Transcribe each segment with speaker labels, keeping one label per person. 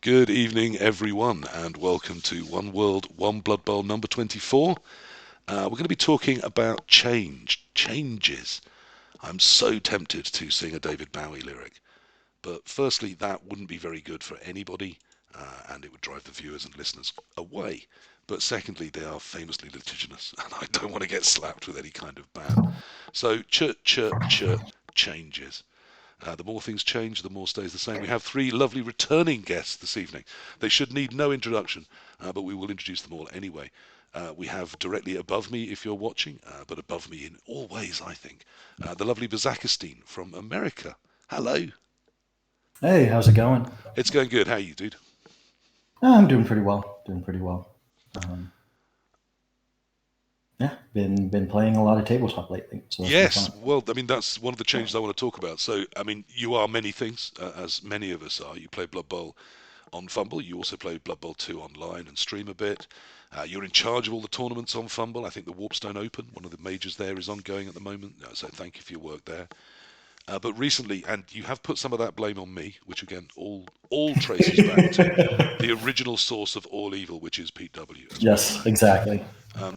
Speaker 1: Good evening, everyone, and welcome to One World, One Blood Bowl number 24. We're going to be talking about changes. I'm so tempted to sing a David Bowie lyric, but firstly, that wouldn't be very good for anybody, and it would drive the viewers and listeners away. But secondly, they are famously litigious, and I don't want to get slapped with any kind of ban. So, churt, changes. The more things change, the more stays the same. We have three lovely returning guests this evening. They should need no introduction, but we will introduce them all anyway. We have directly above me, if you're watching, but above me in all ways, I think, the lovely Bazakistine from America. Hello.
Speaker 2: Hey, how's it going?
Speaker 1: It's going good. How are you, dude?
Speaker 2: I'm doing pretty well. Doing pretty well. Um, yeah, been playing a lot of tabletop lately, so that's been
Speaker 1: Yes,
Speaker 2: fun.
Speaker 1: well, I mean, that's one of the changes I want to talk about. So, I mean, you are many things, as many of us are. You play Blood Bowl on Fumble. You also play Blood Bowl 2 online and stream a bit. You're in charge of all the tournaments on Fumble. I think the Warpstone Open, one of the majors there, is ongoing at the moment. So thank you for your work there. But recently, and you have put some of that blame on me, which again all traces back to the original source of all evil, which is Pete W. As we all
Speaker 2: Yes,
Speaker 1: know.
Speaker 2: exactly.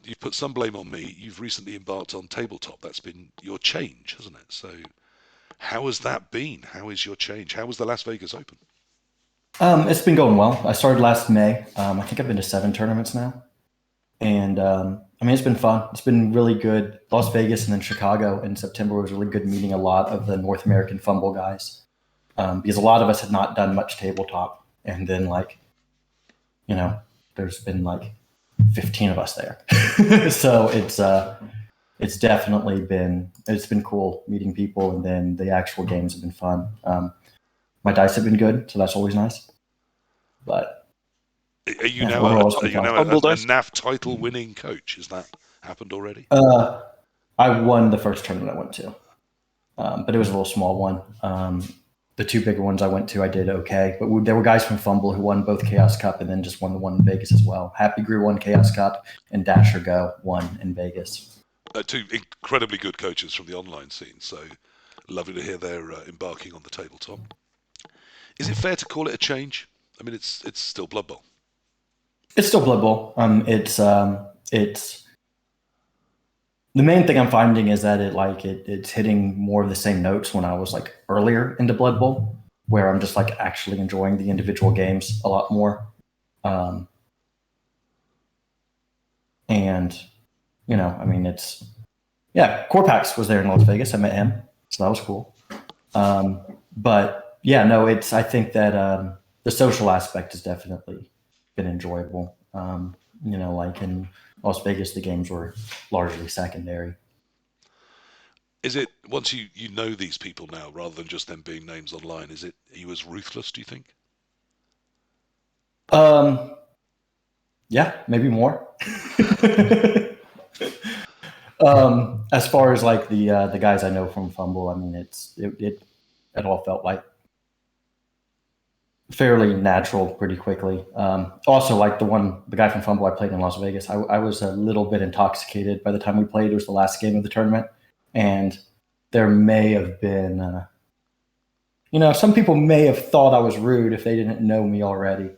Speaker 1: You've put some blame on me. You've recently embarked on tabletop. That's been your change, hasn't it? So how has that been? How is your change? How was the Las Vegas Open?
Speaker 2: It's been going well. I started last May. I think I've been to 7 tournaments now, and I mean it's been fun. It's been really good. Las Vegas and then Chicago in September was really good. Meeting a lot of the North American Fumble guys because a lot of us had not done much tabletop, and then you know, there's been like 15 of us there, so it's definitely been cool meeting people, and then the actual games have been fun. My dice have been good, so that's always nice. But
Speaker 1: Are you
Speaker 2: yeah,
Speaker 1: now
Speaker 2: overall it's
Speaker 1: are
Speaker 2: been
Speaker 1: you
Speaker 2: fun.
Speaker 1: now
Speaker 3: Humble
Speaker 1: a
Speaker 3: Dice.
Speaker 1: NAF title winning coach? Has that happened already?
Speaker 2: Uh, I won the first tournament I went to, but it was a little small one. The two bigger ones I went to, I did okay, but there were guys from Fumble who won both Chaos Cup and then just won the one in Vegas as well. Happy Grew won Chaos Cup, and Dasher Go won in Vegas.
Speaker 1: Two incredibly good coaches from the online scene. So lovely to hear they're embarking on the tabletop. Is it fair to call it a change? I mean, it's still Blood Bowl.
Speaker 2: It's still Blood Bowl. It's the main thing I'm finding is that it's hitting more of the same notes when I was like earlier into Blood Bowl, where I'm just like actually enjoying the individual games a lot more. Um, and I mean, it's yeah. Corpax was there in Las Vegas. I met him, so that was cool. But yeah, no, it's I think that the social aspect has definitely been enjoyable. Like in Las Vegas, the games were largely secondary.
Speaker 1: Is it once you know these people now, rather than just them being names online? Is it are you as ruthless? Do you think?
Speaker 2: Um, yeah, maybe more. As far as like the guys I know from Fumble, I mean, it all felt like fairly natural pretty quickly. Also, like the guy from Fumble I played in Las Vegas, I was a little bit intoxicated by the time we played. It was the last game of the tournament, and there may have been, some people may have thought I was rude if they didn't know me already.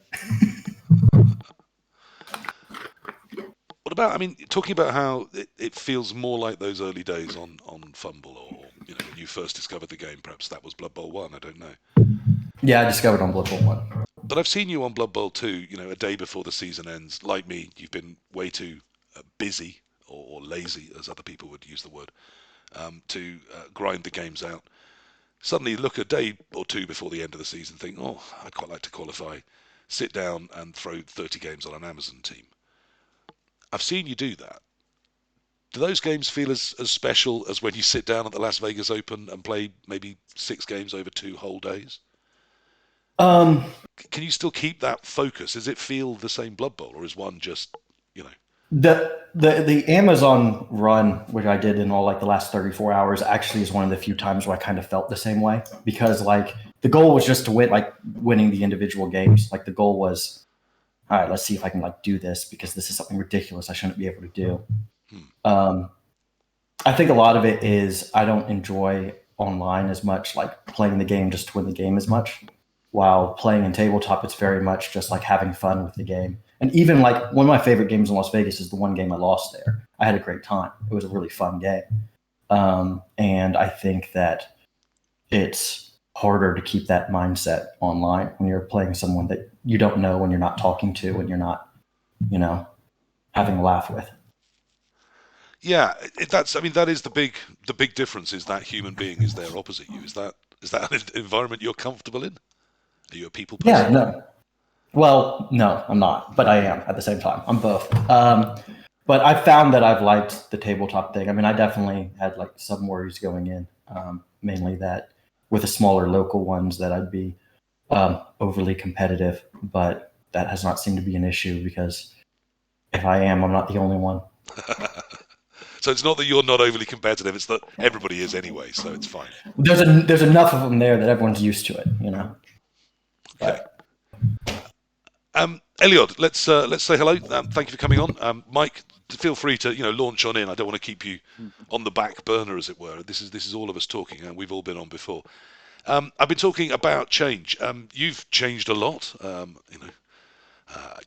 Speaker 1: What about? I mean, talking about how it feels more like those early days on Fumble, or when you first discovered the game. Perhaps that was Blood Bowl 1. I don't know.
Speaker 2: Yeah, I discovered on Blood Bowl one.
Speaker 1: But I've seen you on Blood Bowl 2, a day before the season ends. Like me, you've been way too busy or lazy, as other people would use the word, to grind the games out. Suddenly, look a day or two before the end of the season, think, oh, I'd quite like to qualify. Sit down and throw 30 games on an Amazon team. I've seen you do that. Do those games feel as special as when you sit down at the Las Vegas Open and play maybe 6 games over 2 whole days?
Speaker 2: Um,
Speaker 1: Can you still keep that focus? Does it feel the same Blood Bowl, or is one just, you know?
Speaker 2: the Amazon run, which I did in all like the last 34 hours, actually is one of the few times where I kind of felt the same way because like the goal was just to win, like winning the individual games. Like the goal was, all right, let's see if I can like do this because this is something ridiculous I shouldn't be able to do.
Speaker 1: Hmm.
Speaker 2: Um, I think a lot of it is I don't enjoy online as much, like playing the game just to win the game as much. while playing in tabletop, it's very much just like having fun with the game. And even like one of my favorite games in Las Vegas is the one game I lost there. I had a great time. It was a really fun game. And I think that it's harder to keep that mindset online when you're playing someone that you don't know, when you're not talking to, when you're not, you know, having a laugh with.
Speaker 1: Yeah, I mean, that is the big difference is that human being is there opposite you. Is that an environment you're comfortable in? Are you a people
Speaker 2: Yeah,
Speaker 1: person?
Speaker 2: no. Well, no, I'm not, but I am at the same time. I'm both. But I found that I've liked the tabletop thing. I mean, I definitely had like some worries going in, mainly that with the smaller local ones that I'd be overly competitive, but that has not seemed to be an issue because if I am, I'm not the only one.
Speaker 1: So it's not that you're not overly competitive; it's that everybody is anyway, so it's fine.
Speaker 2: There's enough of them there that everyone's used to it, you know.
Speaker 1: Okay.
Speaker 2: But
Speaker 1: Eliod, let's say hello. Thank you for coming on. Mike, feel free to launch on in. I don't want to keep you on the back burner, as it were. This is all of us talking, and we've all been on before. I've been talking about change. You've changed a lot. You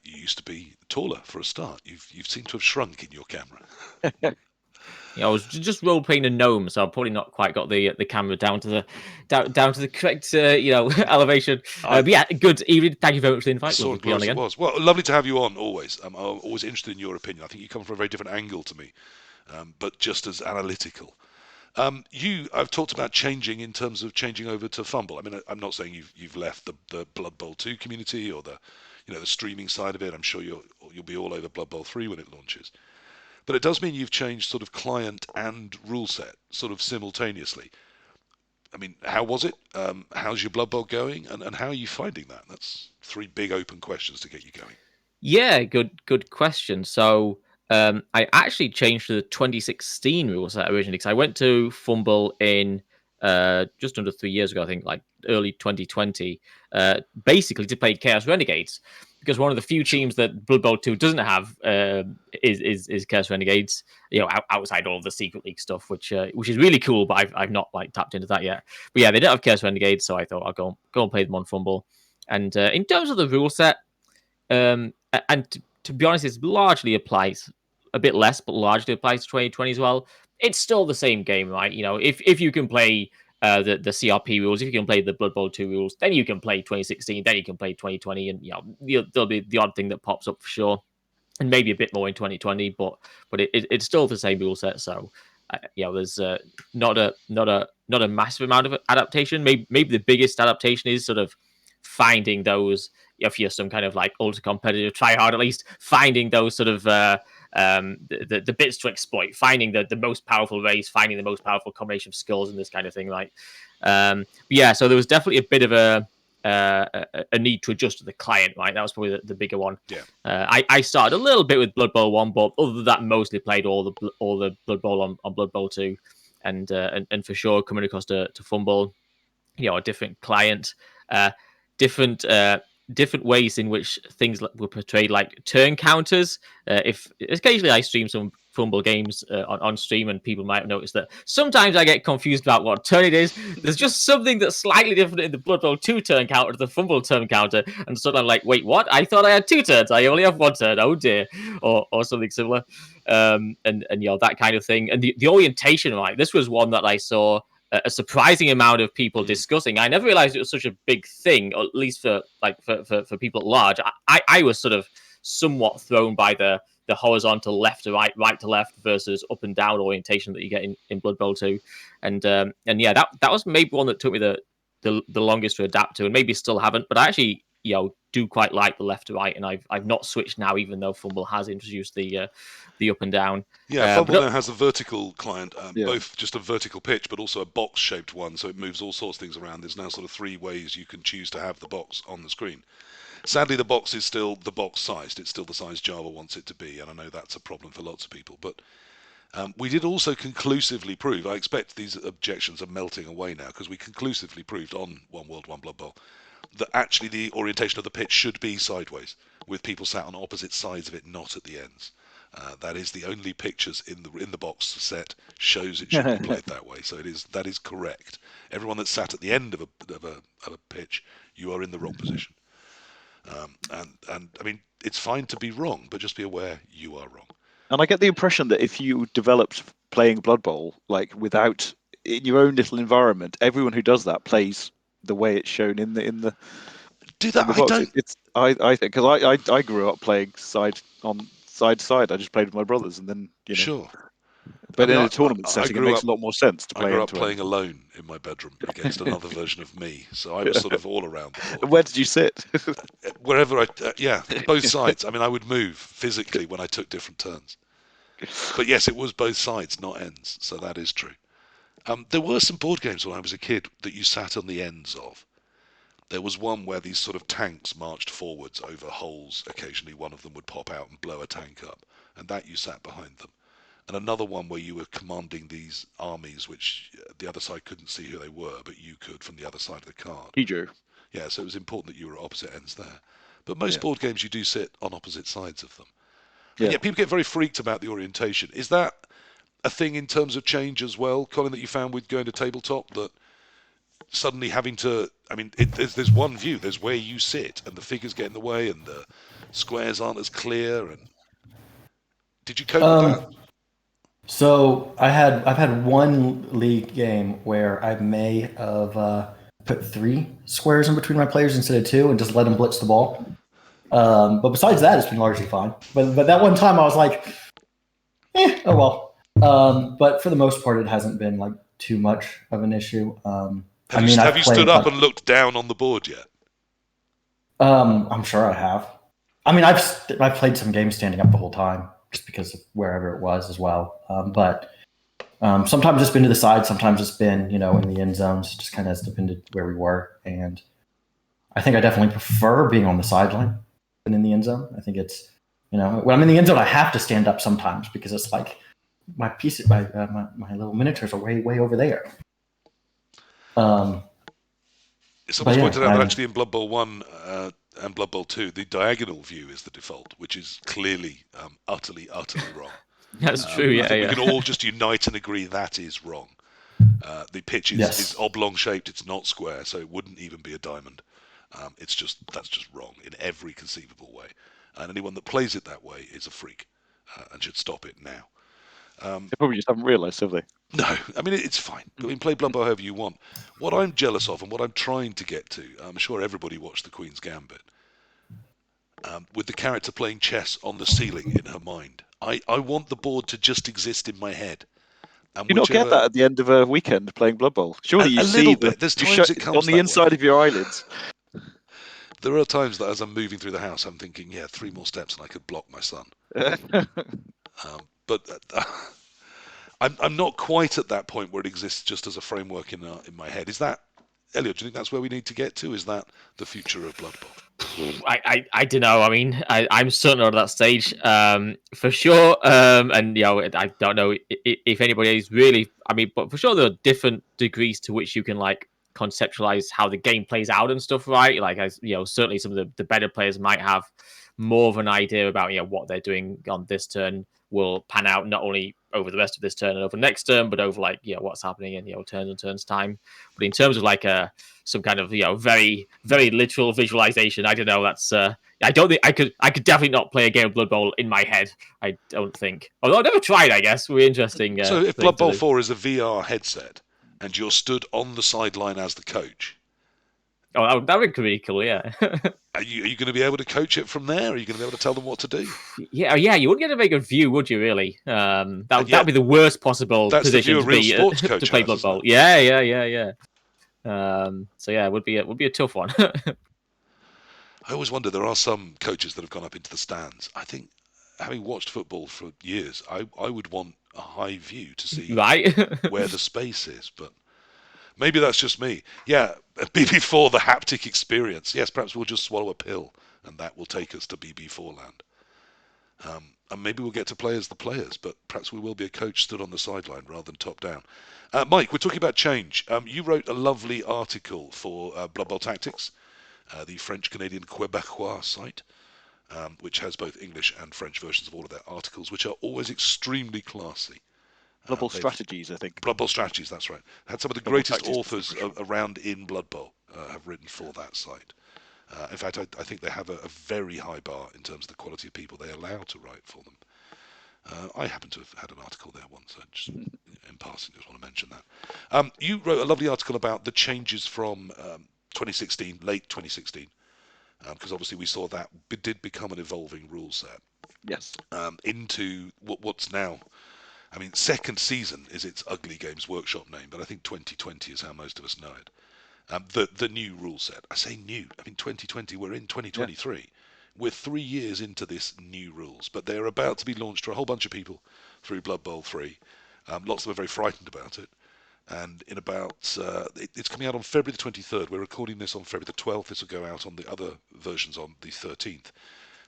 Speaker 1: used to be taller for a start. You've seemed to have shrunk in your camera.
Speaker 3: I was just role playing a gnome, so I've probably not quite got the camera down to the down to the correct elevation. But yeah, good evening. Thank you very much for the invite.
Speaker 1: Saw
Speaker 3: Lovely
Speaker 1: it
Speaker 3: to be on
Speaker 1: close it
Speaker 3: again.
Speaker 1: was. Well, lovely to have you on always. I'm always interested in your opinion. I think you come from a very different angle to me, but just as analytical. I've talked about changing in terms of changing over to Fumble. I mean, I'm not saying you've left the Blood Bowl 2 community or the streaming side of it. I'm sure you'll be all over Blood Bowl 3 when it launches. But it does mean you've changed sort of client and rule set sort of simultaneously. I mean, how was it? How's your Blood Bowl going? And how are you finding that? That's three big open questions to get you going.
Speaker 3: Yeah, good question. So I actually changed to the 2016 rule set originally because I went to Fumble in just under 3 years ago, I think, like early 2020, basically to play Chaos Renegades. Because one of the few teams that Blood Bowl 2 doesn't have is Chaos Renegades, outside all of the Secret League stuff, which is really cool, but I've not like tapped into that yet. But yeah, they don't have Chaos Renegades, so I thought I'll go and play them on Fumble. And in terms of the rule set, and to be honest, it largely applies a bit less, but largely applies to 2020 as well. It's still the same game, right? If you can play the CRP rules, if you can play the Blood Bowl 2 rules, then you can play 2016, then you can play 2020, and there'll be the odd thing that pops up for sure, and maybe a bit more in 2020, but it's still the same rule set. So there's not a massive amount of adaptation. Maybe the biggest adaptation is sort of finding those, if you're some kind of like ultra competitive try hard, at least finding those sort of the bits to exploit, finding the most powerful race, finding the most powerful combination of skills and this kind of thing, right? Yeah, so there was definitely a bit of a need to adjust to the client, right? That was probably the bigger one.
Speaker 1: Yeah.
Speaker 3: I started a little bit with Blood Bowl 1, but other than that, mostly played all the Blood Bowl on Blood Bowl 2, and for sure coming across to Fumble, a different client, different ways in which things were portrayed, like turn counters. If occasionally I stream some Fumble games on stream, and people might have noticed that sometimes I get confused about what turn it is. There's just something that's slightly different in the Blood Bowl 2 turn counter to the Fumble turn counter, and so I'm like, wait, what? I thought I had 2 turns. I only have 1 turn. Oh dear, or something similar, and that kind of thing. And the orientation, right? This was one that I saw a surprising amount of people discussing. I never realized it was such a big thing, or at least for people at large. I was sort of somewhat thrown by the horizontal left to right to left versus up and down orientation that you get in Blood Bowl 2. And yeah, that was maybe one that took me the longest to adapt to, and maybe still haven't, but I actually do quite like the left to right, and I've not switched now, even though Fumble has introduced the up and down.
Speaker 1: Yeah, Fumble now has a vertical client, both just a vertical pitch, but also a box-shaped one, so it moves all sorts of things around. There's now sort of 3 ways you can choose to have the box on the screen. Sadly, the box is still the box sized. It's still the size Java wants it to be, and I know that's a problem for lots of people. But we did also conclusively prove, I expect these objections are melting away now, because we conclusively proved on One World, One Blood Bowl that actually the orientation of the pitch should be sideways, with people sat on opposite sides of it, not at the ends. That is the only pictures in the box set shows it should be played that way. So that is correct. Everyone that's sat at the end of a pitch, you are in the wrong position. And I mean, it's fine to be wrong, but just be aware you are wrong.
Speaker 4: And I get the impression that if you developed playing Blood Bowl like without in your own little environment, everyone who does that plays the way it's shown in the
Speaker 1: Do that?
Speaker 4: in the
Speaker 1: I
Speaker 4: box.
Speaker 1: don't.
Speaker 4: I think because I grew up playing side to side. I just played with my brothers, and then
Speaker 1: Sure.
Speaker 4: But
Speaker 1: I mean,
Speaker 4: in a tournament setting, it makes a lot more sense to play.
Speaker 1: I grew up
Speaker 4: end-to-end.
Speaker 1: playing alone in my bedroom against another version of me, so I was sort of all around the board.
Speaker 4: Where did you sit?
Speaker 1: Wherever both sides. I mean, I would move physically when I took different turns. But yes, it was both sides, not ends, so that is true. There were some board games when I was a kid that you sat on the ends of. There was one where these sort of tanks marched forwards over holes. Occasionally one of them would pop out and blow a tank up, and that you sat behind them. And another one where you were commanding these armies, which the other side couldn't see who they were, but you could from the other side of the card.
Speaker 4: You drew.
Speaker 1: Yeah, so it was important that you were at opposite ends there. But most board games, you do sit on opposite sides of them. Yeah. And yet people get very freaked about the orientation. Is that a thing in terms of change as well, Colin, that you found with going to tabletop, that suddenly having to, I mean, there's one view, there's where you sit, and the figures get in the way, and the squares aren't as clear, and did you cope with that?
Speaker 2: So I've had one league game where I may have put 3 squares in between my players instead of 2 and just let them blitz the ball. But besides that, it's been largely fine. But that one time I was like, oh well. But for the most part, it hasn't been like too much of an issue.
Speaker 1: Have you stood up and looked down on the board yet?
Speaker 2: I'm sure I have. I mean, I've played some games standing up the whole time, just because of wherever it was as well. But sometimes it's been to the side, sometimes it's been, in the end zones. Just kind of has depended where we were. And I think I definitely prefer being on the sideline than in the end zone. I think it's, when I'm in the end zone, I have to stand up sometimes because it's like my pieces, my little miniatures are way over there.
Speaker 1: Someone's pointed out that actually in Blood Bowl 1 and Blood Bowl 2, the diagonal view is the default, which is clearly utterly wrong.
Speaker 3: That's true, yeah.
Speaker 1: We can all just unite and agree that is wrong. The pitch is oblong shaped, it's not square, so it wouldn't even be a diamond. That's just wrong in every conceivable way. And anyone that plays it that way is a freak and should stop it now.
Speaker 4: They probably just haven't realised, have they?
Speaker 1: No, I mean, it's fine. I mean, play Blood Bowl however you want. What I'm jealous of and what I'm trying to get to, I'm sure everybody watched The Queen's Gambit, with the character playing chess on the ceiling in her mind. I want the board to just exist in my head. And
Speaker 4: you not get that at the end of a weekend playing Blood Bowl? Surely you see
Speaker 1: There's times it comes
Speaker 4: on the inside of your eyelids.
Speaker 1: There are times that as I'm moving through the house, I'm thinking, 3 more steps and I could block my son. But I'm not quite at that point where it exists just as a framework in my head. Is that, Elliot, do you think that's where we need to get to? Is that the future of Blood Bowl?
Speaker 3: I don't know. I mean, I'm certainly not at that stage for sure. And I don't know if anybody is really. I mean, but for sure there are different degrees to which you can conceptualize how the game plays out and stuff, right? Certainly some of the better players might have more of an idea about what they're doing on this turn will pan out not only over the rest of this turn and over next turn, but over what's happening in turns and turns time. But in terms of some kind of very very literal visualization, I don't know. That's I don't think I could definitely not play a game of Blood Bowl in my head. I don't think. Although I never tried. I guess we're interesting.
Speaker 1: So if Blood Bowl 4 is a VR headset and you're stood on the sideline as the coach.
Speaker 3: Oh, that would be really cool, yeah.
Speaker 1: Are you going to be able to coach it from there? Are you going to be able to tell them what to do?
Speaker 3: Yeah. You wouldn't get a very good view, would you? Really? That would be the worst possible position to be to play Blood Bowl. Yeah. So yeah, it would be a tough one.
Speaker 1: I always wonder. There are some coaches that have gone up into the stands. I think, having watched football for years, I would want a high view to see where the space is, but. Maybe that's just me. Yeah, BB4, the haptic experience. Yes, perhaps we'll just swallow a pill and that will take us to BB4 land. And maybe we'll get to play as the players, but perhaps we will be a coach stood on the sideline rather than top down. Mike, we're talking about change. You wrote a lovely article for Blood Bowl Tactics, the French-Canadian Quebecois site. which has both English and French versions of all of their articles, which are always extremely classy.
Speaker 4: Blood Bowl
Speaker 1: They've-
Speaker 4: Strategies, I think.
Speaker 1: Blood Bowl Strategies, that's right. Had some of the
Speaker 4: Blood Bowl
Speaker 1: greatest
Speaker 4: Tactics
Speaker 1: authors
Speaker 4: version.
Speaker 1: around in Blood Bowl have written for that site. In fact, I think they have a very high bar in terms of the quality of people they allow to write for them. I happen to have had an article there once, so just in passing, just want to mention that. You wrote a lovely article about the changes from 2016, late 2016, because obviously we saw that did become an evolving rule set
Speaker 4: Yes.
Speaker 1: into what's now. I mean, second season is its Ugly Games Workshop name, but I think 2020 is how most of us know it. The new rule set. I say new. I mean, 2020. We're in 2023. Yeah. We're 3 years into this new rules, but they're about to be launched to a whole bunch of people through Blood Bowl 3. Lots of them are very frightened about it. And in about, it's coming out on February the 23rd. We're recording this on February the 12th. This will go out on the other versions on the 13th.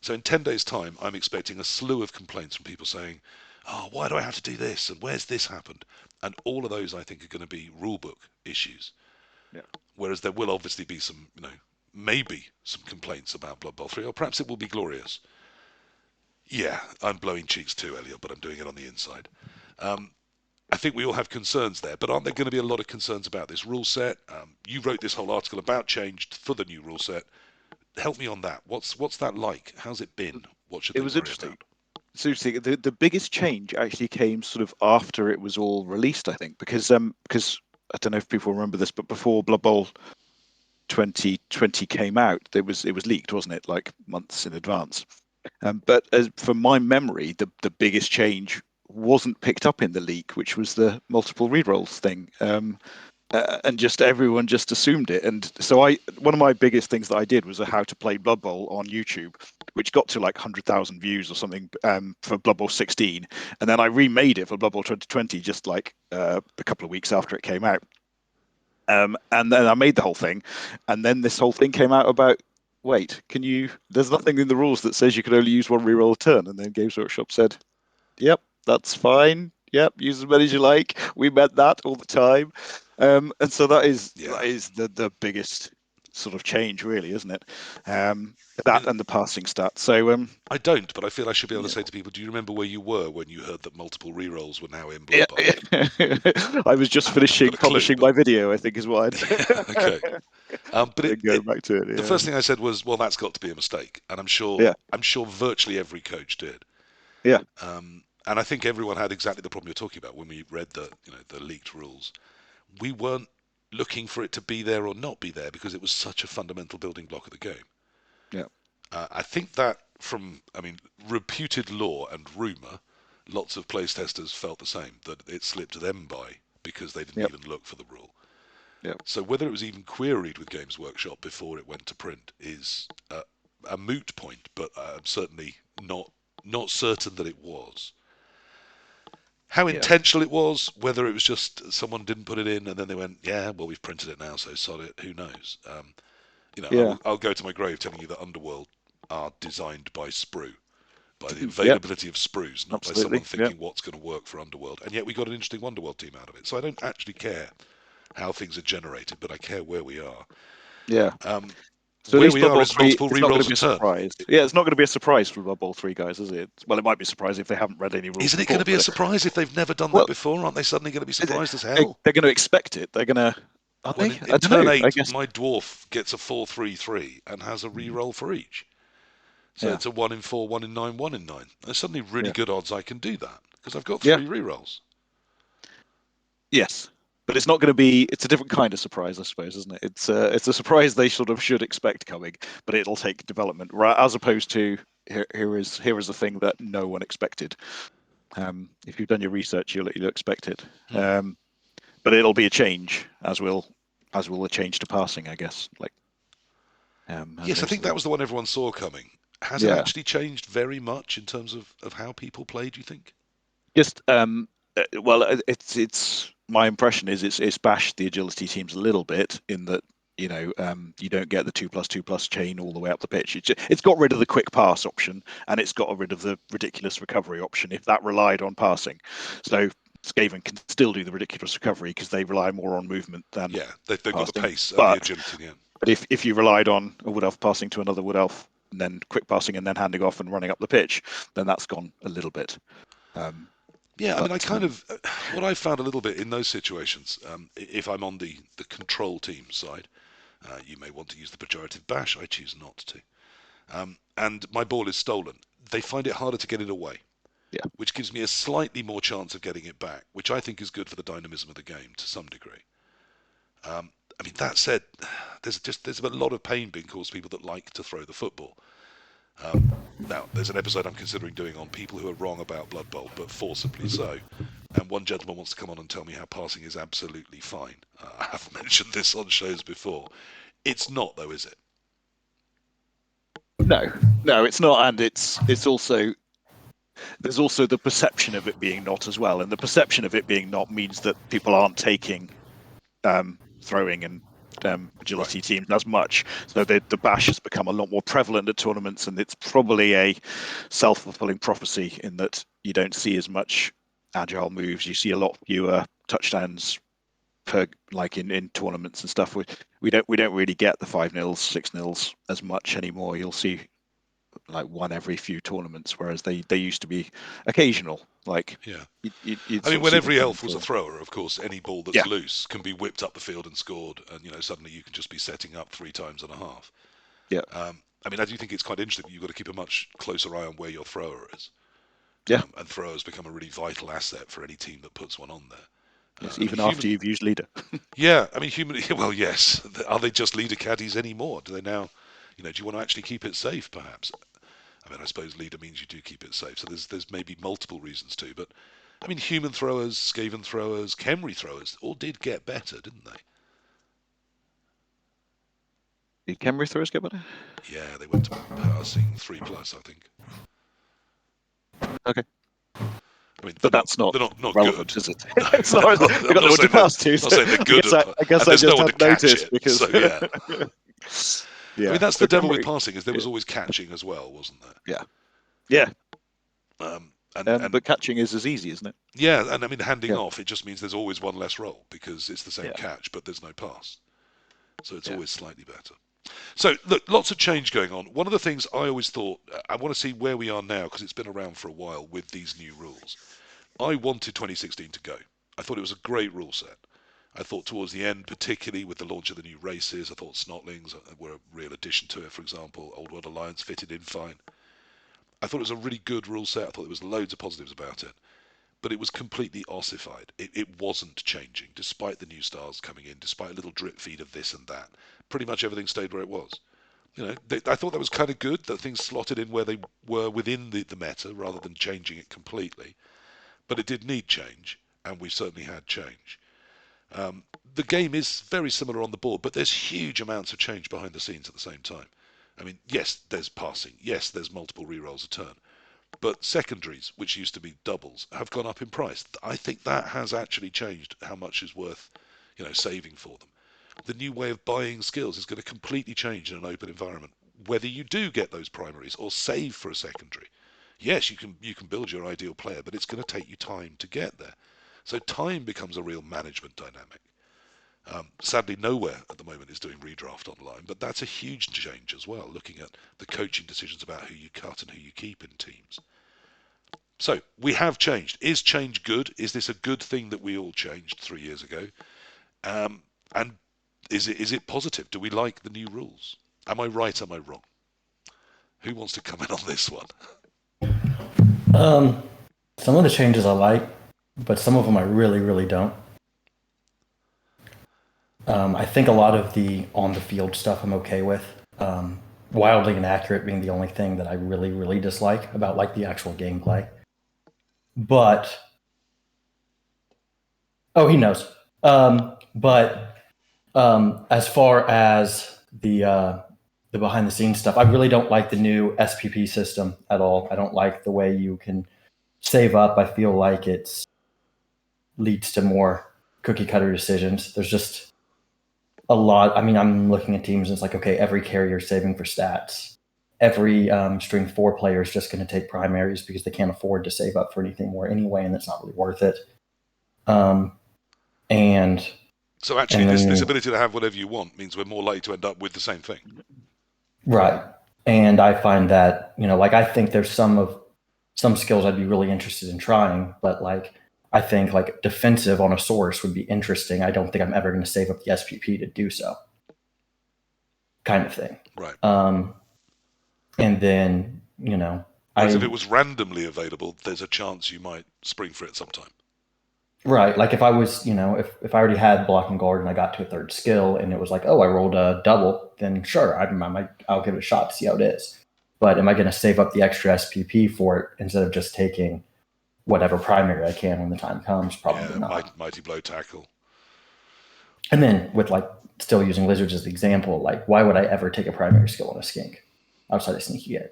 Speaker 1: So in 10 days' time, I'm expecting a slew of complaints from people saying, oh, why do I have to do this? And where's this happened? And all of those, I think, are going to be rulebook issues.
Speaker 4: Yeah.
Speaker 1: Whereas there will obviously be some, maybe some complaints about Blood Bowl 3, or perhaps it will be glorious. Yeah, I'm blowing cheeks too, Elliot, but I'm doing it on the inside. I think we all have concerns there, but aren't there going to be a lot of concerns about this rule set? You wrote this whole article about change for the new rule set. Help me on that. What's that like? How's it been? What should they worry about?
Speaker 4: Seriously, the biggest change actually came sort of after it was all released, I think, because I don't know if people remember this, but before Blood Bowl 2020 came out, it was leaked, wasn't it? Like months in advance. But from my memory, the biggest change wasn't picked up in the leak, which was the multiple rerolls thing. And just everyone just assumed it. And so one of my biggest things that I did was a how to play Blood Bowl on YouTube, which got to like 100,000 views or something for Blood Bowl 16. And then I remade it for Blood Bowl 2020 just like a couple of weeks after it came out. And then I made the whole thing. And then this whole thing came out about, wait, there's nothing in the rules that says you can only use one reroll a turn. And then Games Workshop said, yep, that's fine. Yep, use as many as you like. We meant that all the time. And so that is the biggest sort of change, really, isn't it? And the passing stats. So
Speaker 1: I don't, but I feel I should be able to say to people, do you remember where you were when you heard that multiple rerolls were now in Blood Bowl?
Speaker 4: I was just publishing my video, I think is what I'd
Speaker 1: Okay. But
Speaker 4: go back to it.
Speaker 1: The first thing I said was, well, that's got to be a mistake. And I'm sure virtually every coach did.
Speaker 4: Yeah.
Speaker 1: And I think everyone had exactly the problem you're talking about when we read the leaked rules. We weren't looking for it to be there or not be there because it was such a fundamental building block of the game.
Speaker 4: Yeah.
Speaker 1: I think that from reputed lore and rumour, lots of place testers felt the same, that it slipped them by because they didn't even look for the rule.
Speaker 4: Yep.
Speaker 1: So whether it was even queried with Games Workshop before it went to print is a moot point, but I'm certainly not certain that it was. How intentional it was, whether it was just someone didn't put it in and then they went, yeah, well, we've printed it now, so sod it, who knows? I'll go to my grave telling you that Underworld are designed by Sprue, by the availability of sprues, not by someone thinking what's going to work for Underworld. And yet we got an interesting Underworld team out of it. So I don't actually care how things are generated, but I care where we are.
Speaker 4: Yeah.
Speaker 1: So where we are is multiple rerolls a turn.
Speaker 4: Yeah, it's not going to be a surprise for Blood Bowl 3 guys, is it? Well, it might be a surprise if they haven't read any rules.
Speaker 1: Isn't it going to be a surprise if they've never done that before? Aren't they suddenly going to be surprised as hell?
Speaker 4: They're going to expect it. They're going to.
Speaker 1: In turn 8, my dwarf gets a 4-3-3 and has a reroll for each. So it's a 1 in 4, 1 in 9, 1 in 9. There's suddenly really good odds I can do that because I've got 3 rerolls.
Speaker 4: Yes. But it's not going to be. It's a different kind of surprise, I suppose, isn't it? It's a surprise they sort of should expect coming, but it'll take development, right? As opposed to here is a thing that no one expected. If you've done your research, you'll expect it. But it'll be a change, as will a change to passing, I guess.
Speaker 1: Yes, I think that was the one everyone saw coming. Has it actually changed very much in terms of how people play? Do you think?
Speaker 4: Just it's. My impression is it's bashed the agility teams a little bit in that you don't get the 2+2+ chain all the way up the pitch. It's got rid of the quick pass option and it's got rid of the ridiculous recovery option if that relied on passing. So Skaven can still do the ridiculous recovery because they rely more on movement than
Speaker 1: they've got the pace and the agility.
Speaker 4: But if you relied on a Wood Elf passing to another Wood Elf and then quick passing and then handing off and running up the pitch, then that's gone a little bit.
Speaker 1: Yeah, I mean, I kind of what I found a little bit in those situations, if I'm on the control team side, you may want to use the pejorative bash. I choose not to. And my ball is stolen. They find it harder to get it away,
Speaker 4: Yeah.
Speaker 1: which gives me a slightly more chance of getting it back, which I think is good for the dynamism of the game to some degree. I mean, that said, there's a lot of pain being caused to people that like to throw the football. Now, there's an episode I'm considering doing on people who are wrong about Blood Bowl, but forcibly so. And one gentleman wants to come on and tell me how passing is absolutely fine. I have mentioned this on shows before. It's not, though, is it?
Speaker 4: No, it's not, and it's also, there's also the perception of it being not as well, and the perception of it being not means that people aren't taking throwing and agility teams as much. So the bash has become a lot more prevalent at tournaments, and it's probably a self-fulfilling prophecy in that you don't see as much agile moves. You see a lot fewer touchdowns per, like in tournaments and stuff. We don't really get the 5-0, 6-0 as much anymore. You'll see like one every few tournaments, whereas they used to be occasional. Like,
Speaker 1: yeah,
Speaker 4: you'd
Speaker 1: I mean,
Speaker 4: sort
Speaker 1: when
Speaker 4: of see
Speaker 1: every
Speaker 4: them
Speaker 1: elf was a
Speaker 4: coming
Speaker 1: thrower, of course, any ball that's
Speaker 4: Yeah.
Speaker 1: loose can be whipped up the field and scored, and suddenly you can just be setting up 3 times and a half.
Speaker 4: Yeah.
Speaker 1: I mean, I do think it's quite interesting that you've got to keep a much closer eye on where your thrower is.
Speaker 4: Yeah.
Speaker 1: And throwers become a really vital asset for any team that puts one on there.
Speaker 4: Yes,
Speaker 1: I
Speaker 4: even
Speaker 1: mean,
Speaker 4: after you've used leader.
Speaker 1: Yeah, I mean, well, yes. Are they just leader caddies anymore? Do they now, do you want to actually keep it safe, perhaps? I mean, I suppose leader means you do keep it safe. So there's maybe multiple reasons to, but I mean, human throwers, Skaven throwers, Khemri throwers all did get better, didn't they?
Speaker 4: Did Khemri throwers get better?
Speaker 1: Yeah, they went to passing 3+, I think.
Speaker 4: Okay.
Speaker 1: I mean,
Speaker 4: But that's not
Speaker 1: they're not
Speaker 4: relevant,
Speaker 1: good.
Speaker 4: is it?
Speaker 1: No,
Speaker 4: It's not.
Speaker 1: I'm
Speaker 4: They've got no one to pass to.
Speaker 1: I'm not saying they're good.
Speaker 4: I guess I
Speaker 1: there's no
Speaker 4: just
Speaker 1: one to
Speaker 4: hadn't
Speaker 1: catch
Speaker 4: noticed
Speaker 1: it.
Speaker 4: because.
Speaker 1: So yeah.
Speaker 4: Yeah.
Speaker 1: I mean, that's
Speaker 4: So
Speaker 1: the devil with
Speaker 4: Khemri-
Speaker 1: passing, is there was always catching as well, wasn't there?
Speaker 4: Yeah.
Speaker 1: And
Speaker 4: But catching is as easy, isn't it?
Speaker 1: yeah, and I mean, handing
Speaker 4: Yeah.
Speaker 1: off, it just means there's always one less roll because it's the same
Speaker 4: Yeah.
Speaker 1: catch, but there's no pass. So it's
Speaker 4: Yeah.
Speaker 1: always slightly better. So, look, lots of change going on. One of the things I always thought, I want to see where we are now because it's been around for a while with these new rules. I wanted 2016 to go. I thought it was a great rule set. I thought towards the end, particularly with the launch of the new races, I thought Snotlings were a real addition to it, for example. Old World Alliance fitted in fine. I thought it was a really good rule set. I thought there was loads of positives about it. But it was completely ossified. It wasn't changing, despite the new stars coming in, despite a little drip feed of this and that. Pretty much everything stayed where it was. I thought that was kind of good, that things slotted in where they were within the meta, rather than changing it completely. But it did need change, and we certainly had change. The game is very similar on the board, but there's huge amounts of change behind the scenes at the same time. I mean, yes, there's passing. Yes, there's multiple rerolls a turn. But secondaries, which used to be doubles, have gone up in price. I think that has actually changed how much is worth, saving for them. The new way of buying skills is going to completely change in an open environment. Whether you do get those primaries or save for a secondary, yes, you can build your ideal player, but it's going to take you time to get there. So time becomes a real management dynamic. Sadly, nowhere at the moment is doing redraft online, but that's a huge change as well, looking at the coaching decisions about who you cut and who you keep in teams. So we have changed. Is change good? Is this a good thing that we all changed 3 years ago? And is it positive? Do we like the new rules? Am I right? Am I wrong? Who wants to comment on this one?
Speaker 2: Some of the changes I like, but some of them I really, really don't. I think a lot of the on-the-field stuff I'm okay with. Wildly inaccurate being the only thing that I really, really dislike about like the actual gameplay. But he knows. But as far as the behind-the-scenes stuff, I really don't like the new SPP system at all. I don't like the way you can save up. I feel like it leads to more cookie-cutter decisions. There's just a lot. I mean, I'm looking at teams and it's like, okay, every carrier is saving for stats. Every string 4 player is just going to take primaries because they can't afford to save up for anything more anyway, and that's not really worth it. And
Speaker 1: so actually, this ability to have whatever you want means we're more likely to end up with the same thing.
Speaker 2: Right. And I find that, like I think there's some skills I'd be really interested in trying, but like I think like defensive on a source would be interesting. I don't think I'm ever going to save up the SPP to do so, kind of thing.
Speaker 1: Right.
Speaker 2: And then
Speaker 1: Whereas if it was randomly available, there's a chance you might spring for it sometime.
Speaker 2: Right. Like if I was, if I already had blocking guard and I got to a third skill and it was like, oh, I rolled a double, then sure, I'll give it a shot to see how it is. But am I going to save up the extra SPP for it instead of just taking whatever primary I can when the time comes? Probably not.
Speaker 1: Mighty blow tackle.
Speaker 2: And then with like still using lizards as the example, like why would I ever take a primary skill on a skink outside of sneaky gate?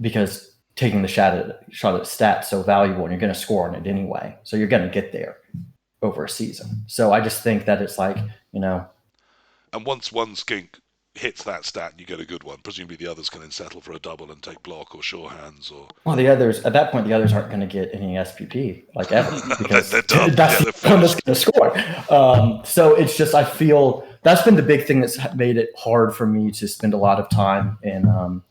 Speaker 2: Because taking the shot at stat so valuable and you're going to score on it anyway. So you're going to get there over a season. So I just think that it's like,
Speaker 1: And once one skink hits that stat and you get a good one, presumably the others can then settle for a double and take block or sure hands or...
Speaker 2: Well, the others, at that point, the others aren't going to get any SPP, like ever, because
Speaker 1: they're done.
Speaker 2: That's the one that's going to score. So it's just, I feel that's been the big thing that's made it hard for me to spend a lot of time in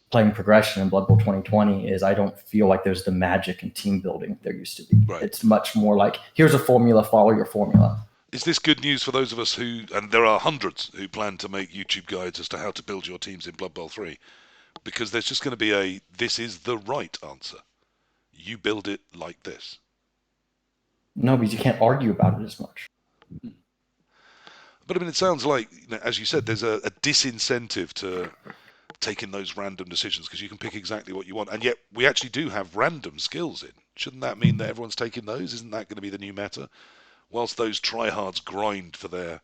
Speaker 2: playing progression in Blood Bowl 2020 is I don't feel like there's the magic and team building there used to be.
Speaker 1: Right.
Speaker 2: It's much more like, here's a formula, follow your formula.
Speaker 1: Is this good news for those of us who, and there are hundreds who plan to make YouTube guides as to how to build your teams in Blood Bowl 3? Because there's just going to be this is the right answer. You build it like this.
Speaker 2: No, because you can't argue about it as much.
Speaker 1: But I mean, it sounds like, as you said, there's a disincentive to taking those random decisions because you can pick exactly what you want. And yet we actually do have random skills in. Shouldn't that mean that everyone's taking those? Isn't that going to be the new meta? Whilst those tryhards grind for their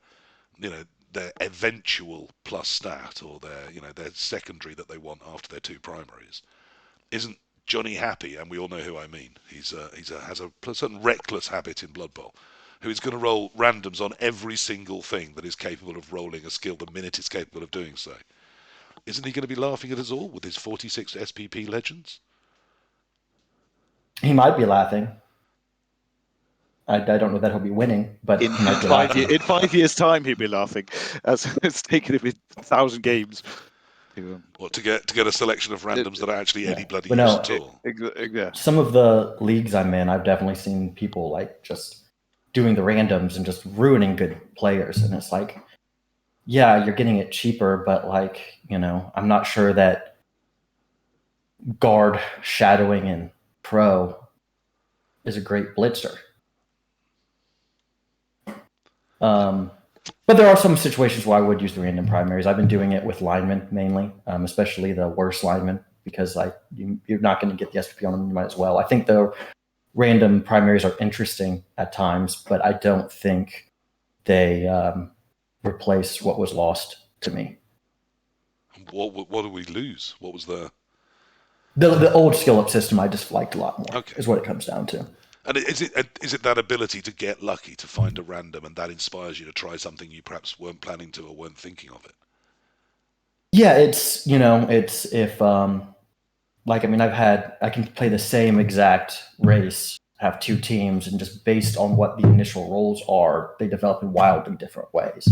Speaker 1: eventual plus stat or their secondary that they want after their two primaries, isn't Johnny happy? And we all know who I mean. Has a certain reckless habit in Blood Bowl, who is going to roll randoms on every single thing that is capable of rolling a skill the minute it's capable of doing so. Isn't he going to be laughing at us all with his 46 SPP legends?
Speaker 2: He might be laughing. I don't know that he'll be winning, but
Speaker 4: in 5 years' time, he'll be laughing as it's taken him 1,000 games.
Speaker 1: Well, to get a selection of randoms that are actually any bloody use at all.
Speaker 4: Yeah.
Speaker 2: Some of the leagues I'm in, I've definitely seen people like just doing the randoms and just ruining good players, and it's like, yeah, you're getting it cheaper, but like, I'm not sure that guard shadowing in pro is a great blitzer. But there are some situations where I would use the random primaries. I've been doing it with linemen mainly, especially the worst linemen, because you're not going to get the SPP on them, you might as well. I think the random primaries are interesting at times, but I don't think they replace what was lost to me.
Speaker 1: What did we lose? What was the
Speaker 2: old skill up system? I just liked a lot more.
Speaker 1: Okay.
Speaker 2: Is what it comes down to.
Speaker 1: And is it that ability to get lucky, to find a random, and that inspires you to try something you perhaps weren't planning to or weren't thinking of it?
Speaker 2: Yeah, it's if I can play the same exact race, have two teams, and just based on what the initial rolls are, they develop in wildly different ways.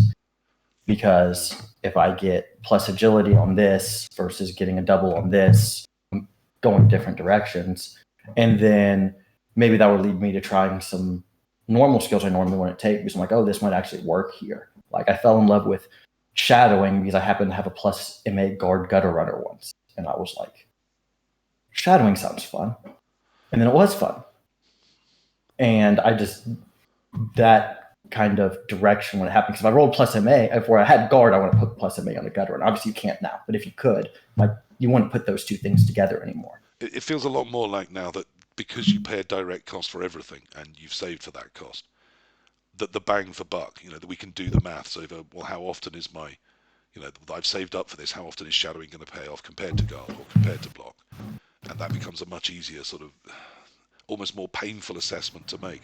Speaker 2: Because if I get plus agility on this versus getting a double on this, I'm going different directions. And then maybe that would lead me to trying some normal skills I normally wouldn't take because I'm like, oh, this might actually work here. Like I fell in love with shadowing because I happened to have a plus MA guard gutter runner once. And I was like, shadowing sounds fun. And then it was fun. And that kind of direction when it happened, because if I rolled plus MA, if I had guard, I want to put plus MA on the gutter runner. Obviously you can't now, but if you could, like you wouldn't put those two things together anymore.
Speaker 1: It feels a lot more like now that because you pay a direct cost for everything and you've saved for that cost, that the bang for buck, that we can do the maths over, well, how often is I've saved up for this, how often is shadowing going to pay off compared to guard or compared to block? And that becomes a much easier sort of almost more painful assessment to make.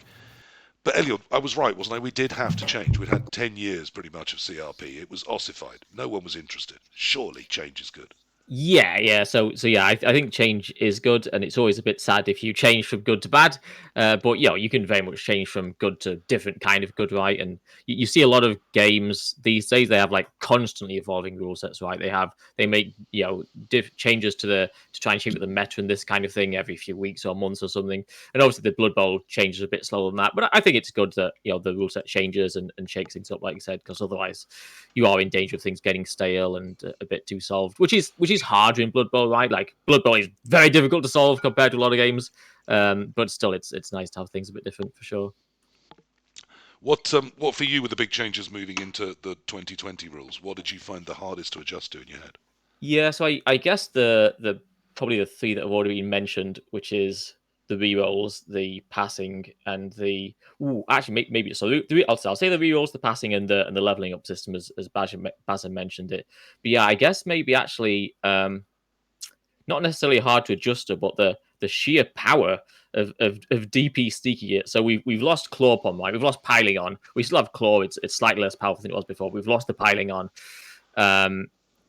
Speaker 1: But Elliot, I was right, wasn't I? We did have to change. We'd had 10 years pretty much of CRP. It was ossified. No one was interested. Surely change is good.
Speaker 3: Yeah. So yeah, I think change is good, and it's always a bit sad if you change from good to bad. But you can very much change from good to different kind of good, right? And you see a lot of games these days; they have like constantly evolving rule sets, right? They make changes to try and shape the meta and this kind of thing every few weeks or months or something. And obviously, the Blood Bowl changes a bit slower than that, but I think it's good that the rule set changes and shakes things up, like you said, because otherwise you are in danger of things getting stale and a bit too solved, which is harder in Blood Bowl, right? Like Blood Bowl is very difficult to solve compared to a lot of games, but still, it's nice to have things a bit different for sure.
Speaker 1: What for you were the big changes moving into the 2020 rules? What did you find the hardest to adjust to in your head?
Speaker 3: Yeah, so I guess the probably the three that have already been mentioned, which is the rerolls, the passing, and the actually maybe so I'll say the rerolls, the passing, and the leveling up system as Baz mentioned it. But yeah, I guess maybe actually not necessarily hard to adjust to, but the sheer power of DP sneaking it. So we've lost Claw Pom, right? We've lost Piling On. We still have Claw. It's slightly less powerful than it was before. We've lost the Piling On.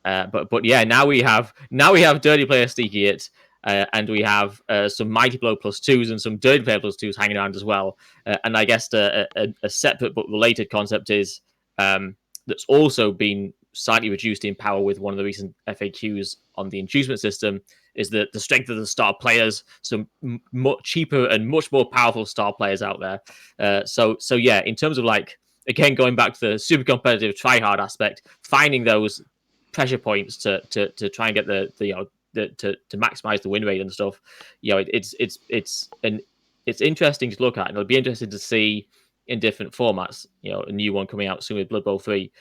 Speaker 3: But yeah, now we have Dirty Player sneaking it. And we have some Mighty Blow +2s and some Dirty Player +2s hanging around as well. And I guess a separate but related concept is that's also been slightly reduced in power with one of the recent FAQs on the inducement system is that the strength of the star players, some much cheaper and much more powerful star players out there. So yeah, in terms of like again going back to the super competitive try hard aspect, finding those pressure points to try and get to maximize the win rate and stuff. It's interesting to look at, and it'll be interesting to see in different formats. A new one coming out soon with Blood Bowl 3.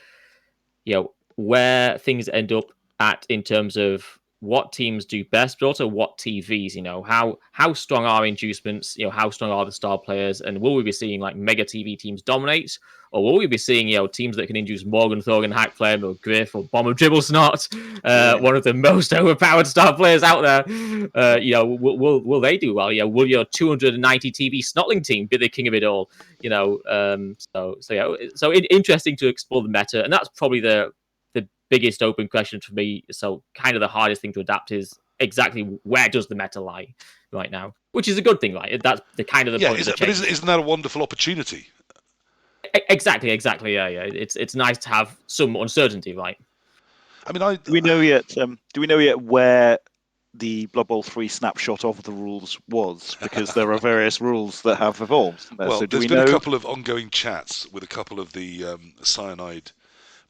Speaker 3: Where things end up at in terms of what teams do best, but also what TVs, how strong are inducements, how strong are the star players, and will we be seeing like mega TV teams dominate, or will we be seeing, teams that can induce Morgan Thorgan, Hackflame, or Griff, or Bomber Dribble Snot, one of the most overpowered star players out there? Will they do well? Will your 290 TV Snotling team be the king of it all? So interesting to explore the meta, and that's probably the biggest open question for me. So kind of the hardest thing to adapt is exactly where does the meta lie right now, which is a good thing, right? That's the kind of the point of the change.
Speaker 1: But isn't that a wonderful opportunity?
Speaker 3: Exactly. Yeah. It's nice to have some uncertainty, right?
Speaker 4: I mean, do we know yet where the Blood Bowl 3 snapshot of the rules was? Because there are various rules that have evolved.
Speaker 1: Well,
Speaker 4: so
Speaker 1: there's been a couple of ongoing chats with a couple of the Cyanide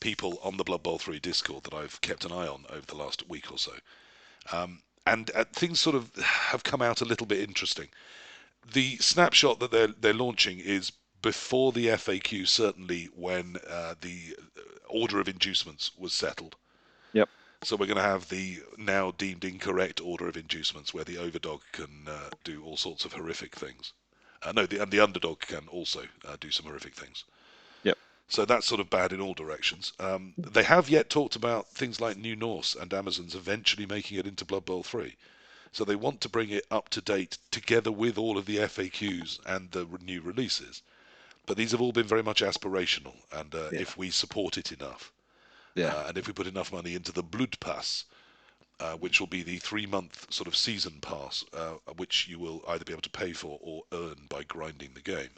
Speaker 1: people on the Blood Bowl 3 Discord that I've kept an eye on over the last week or so. And things sort of have come out a little bit interesting. The snapshot that they're launching is before the FAQ, certainly when the order of inducements was settled.
Speaker 4: Yep.
Speaker 1: So we're going to have the now deemed incorrect order of inducements, where the overdog can do all sorts of horrific things. And the underdog can also do some horrific things.
Speaker 4: Yep.
Speaker 1: So that's sort of bad in all directions. They have yet talked about things like New Norse and Amazons eventually making it into Blood Bowl 3. So they want to bring it up to date together with all of the FAQs and the new releases. But these have all been very much aspirational, and if we support it enough, and if we put enough money into the Blood Pass, which will be the 3-month sort of season pass, which you will either be able to pay for or earn by grinding the game,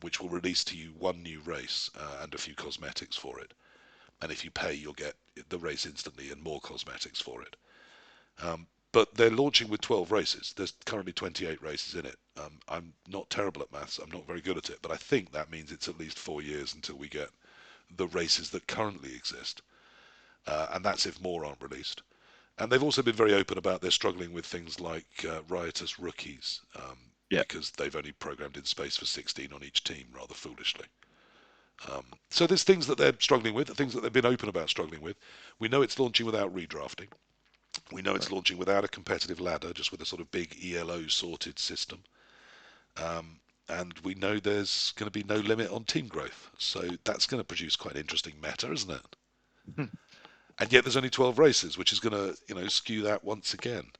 Speaker 1: which will release to you one new race and a few cosmetics for it. And if you pay, you'll get the race instantly and more cosmetics for it. But they're launching with 12 races. There's currently 28 races in it. I'm not terrible at maths. I'm not very good at it. But I think that means it's at least 4 years until we get the races that currently exist. And that's if more aren't released. And they've also been very open about they're struggling with things like riotous rookies, because they've only programmed in space for 16 on each team, rather foolishly. So there's things that they're struggling with, things that they've been open about struggling with. We know it's launching without redrafting. We know it's launching without a competitive ladder, just with a sort of big ELO sorted system. And we know there's going to be no limit on team growth. So that's going to produce quite an interesting meta, isn't it? And yet there's only 12 races, which is going to, skew that once again.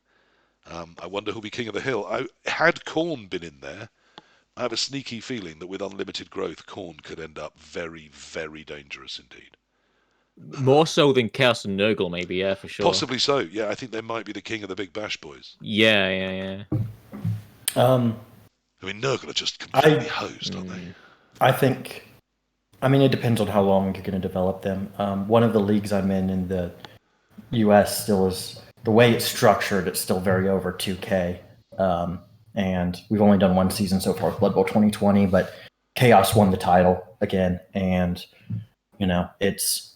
Speaker 1: I wonder who'll be king of the hill. Had Khorne been in there, I have a sneaky feeling that with unlimited growth, Khorne could end up very, very dangerous indeed.
Speaker 3: More so than Chaos and Nurgle, maybe, yeah, for sure.
Speaker 1: Possibly so. Yeah, I think they might be the king of the Big Bash boys.
Speaker 3: Yeah.
Speaker 2: Um,
Speaker 1: I mean, Nurgle are just completely hosed, aren't they?
Speaker 2: I think, I mean, it depends on how long you're going to develop them. One of the leagues I'm in the US still is, the way it's structured, it's still very over 2K. And we've only done one season so far with Blood Bowl 2020, but Chaos won the title again. And, it's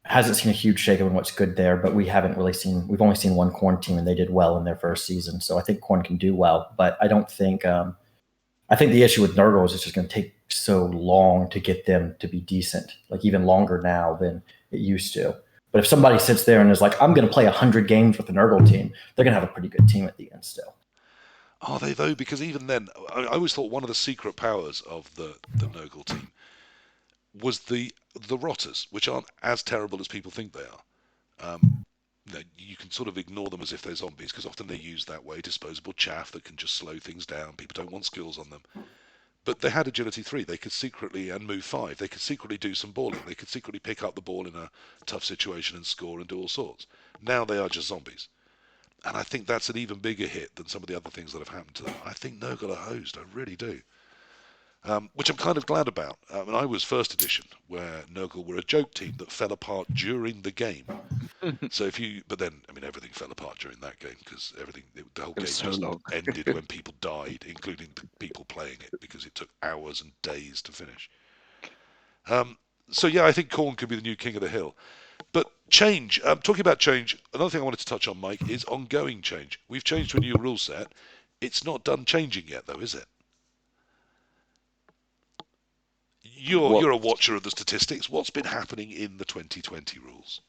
Speaker 2: hasn't seen a huge shakeup in what's good there, but we've only seen one Corn team and they did well in their first season. So I think Corn can do well, but I don't think, I think the issue with Nurgle is it's just going to take so long to get them to be decent, like even longer now than it used to. But if somebody sits there and is like, I'm going to play 100 games with the Nurgle team, they're going to have a pretty good team at the end still.
Speaker 1: Are they though? Because even then, I always thought one of the secret powers of the Nurgle team was the rotters, which aren't as terrible as people think they are. You can sort of ignore them as if they're zombies because often they're used that way, disposable chaff that can just slow things down. People don't want skills on them. But they had agility 3. They could secretly, and move 5. They could secretly do some balling. They could secretly pick up the ball in a tough situation and score and do all sorts. Now they are just zombies. And I think that's an even bigger hit than some of the other things that have happened to them. I think Nurgle are hosed. I really do. Which I'm kind of glad about. I was first edition, where Nurgle were a joke team that fell apart during the game. So but then, everything fell apart during that game because the whole game
Speaker 4: so
Speaker 1: just
Speaker 4: long.
Speaker 1: ended when people died, including the people playing it, because it took hours and days to finish. So yeah, I think Khorne could be the new king of the hill. But change, talking about change, another thing I wanted to touch on, Mike, is ongoing change. We've changed to a new rule set. It's not done changing yet, though, is it? You're a watcher of the statistics. What's been happening in the 2020 rules?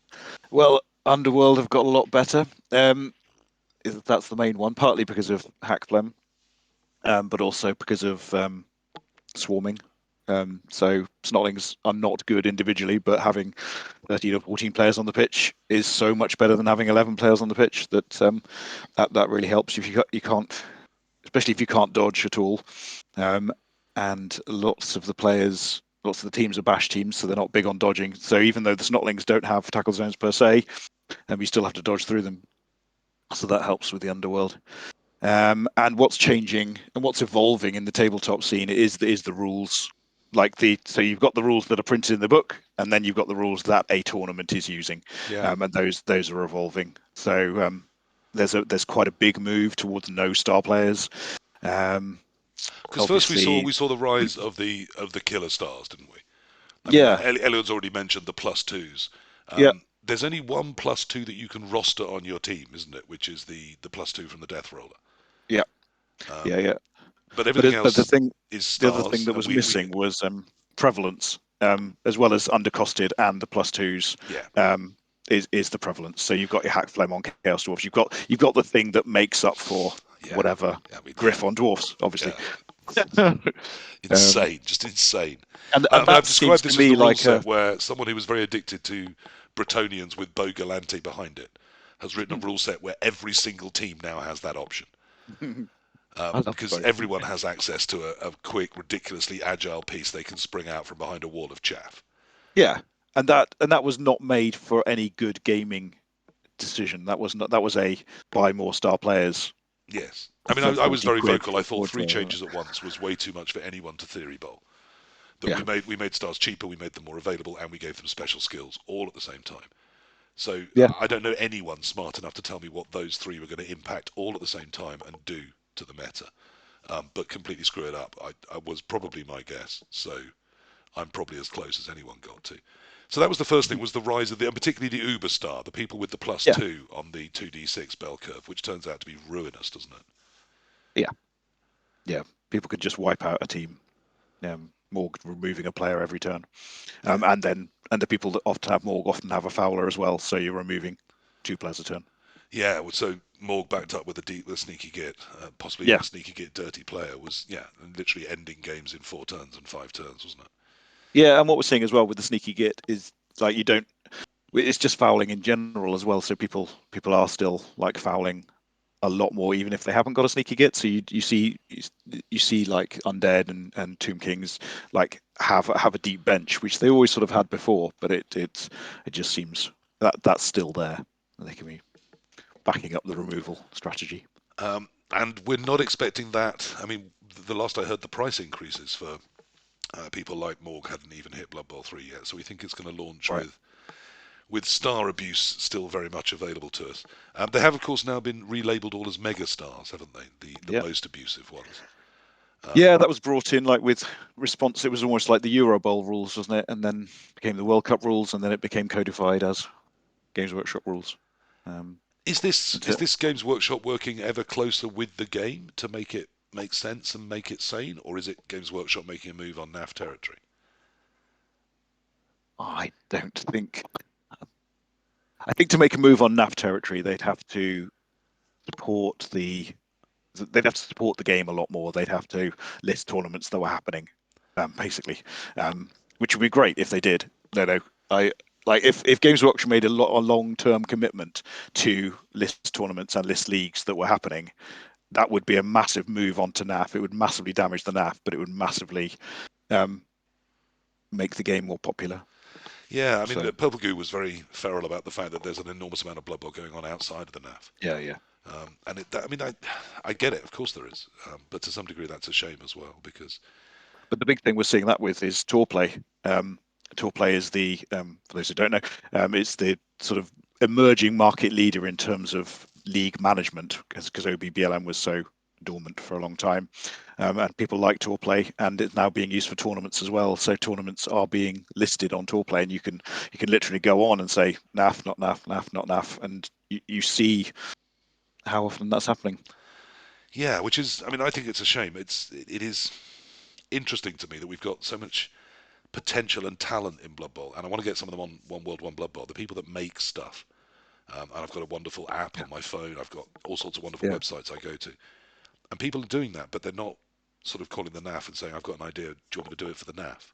Speaker 4: Well, Underworld have got a lot better. That's the main one, partly because of Hackflem, but also because of swarming. So Snotlings are not good individually, but having 13 or 14 players on the pitch is so much better than having 11 players on the pitch that that really helps. If you can't, especially if you can't dodge at all, and lots of the teams are bash teams, so they're not big on dodging. So even though the Snotlings don't have tackle zones per se, you still have to dodge through them. So that helps with the Underworld. And what's changing and what's evolving in the tabletop scene is the rules. So you've got the rules that are printed in the book, and then you've got the rules that a tournament is using, and those are evolving. So there's quite a big move towards no star players.
Speaker 1: Because first we saw the rise of the killer stars, didn't we? Elliot's already mentioned the +2s. There's only one +2 that you can roster on your team, isn't it? Which is the +2 from the Death Roller.
Speaker 4: Yeah.
Speaker 1: But everything else is stars.
Speaker 4: The other thing that was missing was prevalence, as well as undercosted and the +2s. Is the prevalence. So you've got your Hackflem on Chaos Dwarfs. You've got the thing that makes up for whatever Griff on Dwarfs, obviously.
Speaker 1: Insane, just insane.
Speaker 4: And
Speaker 1: I've described this as the rule set where someone who was very addicted to Bretonnians with Bo Galante behind it has written a rule set where every single team now has that option. Because everyone has access to a quick, ridiculously agile piece they can spring out from behind a wall of chaff.
Speaker 4: Yeah, and that was not made for any good gaming decision. That was a buy more star players.
Speaker 1: Yes. I was very vocal. I thought 3 changes at once was way too much for anyone to theory bowl. We made stars cheaper, we made them more available, and we gave them special skills all at the same time. So I don't know anyone smart enough to tell me what those 3 were going to impact all at the same time and do to the meta, but completely screw it up. I was probably my guess, so I'm probably as close as anyone got to. So that was the first thing, was the rise of and particularly the Uber star, the people with the +2 on the 2d6 bell curve, which turns out to be ruinous, doesn't it?
Speaker 4: Yeah. People could just wipe out a team. Morg removing a player every turn, and the people that often have Morg often have a Fowler as well, so you're removing 2 players a turn.
Speaker 1: Yeah, so Morg backed up with a sneaky git, possibly a sneaky git dirty player was literally ending games in 4 turns and 5 turns, wasn't it?
Speaker 4: Yeah, and what we're seeing as well with the sneaky git is like it's just fouling in general as well. So people are still like fouling a lot more, even if they haven't got a sneaky git. So you see like Undead and Tomb Kings like have a deep bench, which they always sort of had before, but it just seems that that's still there. And they can be backing up the removal strategy.
Speaker 1: And we're not expecting that. I mean, the last I heard, the price increases for people like Morg hadn't even hit Blood Bowl 3 yet, so we think it's going to launch
Speaker 4: Right.
Speaker 1: with star abuse still very much available to us. They have, of course, now been relabeled all as mega stars, haven't they? The
Speaker 4: Yeah.
Speaker 1: most abusive ones.
Speaker 4: Yeah, that was brought in like with response. It was almost like the Euro Bowl rules, wasn't it? And then became the World Cup rules, and then it became codified as Games Workshop rules.
Speaker 1: Is this Games Workshop working ever closer with the game to make it make sense and make it sane, or is it Games Workshop making a move on NAF territory?
Speaker 4: I don't think. I think to make a move on NAF territory, they'd have to support the game a lot more. They'd have to list tournaments that were happening, basically, which would be great if they did. No, I like if Games Workshop made a long-term commitment to list tournaments and list leagues that were happening. That would be a massive move onto NAF. It would massively damage the NAF, but it would massively make the game more popular.
Speaker 1: Yeah, I mean,
Speaker 4: So,
Speaker 1: Purple Goo was very feral about the fact that there's an enormous amount of Blood Bowl going on outside of the NAF.
Speaker 4: yeah.
Speaker 1: And I mean, I get it, of course there is, but to some degree that's a shame as well because.
Speaker 4: But the big thing we're seeing that with is tour play. Tour play is the for those who don't know, it's the sort of emerging market leader in terms of league management because OBBLM was so dormant for a long time, and people like tour play, and it's now being used for tournaments as well. So tournaments are being listed on tour play, and you can literally go on and say NAF, not NAF, NAF, not NAF, and you see how often that's happening.
Speaker 1: Yeah, which is, I mean, I think it's a shame. It is interesting to me that we've got so much potential and talent in Blood Bowl, and I want to get some of them on One World, One Blood Bowl. The people that make stuff, and I've got a wonderful app on my phone. I've got all sorts of wonderful
Speaker 4: Yeah.
Speaker 1: websites I go to, and people are doing that, but they're not sort of calling the NAF and saying, "I've got an idea. Do you want me to do it for the NAF?"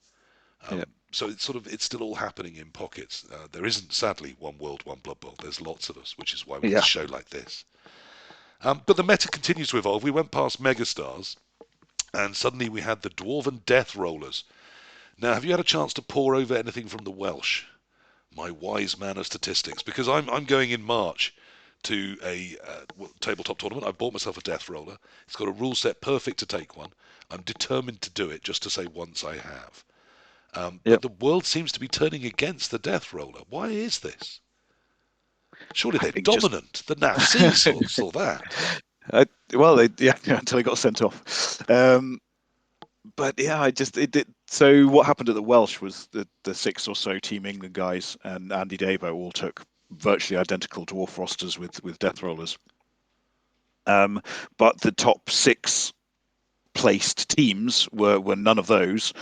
Speaker 4: Yeah.
Speaker 1: So it's still all happening in pockets. There isn't, sadly, One World, One Blood Bowl. There's lots of us, which is why we have a show like this. But the meta continues to evolve. We went past megastars, and suddenly we had the Dwarven Death Rollers. Now, have you had a chance to pore over anything from the Welsh? My wise man of statistics, because I'm going in March to a tabletop tournament. I've bought myself a Death Roller. It's got a rule set perfect to take one. I'm determined to do it, just to say once I have. But the world seems to be turning against the Death Roller. Why is this? Surely
Speaker 4: I
Speaker 1: they're
Speaker 4: think
Speaker 1: dominant. The NAF saw that.
Speaker 4: Until he got sent off. But yeah, I just it did. So what happened at the Welsh was the 6 or so Team England guys and Andy Davo all took virtually identical dwarf rosters with Death Rollers. But the top 6 placed teams were none of those,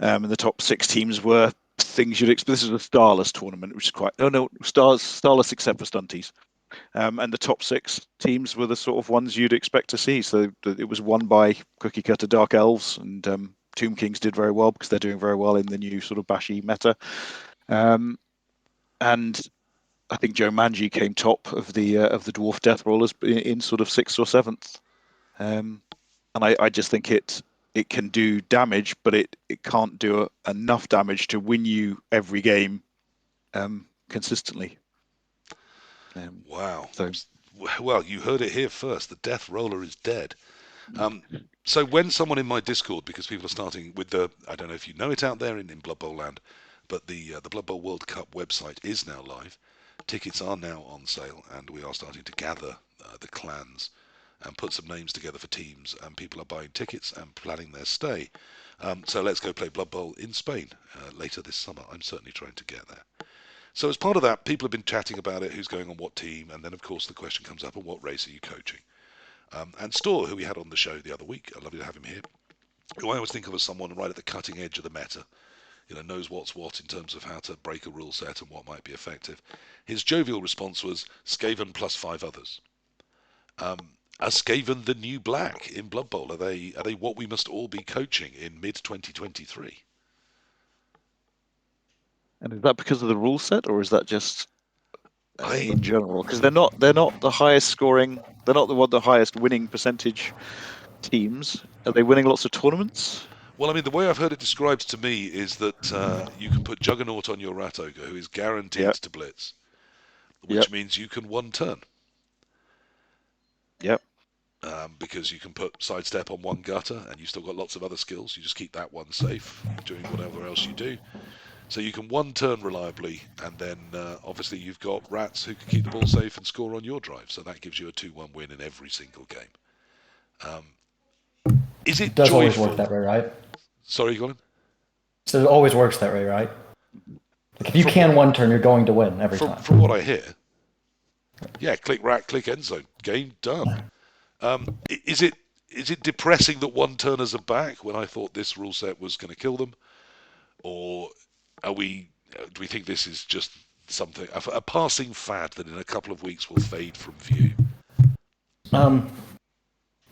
Speaker 4: and the top 6 teams were things you'd expect. This is a starless tournament, which is quite starless except for stunties. And the top 6 teams were the sort of ones you'd expect to see. So it was won by cookie cutter Dark Elves, and Tomb Kings did very well because they're doing very well in the new sort of bashy meta. And I think Joe Manji came top of the Dwarf Death Rollers in sort of 6th or 7th. And I just think it can do damage, but it can't do enough damage to win you every game consistently.
Speaker 1: Wow.
Speaker 4: So.
Speaker 1: Well, you heard it here first. The Death Roller is dead. So when someone in my Discord, because people are starting with I don't know if you know it out there in Blood Bowl land, but the Blood Bowl World Cup website is now live. Tickets are now on sale, and we are starting to gather the clans and put some names together for teams, and people are buying tickets and planning their stay. So let's go play Blood Bowl in Spain later this summer. I'm certainly trying to get there. So as part of that, people have been chatting about it, who's going on what team, and then of course the question comes up, and what race are you coaching? And Storr, who we had on the show the other week, I'd love to have him here, who I always think of as someone right at the cutting edge of the meta, knows what's what in terms of how to break a rule set and what might be effective. His jovial response was Skaven plus 5 others. Are Skaven the new black in Blood Bowl? Are they what we must all be coaching in mid-2023?
Speaker 4: And is that because of the rule set, or is that just in general, because they're not the highest scoring. They're not the highest winning percentage teams. Are they winning lots of tournaments?
Speaker 1: Well, I mean, the way I've heard it described to me is that you can put Juggernaut on your Rat Ogre, who is guaranteed
Speaker 4: Yeah.
Speaker 1: to blitz, which means you can one turn.
Speaker 4: Yep.
Speaker 1: Because you can put Sidestep on one gutter, and you've still got lots of other skills. You just keep that one safe, doing whatever else you do. So you can one turn reliably, and then obviously you've got Rats who can keep the ball safe and score on your drive. So that gives you a 2-1 win in every single game. Is it
Speaker 2: does always
Speaker 1: joyful?
Speaker 2: work that way, right?
Speaker 1: Sorry, Colin?
Speaker 2: So it always works that way, right? Like if you can one turn, you're going to win every time.
Speaker 1: From what I hear, yeah, click Rat, click end zone, game done. Is it depressing that one turners are back when I thought this rule set was going to kill them, or do we think this is just something a passing fad that in a couple of weeks will fade from view?
Speaker 2: I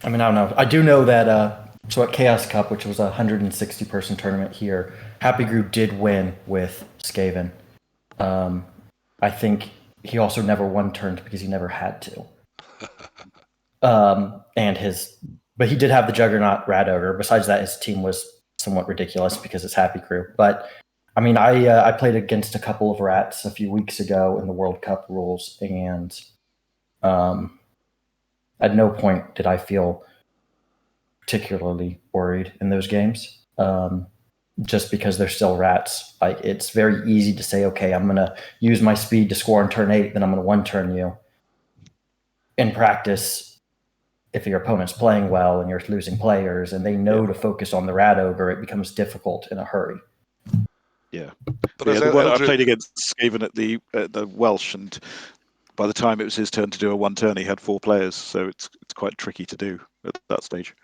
Speaker 2: mean, I don't know. I do know that so at Chaos Cup, which was a 160-person tournament here, Happy Group did win with Skaven. I think he also never one turned because he never had to. But he did have the Juggernaut Rat Ogre. Besides that, his team was somewhat ridiculous because it's Happy Crew. But I mean, I played against a couple of Rats a few weeks ago in the World Cup rules, and at no point did I feel particularly worried in those games. Just because they're still Rats. Like, it's very easy to say, okay, I'm gonna use my speed to score on turn 8, then I'm gonna one turn you. In practice, if your opponent's playing well and you're losing players and they know to focus on the Rat Ogre, it becomes difficult in a hurry.
Speaker 4: Yeah.
Speaker 1: But
Speaker 4: the one I played against Skaven at the Welsh, and by the time it was his turn to do a one turn, he had 4 players, so it's quite tricky to do at that stage.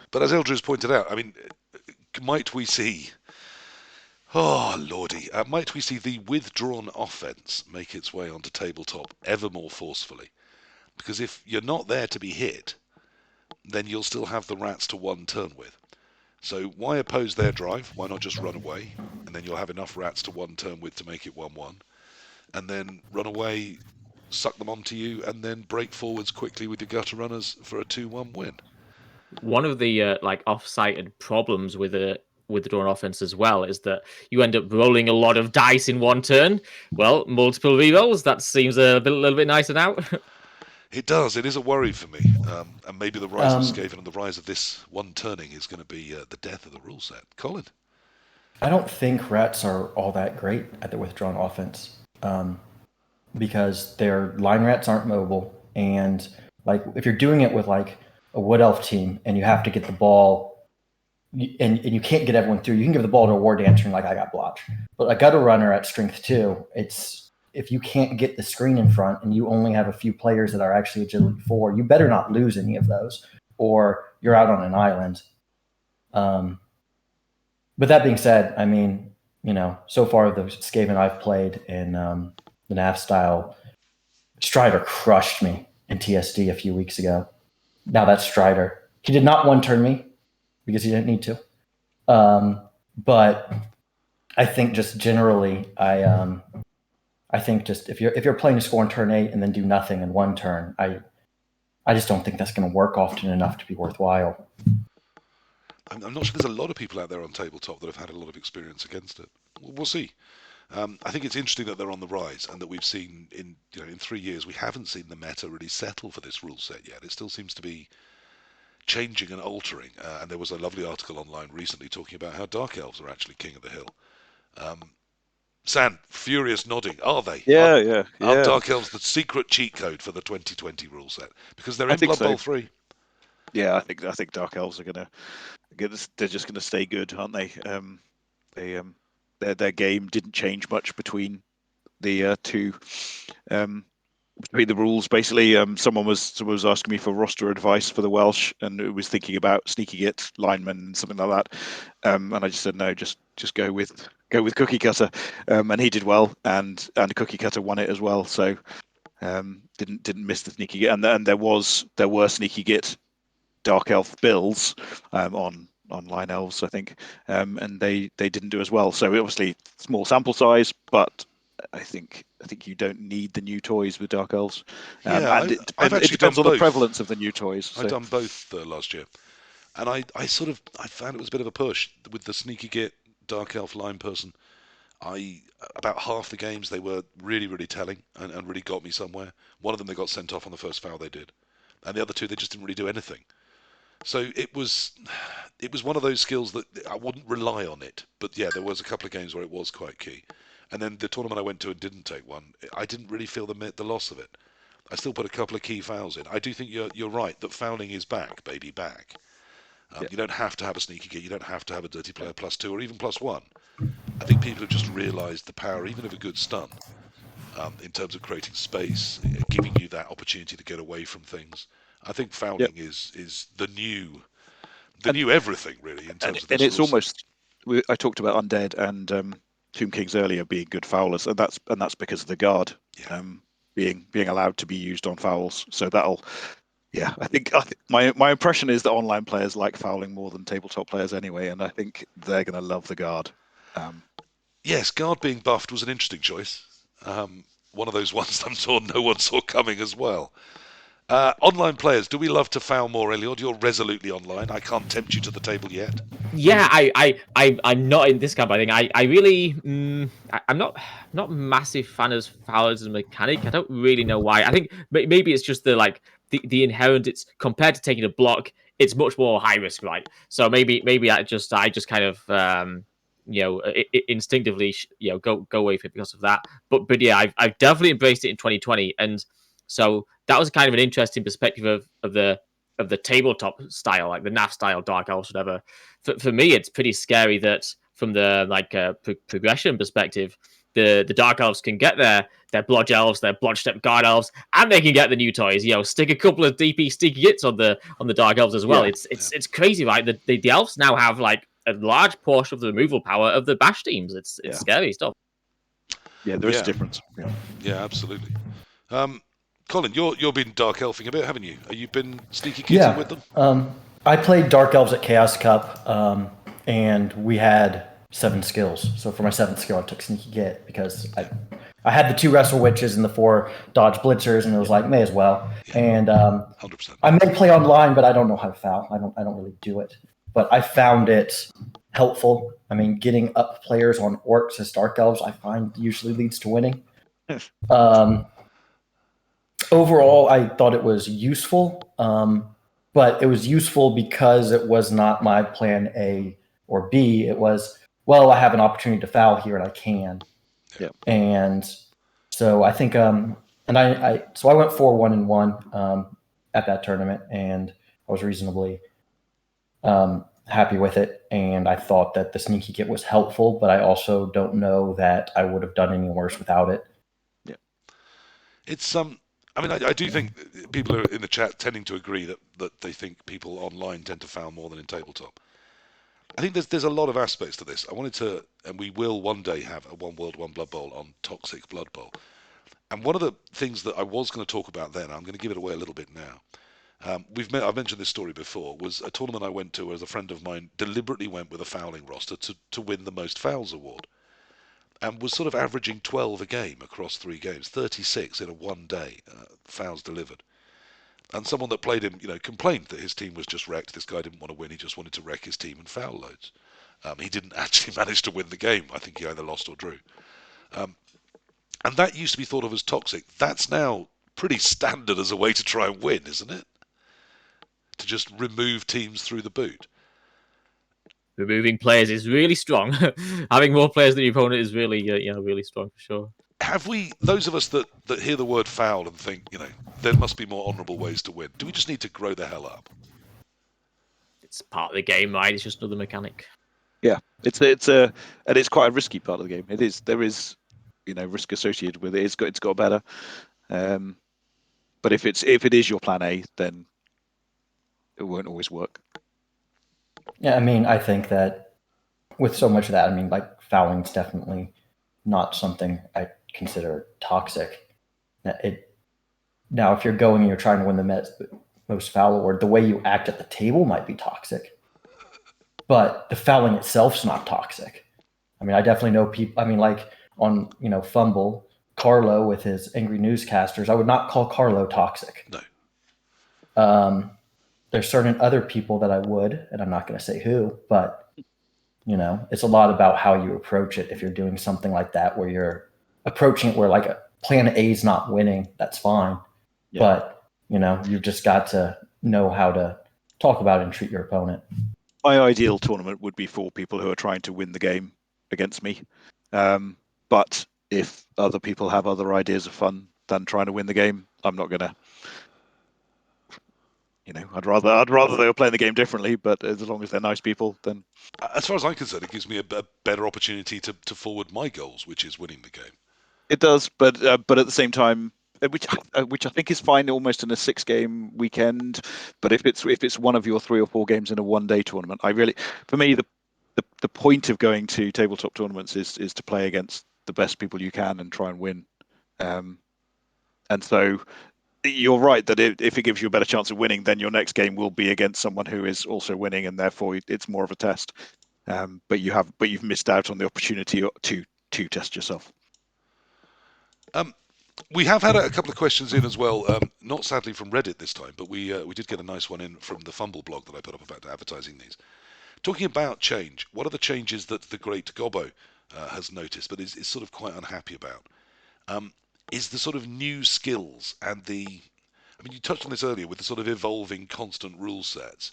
Speaker 1: But as Eldridge pointed out, I mean, might we see? Oh lordy, might we see the withdrawn offense make its way onto tabletop ever more forcefully? Because if you're not there to be hit, then you'll still have the Rats to one turn with. So why oppose their drive? Why not just run away? And then you'll have enough Rats to one turn with to make it 1-1. And then run away, suck them onto you, and then break forwards quickly with your gutter runners for a 2-1 win.
Speaker 3: One of the off-sighted problems with the drawn offense as well is that you end up rolling a lot of dice in one turn. Well, multiple rerolls, that seems a little bit nicer now.
Speaker 1: It does. It is a worry for me. And maybe the rise of Skaven and the rise of this one turning is going to be the death of the rule set. Colin?
Speaker 2: I don't think Rats are all that great at the withdrawn offense because their line Rats aren't mobile. And like if you're doing it with like a Wood Elf team and you have to get the ball and you can't get everyone through, you can give the ball to a War Dancer and like, I got blotch. But a Gutter Runner at strength 2, it's if you can't get the screen in front and you only have a few players that are actually agility 4, you better not lose any of those or you're out on an island. But that being said, I mean, so far the Skaven I've played in the NAF style, Strider crushed me in TSD a few weeks ago. Now that's Strider. He did not one turn me because he didn't need to. But I think just generally, I think just if you're playing to score on turn 8 and then do nothing in one turn, I just don't think that's going to work often enough to be worthwhile.
Speaker 1: I'm not sure there's a lot of people out there on tabletop that have had a lot of experience against it. We'll see. I think it's interesting that they're on the rise and that we've seen in 3 years we haven't seen the meta really settle for this rule set yet. It still seems to be changing and altering. And there was a lovely article online recently talking about how Dark Elves are actually king of the hill. San, furious nodding. Are they?
Speaker 4: Yeah.
Speaker 1: Are Dark Elves the secret cheat code for the 2020 rule set? Because they're in Blood Bowl 3.
Speaker 4: Yeah, I think Dark Elves are they're just gonna stay good, aren't they? Their game didn't change much between the two. Between the rules, basically, someone was asking me for roster advice for the Welsh, and it was thinking about Sneaky Git, lineman, and something like that. And I just said no, just go with Cookie Cutter, and he did well, and Cookie Cutter won it as well. So didn't miss the Sneaky Git, and there were Sneaky Git Dark Elf builds on Line Elves, I think, and they didn't do as well. So obviously small sample size, but I think you don't need the new toys with Dark Elves.
Speaker 1: Yeah,
Speaker 4: and
Speaker 1: I've
Speaker 4: it
Speaker 1: actually
Speaker 4: depends
Speaker 1: done
Speaker 4: on the
Speaker 1: both.
Speaker 4: prevalence of the new toys.
Speaker 1: I've
Speaker 4: So.
Speaker 1: done both last year, and I found it was a bit of a push with the sneaky git Dark Elf line person. About half the games they were really telling and really got me somewhere. One of them they got sent off on the first foul they did, and the other two they just didn't really do anything. So it was one of those skills that I wouldn't rely on it. But yeah, there was a couple of games where it was quite key. And then the tournament I went to and didn't take one, I didn't really feel the loss of it. I still put a couple of key fouls in. I do think you're right that fouling is back, baby, back.
Speaker 4: Yeah.
Speaker 1: You don't have to have a sneaky git. You don't have to have a dirty player +2 or even +1. I think people have just realised the power, even of a good stun, in terms of creating space, giving you that opportunity to get away from things. I think fouling is the new everything really in terms of this.
Speaker 4: And it's almost. I talked about Undead and Tomb Kings earlier being good foulers, and that's because of the guard being allowed to be used on fouls. So that'll. Yeah, I think my impression is that online players like fouling more than tabletop players anyway, and I think they're going to love the guard.
Speaker 1: Yes, guard being buffed was an interesting choice. One of those ones I'm sure no one saw coming as well. Online players, do we love to foul more, Eliod? You're resolutely online. I can't tempt you to the table yet.
Speaker 3: Yeah, I'm not in this camp. I think I really I'm not a massive fan of foul as a mechanic. I don't really know why. I think maybe it's just the inherent. It's compared to taking a block, it's much more high risk, right? So maybe I just kind of instinctively go away from it because of that. But yeah, I've definitely embraced it in 2020, and so that was kind of an interesting perspective of the tabletop style, like the NAF style Dark Elves, whatever. For me, it's pretty scary that from the progression perspective, the Dark Elves can get their Blodge Elves, their Blodge Step Guard Elves, and they can get the new toys. Stick a couple of DP sneaky hits on the Dark Elves as well.
Speaker 4: Yeah.
Speaker 3: It's crazy, right? The Elves now have like a large portion of the removal power of the Bash teams. It's scary stuff.
Speaker 4: Yeah, there is a difference.
Speaker 1: Yeah, absolutely. Colin, you've been Dark Elfing a bit, haven't you? Have you been sneaky kitting with them?
Speaker 2: I played Dark Elves at Chaos Cup, and we had 7 skills. So for my 7th skill, I took Sneaky Git because I had the 2 Wrestle Witches and the 4 Dodge Blitzers, and it was like, may as well.
Speaker 1: Yeah,
Speaker 2: and
Speaker 1: 100%.
Speaker 2: I may play online, but I don't know how to foul. I don't really do it. But I found it helpful. I mean, getting up players on Orcs as Dark Elves, I find usually leads to winning. Overall, I thought it was useful, but it was useful because it was not my plan A or B. It was, well, I have an opportunity to foul here and I can.
Speaker 4: Yeah.
Speaker 2: And so I think, so I went 4-1-1 at that tournament, and I was reasonably happy with it. And I thought that the Sneaky Git was helpful, but I also don't know that I would have done any worse without it.
Speaker 1: Yeah. It's I mean, I do think people are in the chat tending to agree that they think people online tend to foul more than in tabletop. I think there's a lot of aspects to this. I wanted to, and we will one day have a One World, One Blood Bowl on Toxic Blood Bowl. And one of the things that I was going to talk about then, I'm going to give it away a little bit now. I've mentioned this story before, was a tournament I went to as a friend of mine deliberately went with a fouling roster to win the most fouls award. And was sort of averaging 12 a game across 3 games, 36 in a one day, fouls delivered. And someone that played him, complained that his team was just wrecked. This guy didn't want to win. He just wanted to wreck his team and foul loads. He didn't actually manage to win the game. I think he either lost or drew. And that used to be thought of as toxic. That's now pretty standard as a way to try and win, isn't it? To just remove teams through the boot.
Speaker 3: Removing players is really strong. Having more players than your opponent is really, really strong for sure.
Speaker 1: Have we, those of us that hear the word foul and think, there must be more honourable ways to win, do we just need to grow the hell up?
Speaker 3: It's part of the game, right? It's just another mechanic.
Speaker 4: Yeah, it's quite a risky part of the game. There is risk associated with it. It's got better. But if it is your plan A, then it won't always work.
Speaker 2: Yeah, I mean, I think that with so much of that, I mean, like fouling is definitely not something I consider toxic. Now, if you're going and you're trying to win the most foul award, the way you act at the table might be toxic, but the fouling itself's not toxic. I mean, I definitely know people. I mean, like on Fumble, Carlo with his angry newscasters. I would not call Carlo toxic.
Speaker 1: No.
Speaker 2: There's certain other people that I would, and I'm not going to say who, but it's a lot about how you approach it. If you're doing something like that where you're approaching it where like a plan A is not winning, that's fine. Yeah. But you've just got to know how to talk about it and treat your opponent.
Speaker 4: My ideal tournament would be for people who are trying to win the game against me. But if other people have other ideas of fun than trying to win the game, I'm not gonna. I'd rather they were playing the game differently. But as long as they're nice people, then.
Speaker 1: As far as I'm concerned, it gives me a better opportunity to forward my goals, which is winning the game.
Speaker 4: It does, but at the same time, which I think is fine almost in a 6-game weekend. But if it's one of your 3 or 4 games in a one-day tournament, for me the point of going to tabletop tournaments is to play against the best people you can and try and win. And so you're right that if it gives you a better chance of winning, then your next game will be against someone who is also winning, and therefore it's more of a test. But you've missed out on the opportunity to test yourself.
Speaker 1: We have had a couple of questions in as well, not sadly from Reddit this time, but we did get a nice one in from the Fumble blog that I put up about advertising these. Talking about change, what are the changes that the great Gobbo has noticed, but is sort of quite unhappy about? Is the sort of new skills and you touched on this earlier with the sort of evolving constant rule sets.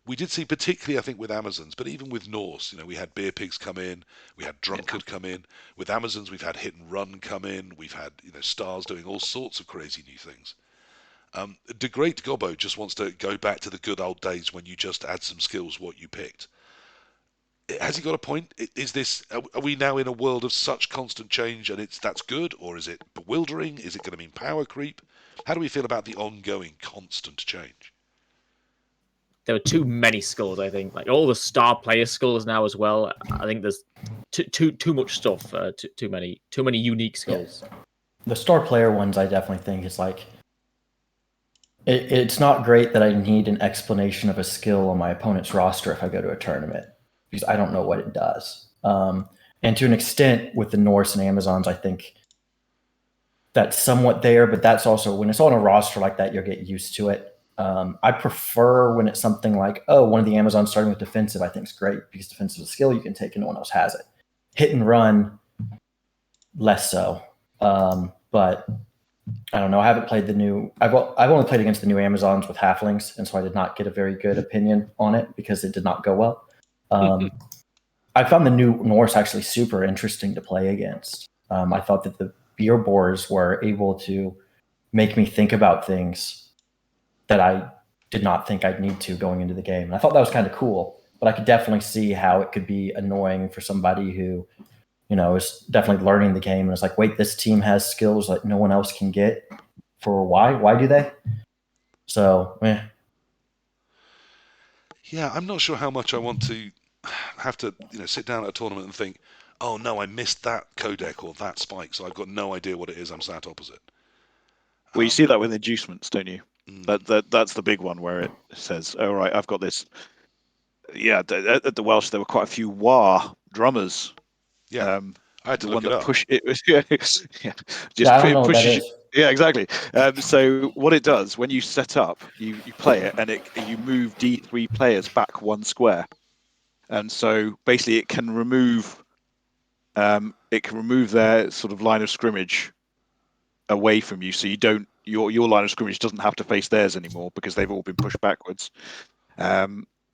Speaker 1: We did see, particularly, I think, with Amazons, but even with Norse, we had Beer Pigs come in, we had Drunkard come in. With Amazons, we've had Hit and Run come in, we've had Stars doing all sorts of crazy new things. The great Gobbo just wants to go back to the good old days when you just add some skills what you picked. Has he got a point? Are we now in a world of such constant change and that's good, or is it bewildering? Is it going to mean power creep? How do we feel about the ongoing constant change?
Speaker 3: There are too many skills, I think. Like all the star player skills now as well. I think there's too much stuff. Too many unique skills.
Speaker 2: Yeah. The star player ones, I definitely think is like. It's not great that I need an explanation of a skill on my opponent's roster if I go to a tournament, because I don't know what it does. And to an extent, with the Norse and Amazons, I think that's somewhat there, but that's also when it's on a roster like that, you'll get used to it. I prefer when it's something like, one of the Amazons starting with defensive, I think is great because defensive is a skill you can take and no one else has it. Hit and run, less so. But I don't know. I haven't played I've only played against the new Amazons with halflings, and so I did not get a very good opinion on it because it did not go well. I found the new Norse actually super interesting to play against. I thought that the beer boars were able to make me think about things that I did not think I'd need to going into the game. And I thought that was kind of cool, but I could definitely see how it could be annoying for somebody who, is definitely learning the game and it's like, wait, this team has skills that no one else can get. For why? Why do they? So,
Speaker 1: Yeah, I'm not sure how much I want to have to, sit down at a tournament and think, oh no, I missed that codec or that spike, so I've got no idea what it is. I'm sat opposite.
Speaker 4: Well, you see that with inducements, don't you? That's the big one where it says, "Oh right, I've got this." Yeah, at the Welsh there were quite a few wah drummers.
Speaker 1: Yeah, I had to look it up.
Speaker 4: It was pushes. Yeah, exactly. So what it does when you set up, you play it, and you move D3 players back 1 square, and so basically it can remove their sort of line of scrimmage away from you, so you don't. Your line of scrimmage doesn't have to face theirs anymore because they've all been pushed backwards.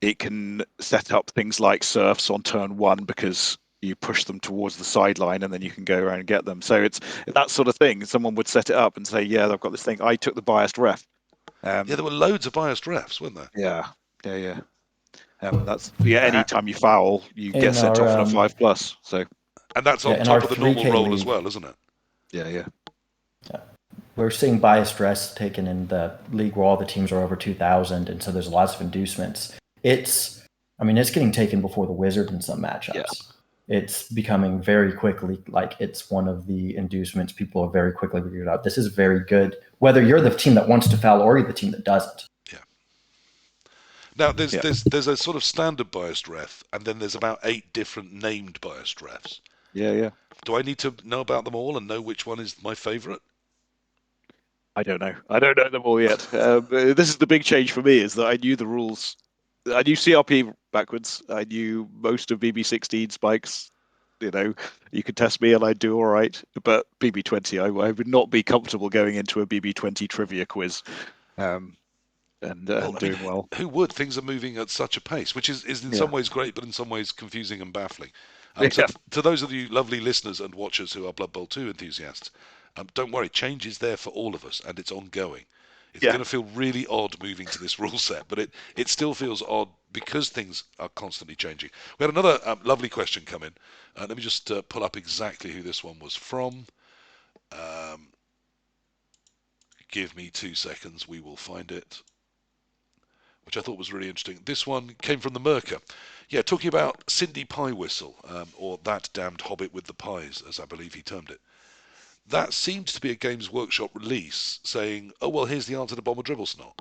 Speaker 4: It can set up things like serfs on turn 1 because you push them towards the sideline and then you can go around and get them. So it's that sort of thing. Someone would set it up and say, yeah, I've got this thing. I took the biased ref.
Speaker 1: There were loads of biased refs, weren't there?
Speaker 4: Yeah. Anytime you foul, you get sent off on a 5+. So,
Speaker 1: and that's on top of the normal roll as well, isn't it?
Speaker 4: Yeah.
Speaker 2: We're seeing biased refs taken in the league where all the teams are over 2,000, and so there's lots of inducements. It's getting taken before the Wizard in some matchups. Yeah. It's becoming very quickly like it's one of the inducements people have very quickly figured out. This is very good, whether you're the team that wants to foul or you're the team that doesn't.
Speaker 1: Yeah. Now there's a sort of standard biased ref, and then there's about 8 different named biased refs.
Speaker 4: Yeah.
Speaker 1: Do I need to know about them all and know which one is my favourite?
Speaker 4: I don't know. I don't know them all yet. This is the big change for me, is that I knew the rules. I knew CRP backwards. I knew most of BB16 spikes. You could test me and I'd do all right. But BB20, I would not be comfortable going into a BB20 trivia quiz,
Speaker 1: Well, I mean,
Speaker 4: doing well.
Speaker 1: who would? Things are moving at such a pace, which is in
Speaker 4: Yeah.
Speaker 1: some ways great, but in some ways confusing and baffling.
Speaker 4: Yeah.
Speaker 1: To those of you lovely listeners and watchers who are Blood Bowl 2 enthusiasts, don't worry, change is there for all of us, and it's ongoing. It's
Speaker 4: Yeah.
Speaker 1: going to feel really odd moving to this rule set, but it still feels odd because things are constantly changing. We had another lovely question come in. Let me just pull up exactly who this one was from. Give me 2 seconds, we will find it, which I thought was really interesting. This one came from the Merker. Yeah, talking about Cindy Pie Whistle, or that damned hobbit with the pies, as I believe he termed it. That seemed to be a Games Workshop release saying, oh, well, here's the answer to Bomber Dribble Snot.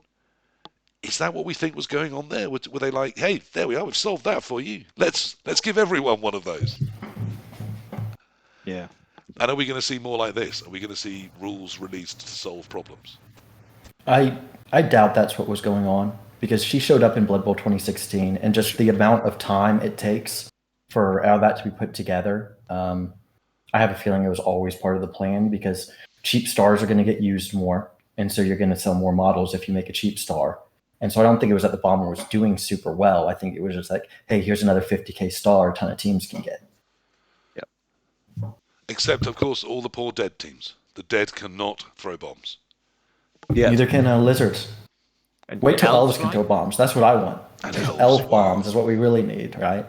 Speaker 1: Is that what we think was going on there? Were they like, hey, there we are, we've solved that for you. Let's give everyone one of those.
Speaker 4: Yeah.
Speaker 1: And are we going to see more like this? Are we going to see rules released to solve problems?
Speaker 2: I doubt that's what was going on, because she showed up in Blood Bowl 2016, and just the amount of time it takes for all that to be put together. I have a feeling it was always part of the plan, because cheap stars are going to get used more, and so you're going to sell more models if you make a cheap star. And so I don't think it was that the Bomber was doing super well. I think it was just like, hey, here's another 50K star a ton of teams can get.
Speaker 1: Except, of course, all the poor dead teams. The dead cannot throw bombs.
Speaker 4: Yeah.
Speaker 2: Neither can lizards.
Speaker 3: And
Speaker 2: Wait till elves
Speaker 3: right?
Speaker 2: can throw bombs. That's what I want.
Speaker 1: And
Speaker 2: Elf
Speaker 1: elves,
Speaker 2: bombs
Speaker 1: wow.
Speaker 2: is what we really need, right?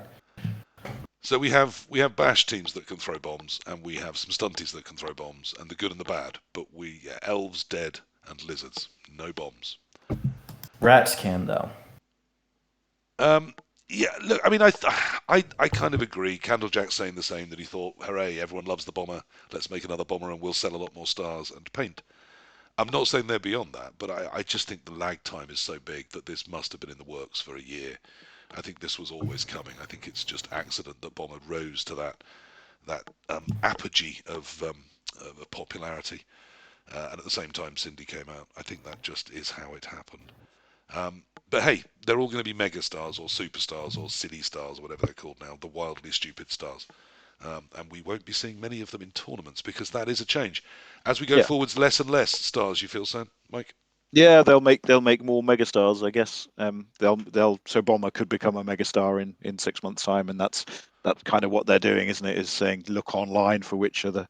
Speaker 1: So we have bash teams that can throw bombs, and we have some stunties that can throw bombs, and the good and the bad. But elves, dead, and lizards, no bombs.
Speaker 2: Rats can, though.
Speaker 1: Yeah, look, I mean, I kind of agree. Candlejack's saying the same, that he thought, hooray, everyone loves the bomber, let's make another bomber and we'll sell a lot more stars and paint. I'm not saying they're beyond that, but I just think the lag time is so big that this must have been in the works for a year. I think this was always coming. I think it's just accident that Bomber rose to that apogee of popularity, and at the same time Cindy came out. I think that just is how it happened. But hey, they're all going to be megastars or superstars or silly stars or whatever they're called now, the wildly stupid stars. And we won't be seeing many of them in tournaments, because that is a change. As we go forwards, less and less stars, you feel, Sam? Mike?
Speaker 4: Yeah, they'll make more megastars, I guess. So Bomber could become a megastar in 6 months' time, and that's kind of what they're doing, isn't it? Is saying look online for which are the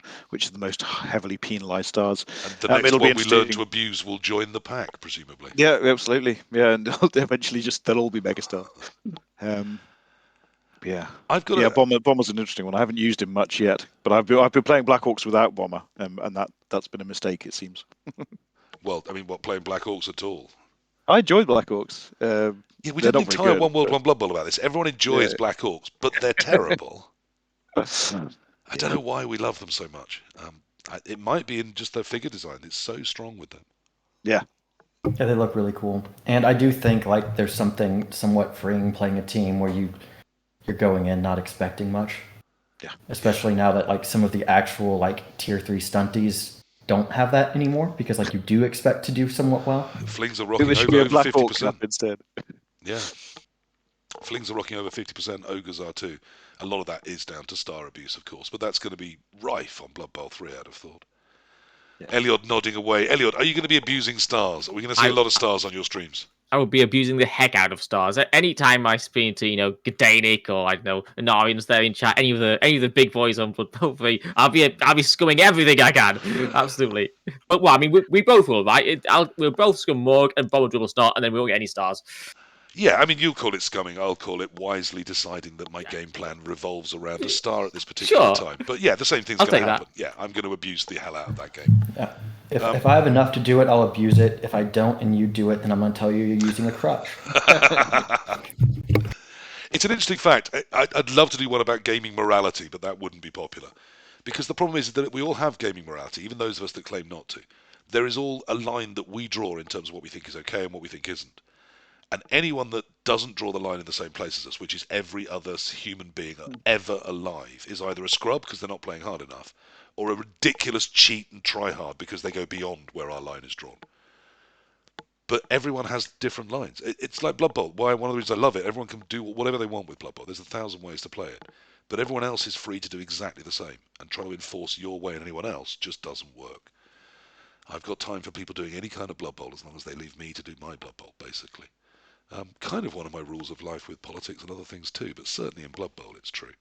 Speaker 4: most heavily penalised stars.
Speaker 1: And the next
Speaker 4: it'll
Speaker 1: one
Speaker 4: be
Speaker 1: we learn to abuse will join the pack, presumably.
Speaker 4: Yeah, absolutely. Yeah, and eventually they'll all be megastar. Yeah. Bomber's an interesting one. I haven't used him much yet, but I've been playing Blackhawks without Bomber, and that's been a mistake, it seems.
Speaker 1: Well, I mean, playing Black Orcs at all?
Speaker 4: I enjoyed Blackhawks.
Speaker 1: Yeah, we did an entire One World, One Blood Bowl about this. Everyone enjoys Black Orcs, but they're terrible. I don't know why we love them so much. It might be in just their figure design. It's so strong with them.
Speaker 4: Yeah.
Speaker 2: Yeah, they look really cool. And I do think like there's something somewhat freeing playing a team where you're going in not expecting much.
Speaker 4: Yeah.
Speaker 2: Especially now that like some of the actual like tier 3 stunties don't have that anymore, because like you do expect to do somewhat well.
Speaker 1: Flings are rocking over 50%.
Speaker 4: Instead.
Speaker 1: Yeah. Flings are rocking over 50%. Ogres are too. A lot of that is down to star abuse, of course, but that's going to be rife on Blood Bowl 3, I'd have thought. Yeah. Eliod nodding away. Eliod, are you going to be abusing stars? Are we going to see a lot of stars on your streams?
Speaker 3: I would be abusing the heck out of stars. Anytime I speak to, Gdanik or I don't know, Anarians there in chat, any of the big boys on Blood Bowl 3, I'll be scumming everything I can. Absolutely. But well, I mean, we both will, right? We'll both scum Morg and Bomber Dribble Start, and then we won't get any stars.
Speaker 1: Yeah, I mean, you'll call it scumming. I'll call it wisely deciding that my game plan revolves around a star at this particular time. But yeah, the same thing's going to happen. Yeah, I'm going to abuse the hell out of that game.
Speaker 2: Yeah. If I have enough to do it, I'll abuse it. If I don't and you do it, then I'm going to tell you you're using a crutch.
Speaker 1: It's an interesting fact. I'd love to do one about gaming morality, but that wouldn't be popular. Because the problem is that we all have gaming morality, even those of us that claim not to. There is all a line that we draw in terms of what we think is okay and what we think isn't. And anyone that doesn't draw the line in the same place as us, which is every other human being ever alive is either a scrub because they're not playing hard enough, or a ridiculous cheat and try hard because they go beyond where our line is drawn. But everyone has different lines. It's like Blood Bowl. Why one of the reasons I love it, everyone can do whatever they want with Blood Bowl. There's 1,000 ways to play it. But everyone else is free to do exactly the same. And trying to enforce your way on anyone else just doesn't work. I've got time for people doing any kind of Blood Bowl as long as they leave me to do my Blood Bowl, basically. Kind of one of my rules of life with politics and other things too, but certainly in Blood Bowl it's true.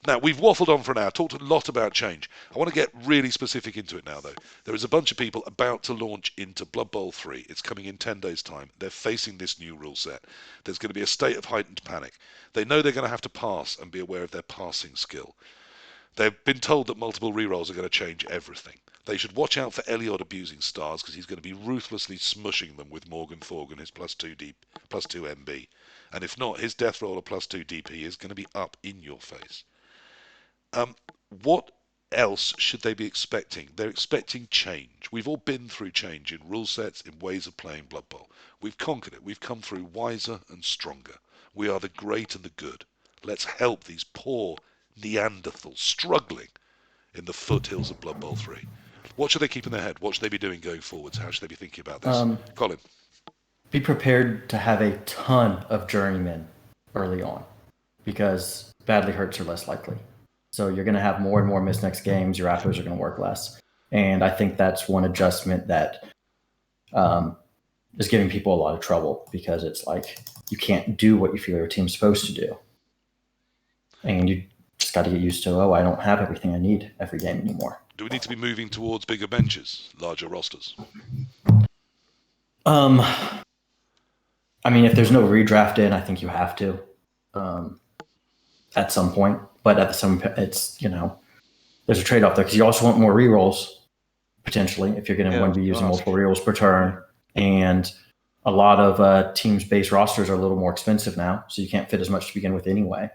Speaker 1: Now, we've waffled on for an hour, talked a lot about change. I want to get really specific into it now, though. There is a bunch of people about to launch into Blood Bowl 3. It's coming in 10 days' time. They're facing this new rule set. There's going to be a state of heightened panic. They know they're going to have to pass and be aware of their passing skill. They've been told that multiple rerolls are going to change everything. They should watch out for Eliod abusing stars because he's going to be ruthlessly smushing them with Morgan Forgan, his +2 MB. And if not, his death roll of +2 DP is going to be up in your face. What else should they be expecting? They're expecting change. We've all been through change in rule sets, in ways of playing Blood Bowl. We've conquered it. We've come through wiser and stronger. We are the great and the good. Let's help these poor Neanderthals struggling in the foothills of Blood Bowl 3. What should they keep in their head? What should they be doing going forwards? How should they be thinking about this? Colin?
Speaker 2: Be prepared to have a ton of journeymen early on because badly hurts are less likely. So you're going to have more and more missed next games. Your appos are going to work less. And I think that's one adjustment that is giving people a lot of trouble because it's like you can't do what you feel your team's supposed to do. And you just got to get used to, I don't have everything I need every game anymore.
Speaker 1: Do we need to be moving towards bigger benches, larger rosters?
Speaker 2: I mean, if there's no redraft in, I think you have to at some point. But at the same, it's there's a trade-off there because you also want more rerolls potentially if you're going to want to be using multiple rerolls per turn. And a lot of teams' base rosters are a little more expensive now, so you can't fit as much to begin with anyway.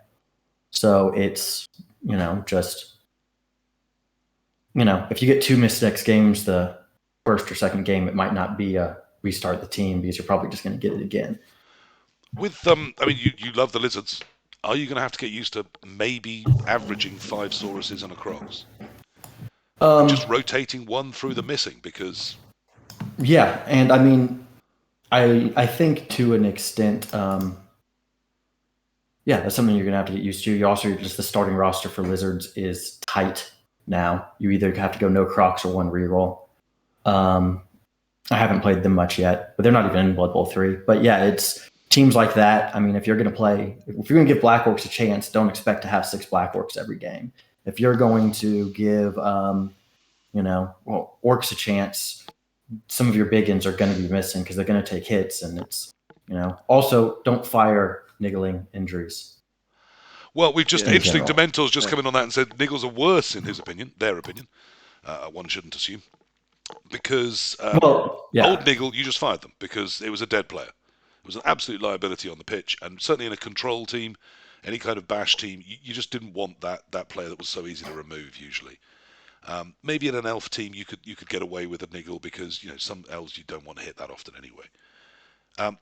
Speaker 2: So it's just if you get 2 missed next games, the first or second game, it might not be a restart the team because you're probably just going to get it again.
Speaker 1: With I mean, you love the lizards. Are you going to have to get used to maybe averaging 5 Sauruses and a Crocs? Just rotating one through the missing because...
Speaker 2: Yeah, and I mean, I think to an extent, that's something you're going to have to get used to. You also, just the starting roster for Lizards is tight now. You either have to go no Crocs or 1 reroll. I haven't played them much yet, but they're not even in Blood Bowl 3. But yeah, it's... teams like that, I mean, if you're going to give Black Orcs a chance, don't expect to have 6 Black Orcs every game. If you're going to give, Orcs a chance, some of your biggins are going to be missing because they're going to take hits. And it's, also don't fire niggling injuries.
Speaker 1: Well, we've just, interesting, Dementor's just come in on that and said niggles are worse in his opinion, their opinion. One shouldn't assume. Because old niggle, you just fired them because it was a dead player. It was an absolute liability on the pitch, and certainly in a control team, any kind of bash team, you just didn't want that player that was so easy to remove usually. Maybe in an elf team you could get away with a niggle because some elves you don't want to hit that often anyway.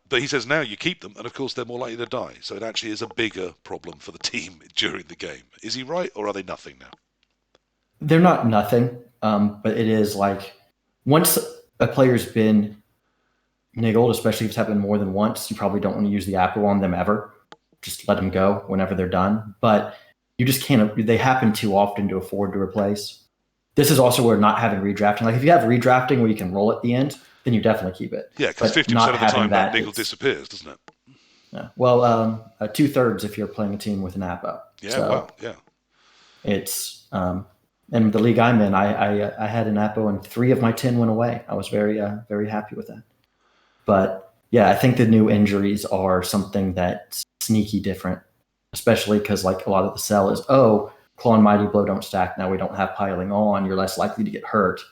Speaker 1: But he says now you keep them, and of course they're more likely to die. So it actually is a bigger problem for the team during the game. Is he right, or are they nothing now?
Speaker 2: They're not nothing, but it is like once a player's been niggled, especially if it's happened more than once, you probably don't want to use the Apple on them ever. Just let them go whenever they're done. But you just can't. They happen too often to afford to replace. This is also where not having redrafting. Like if you have redrafting where you can roll at the end, then you definitely keep it.
Speaker 1: Yeah, because 50% of the time that niggle disappears, doesn't it?
Speaker 2: Yeah. Well, 2/3 if you're playing a team with an Appo.
Speaker 1: Yeah. So well, yeah.
Speaker 2: It's and the league I'm in, I had an Appo and 3 of my 10 went away. I was very very happy with that. But yeah, I think the new injuries are something that's sneaky different, especially because like a lot of the sell is, Claw and Mighty Blow don't stack. Now we don't have piling on. You're less likely to get hurt.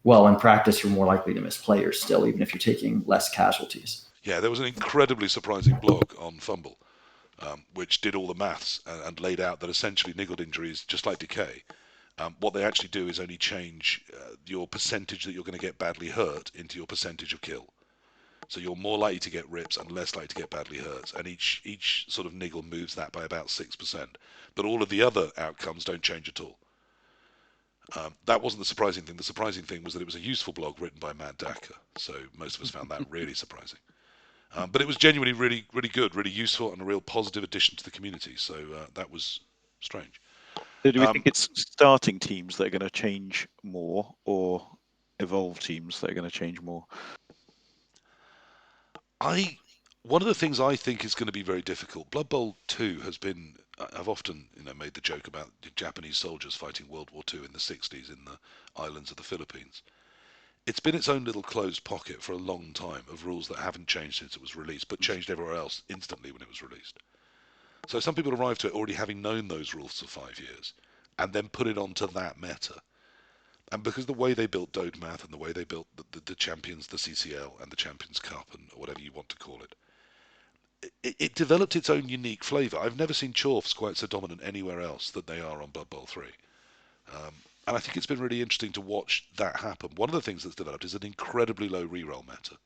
Speaker 2: Well, in practice, you're more likely to miss players still, even if you're taking less casualties.
Speaker 1: Yeah, there was an incredibly surprising blog on Fumble, which did all the maths and laid out that essentially niggled injuries, just like decay, what they actually do is only change your percentage that you're going to get badly hurt into your percentage of kill. So you're more likely to get rips and less likely to get badly hurt. And each sort of niggle moves that by about 6%. But all of the other outcomes don't change at all. That wasn't the surprising thing. The surprising thing was that it was a useful blog written by Matt Dacker. So most of us found that really surprising. But it was genuinely really, really good, really useful, and a real positive addition to the community. So that was strange.
Speaker 4: So do we think it's starting teams that are going to change more, or evolve teams that are going to change more?
Speaker 1: One of the things I think is going to be very difficult. Blood Bowl 2 has been. I've often, made the joke about Japanese soldiers fighting World War II in the 60s in the islands of the Philippines. It's been its own little closed pocket for a long time of rules that haven't changed since it was released, but changed everywhere else instantly when it was released. So some people arrive to it already having known those rules for 5 years, and then put it onto that meta. And because the way they built Dodemath and the way they built the Champions, the CCL, and the Champions Cup, and whatever you want to call it, it developed its own unique flavour. I've never seen Chorfs quite so dominant anywhere else than they are on Blood Bowl 3. And I think it's been really interesting to watch that happen. One of the things that's developed is an incredibly low reroll meta.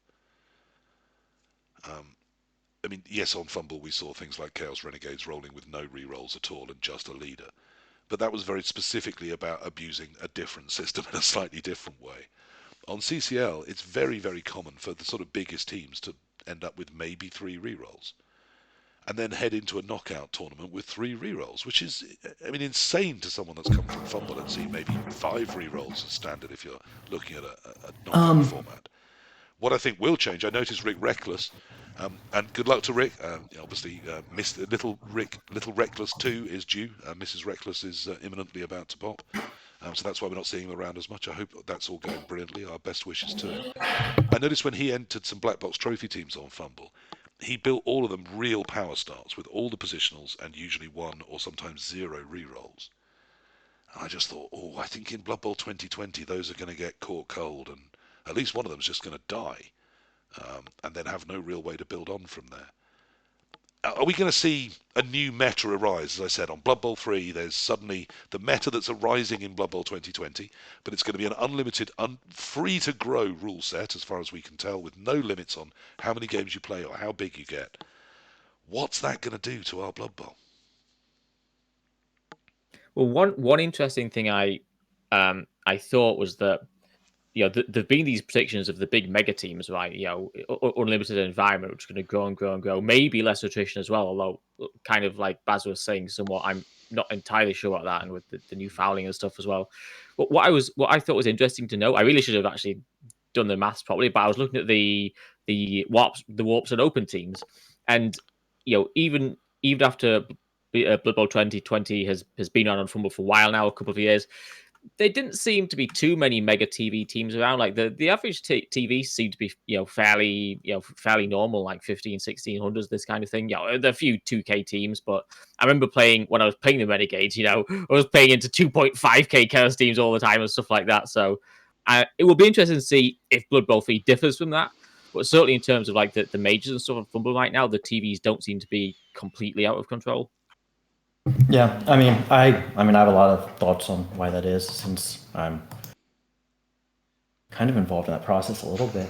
Speaker 1: Yes, on Fumble we saw things like Chaos Renegades rolling with no rerolls at all and just a leader. But that was very specifically about abusing a different system in a slightly different way. On CCL, it's very, very common for the sort of biggest teams to end up with maybe 3 rerolls, and then head into a knockout tournament with 3 rerolls, which is, insane to someone that's come from Fumble and seen maybe 5 rerolls as standard if you're looking at a knockout format. What I think will change, I noticed Rick Reckless, and good luck to Rick. Obviously, Little Reckless 2 is due. Mrs. Reckless is imminently about to pop. So that's why we're not seeing him around as much. I hope that's all going brilliantly. Our best wishes to him. I noticed when he entered some Black Box Trophy teams on Fumble, he built all of them real power starts with all the positionals and usually 1 or sometimes 0 rerolls. And I just thought, I think in Blood Bowl 2020 those are going to get caught cold, and at least one of them's just going to die, and then have no real way to build on from there. Are we going to see a new meta arise? As I said, on Blood Bowl 3, there's suddenly the meta that's arising in Blood Bowl 2020, but it's going to be an unlimited, free-to-grow rule set, as far as we can tell, with no limits on how many games you play or how big you get. What's that going to do to our Blood Bowl?
Speaker 3: Well, one interesting thing I thought was that there've been these predictions of the big mega teams, right? Unlimited environment, which is going to grow and grow and grow. Maybe less attrition as well, although kind of like Baz was saying, somewhat, I'm not entirely sure about that, and with the new fouling and stuff as well. But what I thought was interesting to know, I really should have actually done the maths properly, but I was looking at the warps and open teams, and even after Blood Bowl 2020 has been on Fumble for a while now, a couple of years, there didn't seem to be too many mega TV teams around. Like the average TV seemed to be fairly normal, like 15, 1600s, this kind of thing. There are a few 2K teams, but I remember when I was playing the Renegades, I was playing into 2.5K Chaos teams all the time and stuff like that. So it will be interesting to see if Blood Bowl 3 differs from that. But certainly in terms of like the majors and stuff on Fumble right now, the TVs don't seem to be completely out of control.
Speaker 2: Yeah, I have a lot of thoughts on why that is, since I'm kind of involved in that process a little bit.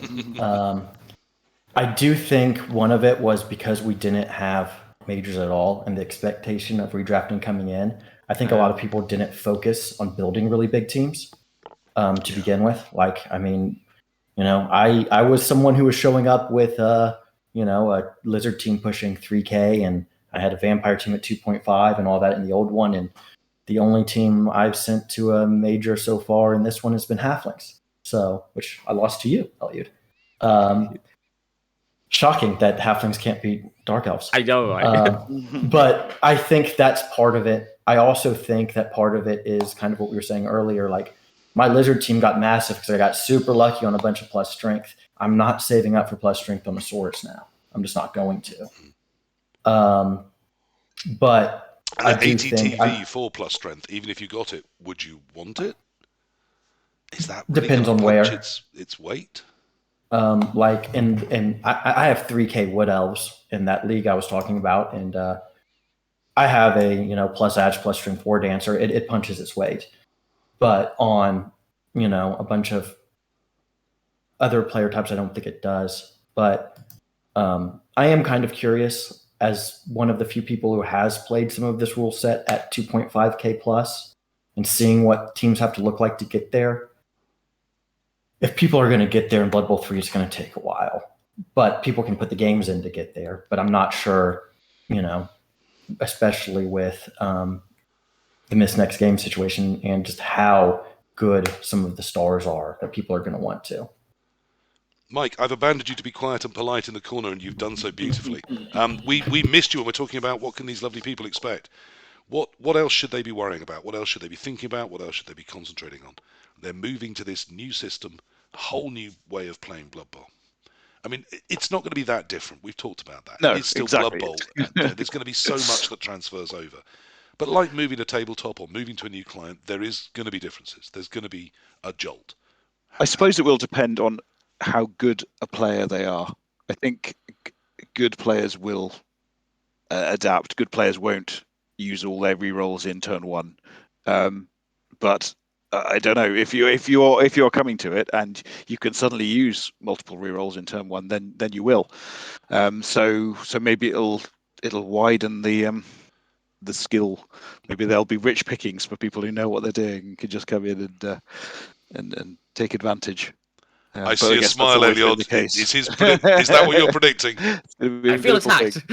Speaker 2: I do think one of it was because we didn't have majors at all, and the expectation of redrafting coming in. I think a lot of people didn't focus on building really big teams to begin with. Like, I was someone who was showing up with a lizard team pushing 3K, and I had a vampire team at 2.5 and all that in the old one. And the only team I've sent to a major so far in this one has been Halflings. So, which I lost to you, Eliud. Shocking that Halflings can't beat Dark Elves.
Speaker 3: I know, right?
Speaker 2: But I think that's part of it. I also think that part of it is kind of what we were saying earlier. Like, my lizard team got massive because I got super lucky on a bunch of plus strength. I'm not saving up for plus strength on the Saurus now. I'm just not going to. But
Speaker 1: and at 80 TV for plus strength, even if you got it, would you want it? Is that really
Speaker 2: depends on where
Speaker 1: its weight?
Speaker 2: Like I have 3K Wood Elves in that league I was talking about, and I have a plus edge plus strength war dancer. It punches its weight, but on a bunch of other player types, I don't think it does. but I am kind of curious as one of the few people who has played some of this rule set at 2.5K plus and seeing what teams have to look like to get there. If people are going to get there in Blood Bowl 3, it's going to take a while, but people can put the games in to get there. But I'm not sure, especially with the miss next game situation and just how good some of the stars are that people are going to want to.
Speaker 1: Mike, I've abandoned you to be quiet and polite in the corner, and you've done so beautifully. We missed you, and we're talking about what can these lovely people expect. What else should they be worrying about? What else should they be thinking about? What else should they be concentrating on? They're moving to this new system, a whole new way of playing Blood Bowl. I mean, it's not going to be that different. We've talked about that.
Speaker 4: No,
Speaker 1: it's still
Speaker 4: exactly.
Speaker 1: Blood Bowl. And, there's going to be so much that transfers over. But like moving to tabletop or moving to a new client, there is going to be differences. There's going to be a jolt.
Speaker 4: I suppose it will depend on how good a player they are. I think good players will adapt. Good players won't use all their rerolls in turn one. But I don't know, if you're coming to it and you can suddenly use multiple rerolls in turn one, then you will. So maybe it'll widen the skill. Maybe there'll be rich pickings for people who know what they're doing and can just come in and take advantage.
Speaker 1: I see a smile, Eliod. Is that what you're predicting?
Speaker 3: I feel attacked.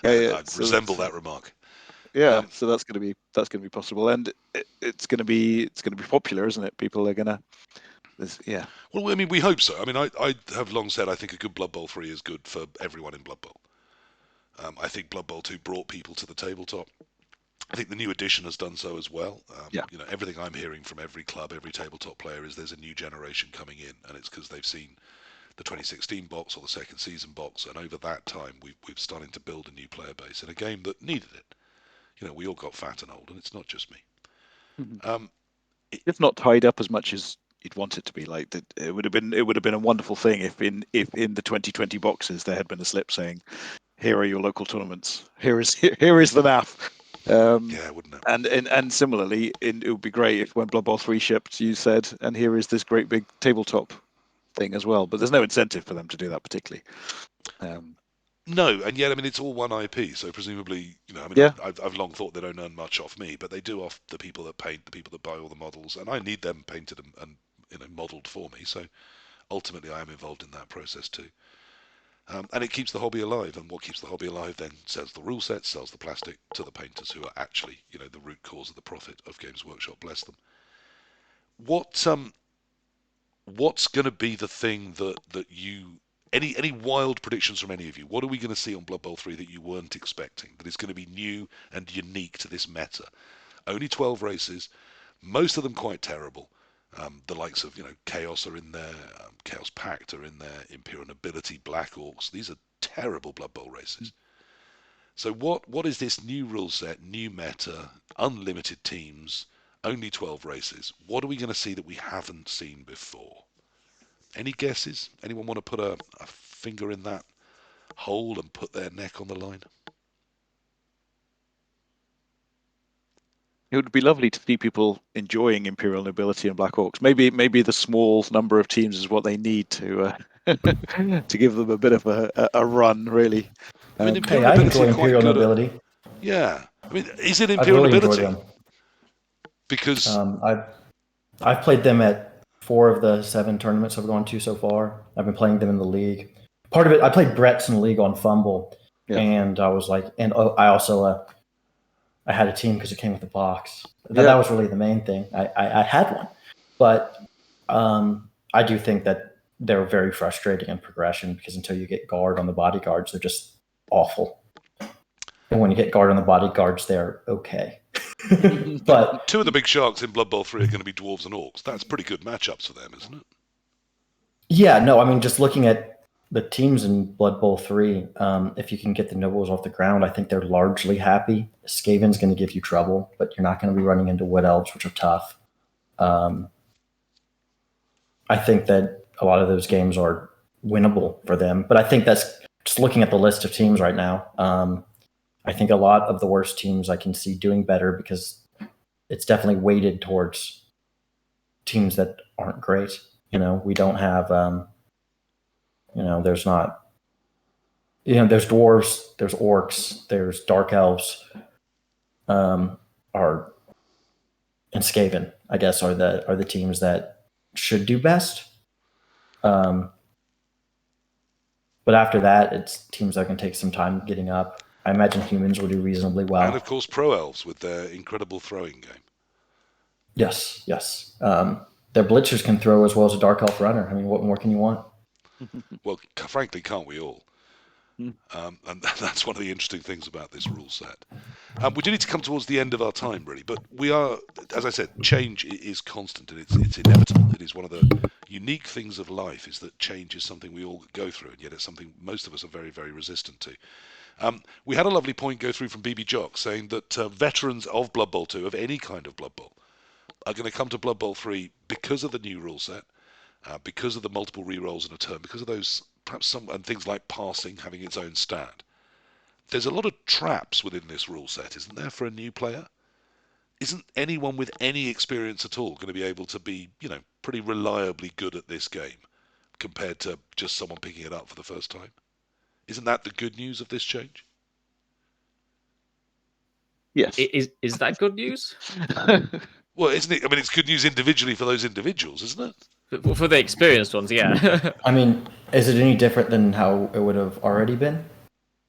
Speaker 1: I resemble that remark.
Speaker 4: Yeah, so that's going to be possible, and it's going to be popular, isn't it? People are going to, yeah.
Speaker 1: Well, I mean, we hope so. I mean, I have long said I think a good Blood Bowl 3 is good for everyone in Blood Bowl. I think Blood Bowl 2 brought people to the tabletop. I think the new edition has done so as well. Everything I'm hearing from every club, every tabletop player is there's a new generation coming in, and it's because they've seen the 2016 box or the second season box, and over that time we've started to build a new player base in a game that needed it. We all got fat and old, and it's not just me.
Speaker 4: Mm-hmm. It's not tied up as much as you'd want it to be. Like that, it would have been a wonderful thing if in the 2020 boxes there had been a slip saying, "Here are your local tournaments. Here is the NAF."
Speaker 1: Yeah, wouldn't it?
Speaker 4: And similarly, it would be great if when Blood Bowl 3 shipped, you said, "And here is this great big tabletop thing as well." But there's no incentive for them to do that particularly.
Speaker 1: No, and yet, I mean, it's all one IP, so presumably,
Speaker 4: Yeah.
Speaker 1: I've long thought they don't earn much off me, but they do off the people that paint, the people that buy all the models, and I need them painted and modelled for me, so ultimately I am involved in that process too. And it keeps the hobby alive, and what keeps the hobby alive then sells the rule sets, sells the plastic to the painters who are actually, the root cause of the profit of Games Workshop, bless them. What's going to be the thing that you... Any wild predictions from any of you? What are we going to see on Blood Bowl 3 that you weren't expecting, that is going to be new and unique to this meta? Only 12 races, most of them quite terrible. The likes of, Chaos are in there, Chaos Pact are in there, Imperial Nobility, Black Orcs. These are terrible Blood Bowl races. So what is this new rule set, new meta, unlimited teams, only 12 races? What are we going to see that we haven't seen before? Any guesses? Anyone want to put a finger in that hole and put their neck on the line?
Speaker 4: It would be lovely to see people enjoying Imperial Nobility and Black Orcs. Maybe the small number of teams is what they need to to give them a bit of a run, really.
Speaker 2: I enjoy Imperial Nobility.
Speaker 1: Yeah, I mean, is it Imperial Nobility? Because
Speaker 2: I've played them at 4 of the 7 tournaments I've gone to so far. I've been playing them in the league. Part of it, I played Brett's in the league on Fumble, and I was like, I also I had a team because it came with the box. That was really the main thing. I had one, but I do think that they're very frustrating in progression because until you get guard on the bodyguards, they're just awful. And when you get guard on the bodyguards, they're okay. But
Speaker 1: 2 of the big sharks in Blood Bowl 3 are going to be dwarves and orcs. That's pretty good matchups for them, isn't it?
Speaker 2: Yeah, no, I mean, just looking at the teams in Blood Bowl 3, if you can get the nobles off the ground, I think they're largely happy. Skaven's going to give you trouble, but you're not going to be running into Wood Elves, which are tough. I think that a lot of those games are winnable for them, but I think that's just looking at the list of teams right now. I think a lot of the worst teams I can see doing better because it's definitely weighted towards teams that aren't great. We don't have there's not. There's dwarves, there's orcs, there's dark elves, and Skaven, I guess, are the teams that should do best. But after that, it's teams that can take some time getting up. I imagine humans will do reasonably well.
Speaker 1: And of course, pro elves with their incredible throwing game.
Speaker 2: Yes. Their blitzers can throw as well as a dark elf runner. I mean, what more can you want?
Speaker 1: Well, frankly, can't we all? And that's one of the interesting things about this rule set. We do need to come towards the end of our time, really, but we are, as I said, change is constant and it's inevitable. It is one of the unique things of life, is that change is something we all go through, and yet it's something most of us are very, very resistant to. We had a lovely point go through from BB Jock saying that veterans of Blood Bowl 2, of any kind of Blood Bowl, are going to come to Blood Bowl 3 because of the new rule set, because of the multiple rerolls in a turn, because of those, perhaps and things like passing having its own stat. There's a lot of traps within this rule set, isn't there, for a new player? Isn't anyone with any experience at all going to be able to be, pretty reliably good at this game compared to just someone picking it up for the first time? Isn't that the good news of this change?
Speaker 4: Yes.
Speaker 3: Is that good news?
Speaker 1: Well, isn't it? I mean, it's good news individually for those individuals, isn't it?
Speaker 3: For the experienced ones, yeah.
Speaker 2: I mean, is it any different than how it would have already been?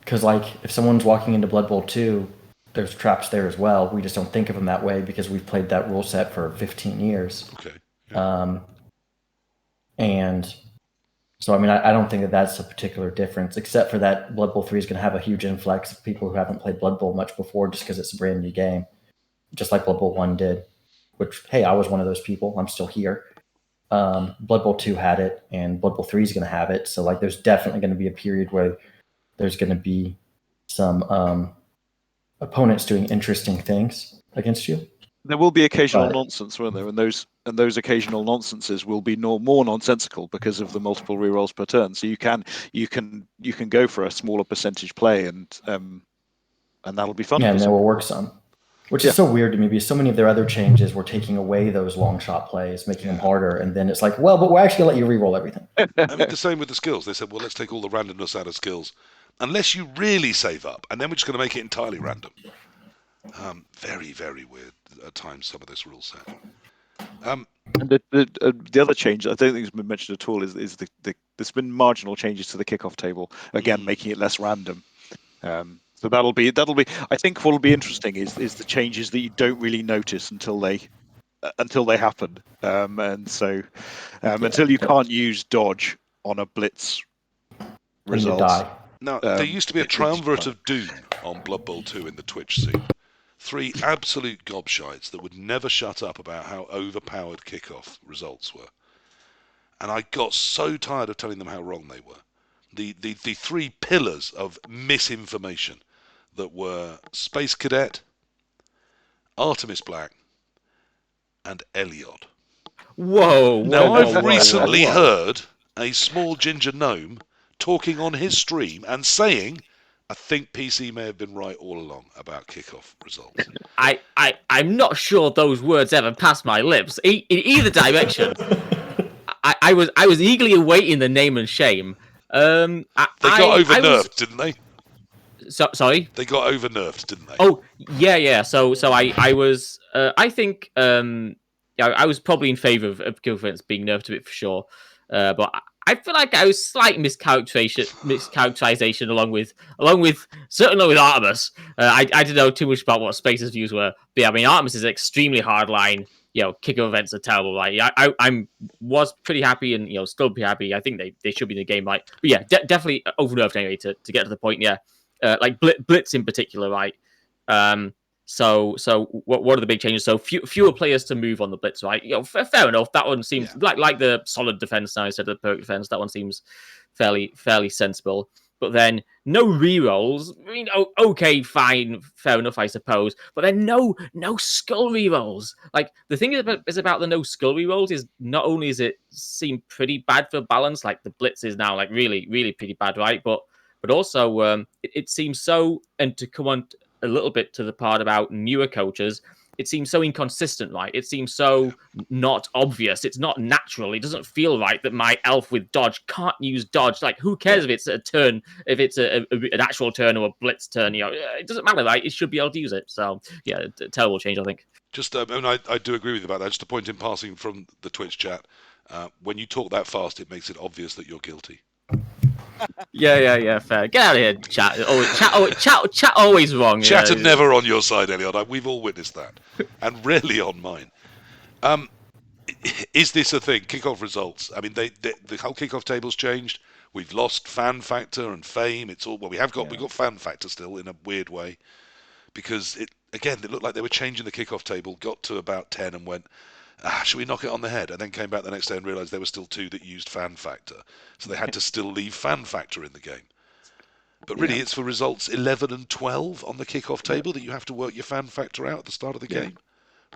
Speaker 2: Because, if someone's walking into Blood Bowl 2, there's traps there as well. We just don't think of them that way because we've played that rule set for 15 years.
Speaker 1: Okay. Yeah.
Speaker 2: And so, I mean, I don't think that that's a particular difference, except for that Blood Bowl 3 is going to have a huge influx of people who haven't played Blood Bowl much before just because it's a brand new game, just like Blood Bowl 1 did, which, hey, I was one of those people. I'm still here. Blood Bowl 2 had it, and Blood Bowl 3 is going to have it. So, there's definitely going to be a period where there's going to be some opponents doing interesting things against you.
Speaker 4: There will be occasional nonsense, won't there? And those occasional nonsenses will be more nonsensical because of the multiple rerolls per turn. So you can go for a smaller percentage play, and that'll be fun.
Speaker 2: Yeah, and that will work some. Which is so weird to me because so many of their other changes were taking away those long shot plays, making them harder, and then it's like, well, but we're actually going to let you reroll everything.
Speaker 1: I mean, the same with the skills. They said, well, let's take all the randomness out of skills, unless you really save up, and then we're just going to make it entirely random. Very, very weird at times, some of this rule set.
Speaker 4: And the other change I don't think has been mentioned at all is there's been marginal changes to the kickoff table, again making it less random. So that'll be. I think what'll be interesting is the changes that you don't really notice until they happen. And so until you can't use dodge on a blitz result.
Speaker 1: Now there used to be a triumvirate of doom on Blood Bowl 2 in the Twitch scene. 3 absolute gobshites that would never shut up about how overpowered kickoff results were. And I got so tired of telling them how wrong they were. The 3 pillars of misinformation that were Space Cadet, Artemis Black, and Eliod.
Speaker 3: Whoa!
Speaker 1: Now I've recently heard a small ginger gnome talking on his stream and saying, I think PC may have been right all along about kickoff results.
Speaker 3: I'm not sure those words ever passed my lips in either direction. I was eagerly awaiting the name and shame.
Speaker 1: They got over-nerfed, didn't they?
Speaker 3: Sorry?
Speaker 1: They got over-nerfed, didn't they?
Speaker 3: Oh, yeah. So I was, I think, I was probably in favour of kickoff events being nerfed a bit for sure. But I feel like I was slight mischaracterization along with certainly with Artemis. I didn't know too much about what Space's views were. But yeah, I mean, Artemis is an extremely hard line. Kickoff events are terrible. I was pretty happy and still be happy. I think they should be in the game, right? But yeah, definitely over-nerfed anyway to get to the point. Yeah, Blitz in particular, right? So what are the big changes? So fewer players to move on the blitz, right? Fair enough. That one seems like the solid defense now instead of the perk defense. That one seems fairly sensible. But then no rerolls. I mean, okay, fine, fair enough, I suppose. But then no skull rerolls. Like the thing is about the no skull rerolls is not only does it seem pretty bad for balance, like the blitz is now like really pretty bad, right? But also it seems so. And to come on a little bit to the part about newer coaches, it seems so inconsistent, right? It seems so not obvious. It's not natural. It doesn't feel right that my elf with dodge can't use dodge. Like, who cares if it's a turn, if it's an actual turn or a blitz turn? It doesn't matter, right? It should be able to use it. So yeah, terrible change, I think.
Speaker 1: Just, I do agree with you about that. Just a point in passing from the Twitch chat. When you talk that fast, it makes it obvious that you're guilty.
Speaker 3: Yeah, fair. Get out of here, chat. Chat always wrong.
Speaker 1: Chat are never on your side, Elliot. We've all witnessed that, and rarely on mine. Is this a thing? Kickoff results. I mean, the whole kickoff table's changed. We've lost fan factor and fame. It's all we've got fan factor still in a weird way, because it looked like they were changing the kickoff table. Got to about 10 and went, should we knock it on the head? And then came back the next day and realised there were still 2 that used fan factor. So they had to still leave fan factor in the game. But really, it's for results 11 and 12 on the kickoff table that you have to work your fan factor out at the start of the game.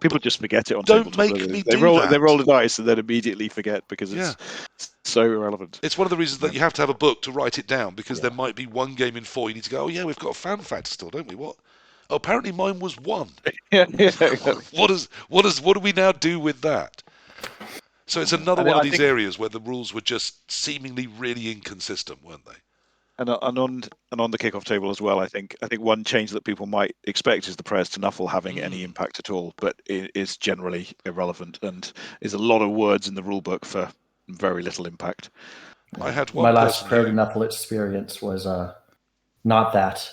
Speaker 4: People just forget it on
Speaker 1: Don't
Speaker 4: tabletop.
Speaker 1: make me
Speaker 4: they
Speaker 1: do
Speaker 4: roll,
Speaker 1: that.
Speaker 4: They roll the dice and then immediately forget because it's so irrelevant.
Speaker 1: It's one of the reasons that you have to have a book to write it down, because there might be one game in 4 you need to go, oh yeah, we've got a fan factor still, don't we? What? Oh, apparently mine was 1. What do we now do with that? So it's another one of these areas where the rules were just seemingly really inconsistent, weren't they?
Speaker 4: And on the kickoff table as well, I think one change that people might expect is the prayers to Nuffle having any impact at all, but it is generally irrelevant and is a lot of words in the rule book for very little impact.
Speaker 1: I had one.
Speaker 2: My last prayer to Nuffle experience was not that.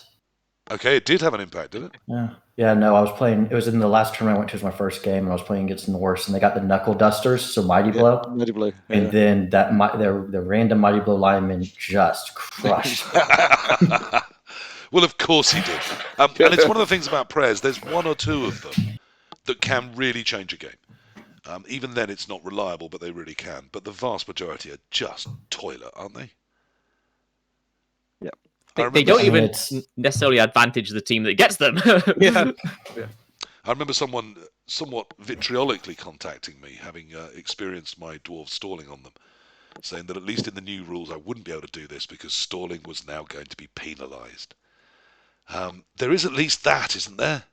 Speaker 1: Okay, it did have an impact, did it?
Speaker 2: Yeah. No, I was playing. It was in the last tournament I went to. It was my first game, and I was playing against Norse, and they got the Knuckle Dusters, so Mighty Blow.
Speaker 4: Mighty Blow.
Speaker 2: And then the random Mighty Blow lineman just crushed.
Speaker 1: Well, of course he did. And it's one of the things about prayers. There's 1 or 2 of them that can really change a game. Even then, it's not reliable, but they really can. But the vast majority are just toilet, aren't they?
Speaker 4: Yeah.
Speaker 3: They don't even necessarily advantage the team that gets them.
Speaker 1: I remember someone somewhat vitriolically contacting me, having experienced my dwarves stalling on them, saying that at least in the new rules I wouldn't be able to do this because stalling was now going to be penalised. There is at least that, isn't there?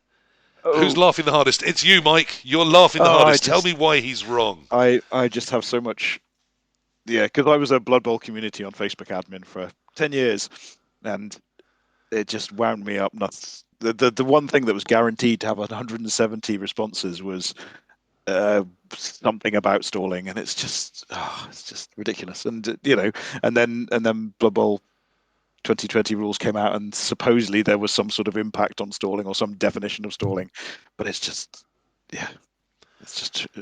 Speaker 1: Who's laughing the hardest? It's you, Mike. You're laughing the hardest. Tell me why he's wrong.
Speaker 4: I just have so much... Yeah, because I was a Blood Bowl community on Facebook admin for 10 years, and it just wound me up nuts. The one thing that was guaranteed to have 170 responses was something about stalling, and it's just ridiculous. And and then Blood Bowl 2020 rules came out, and supposedly there was some sort of impact on stalling or some definition of stalling, but it's just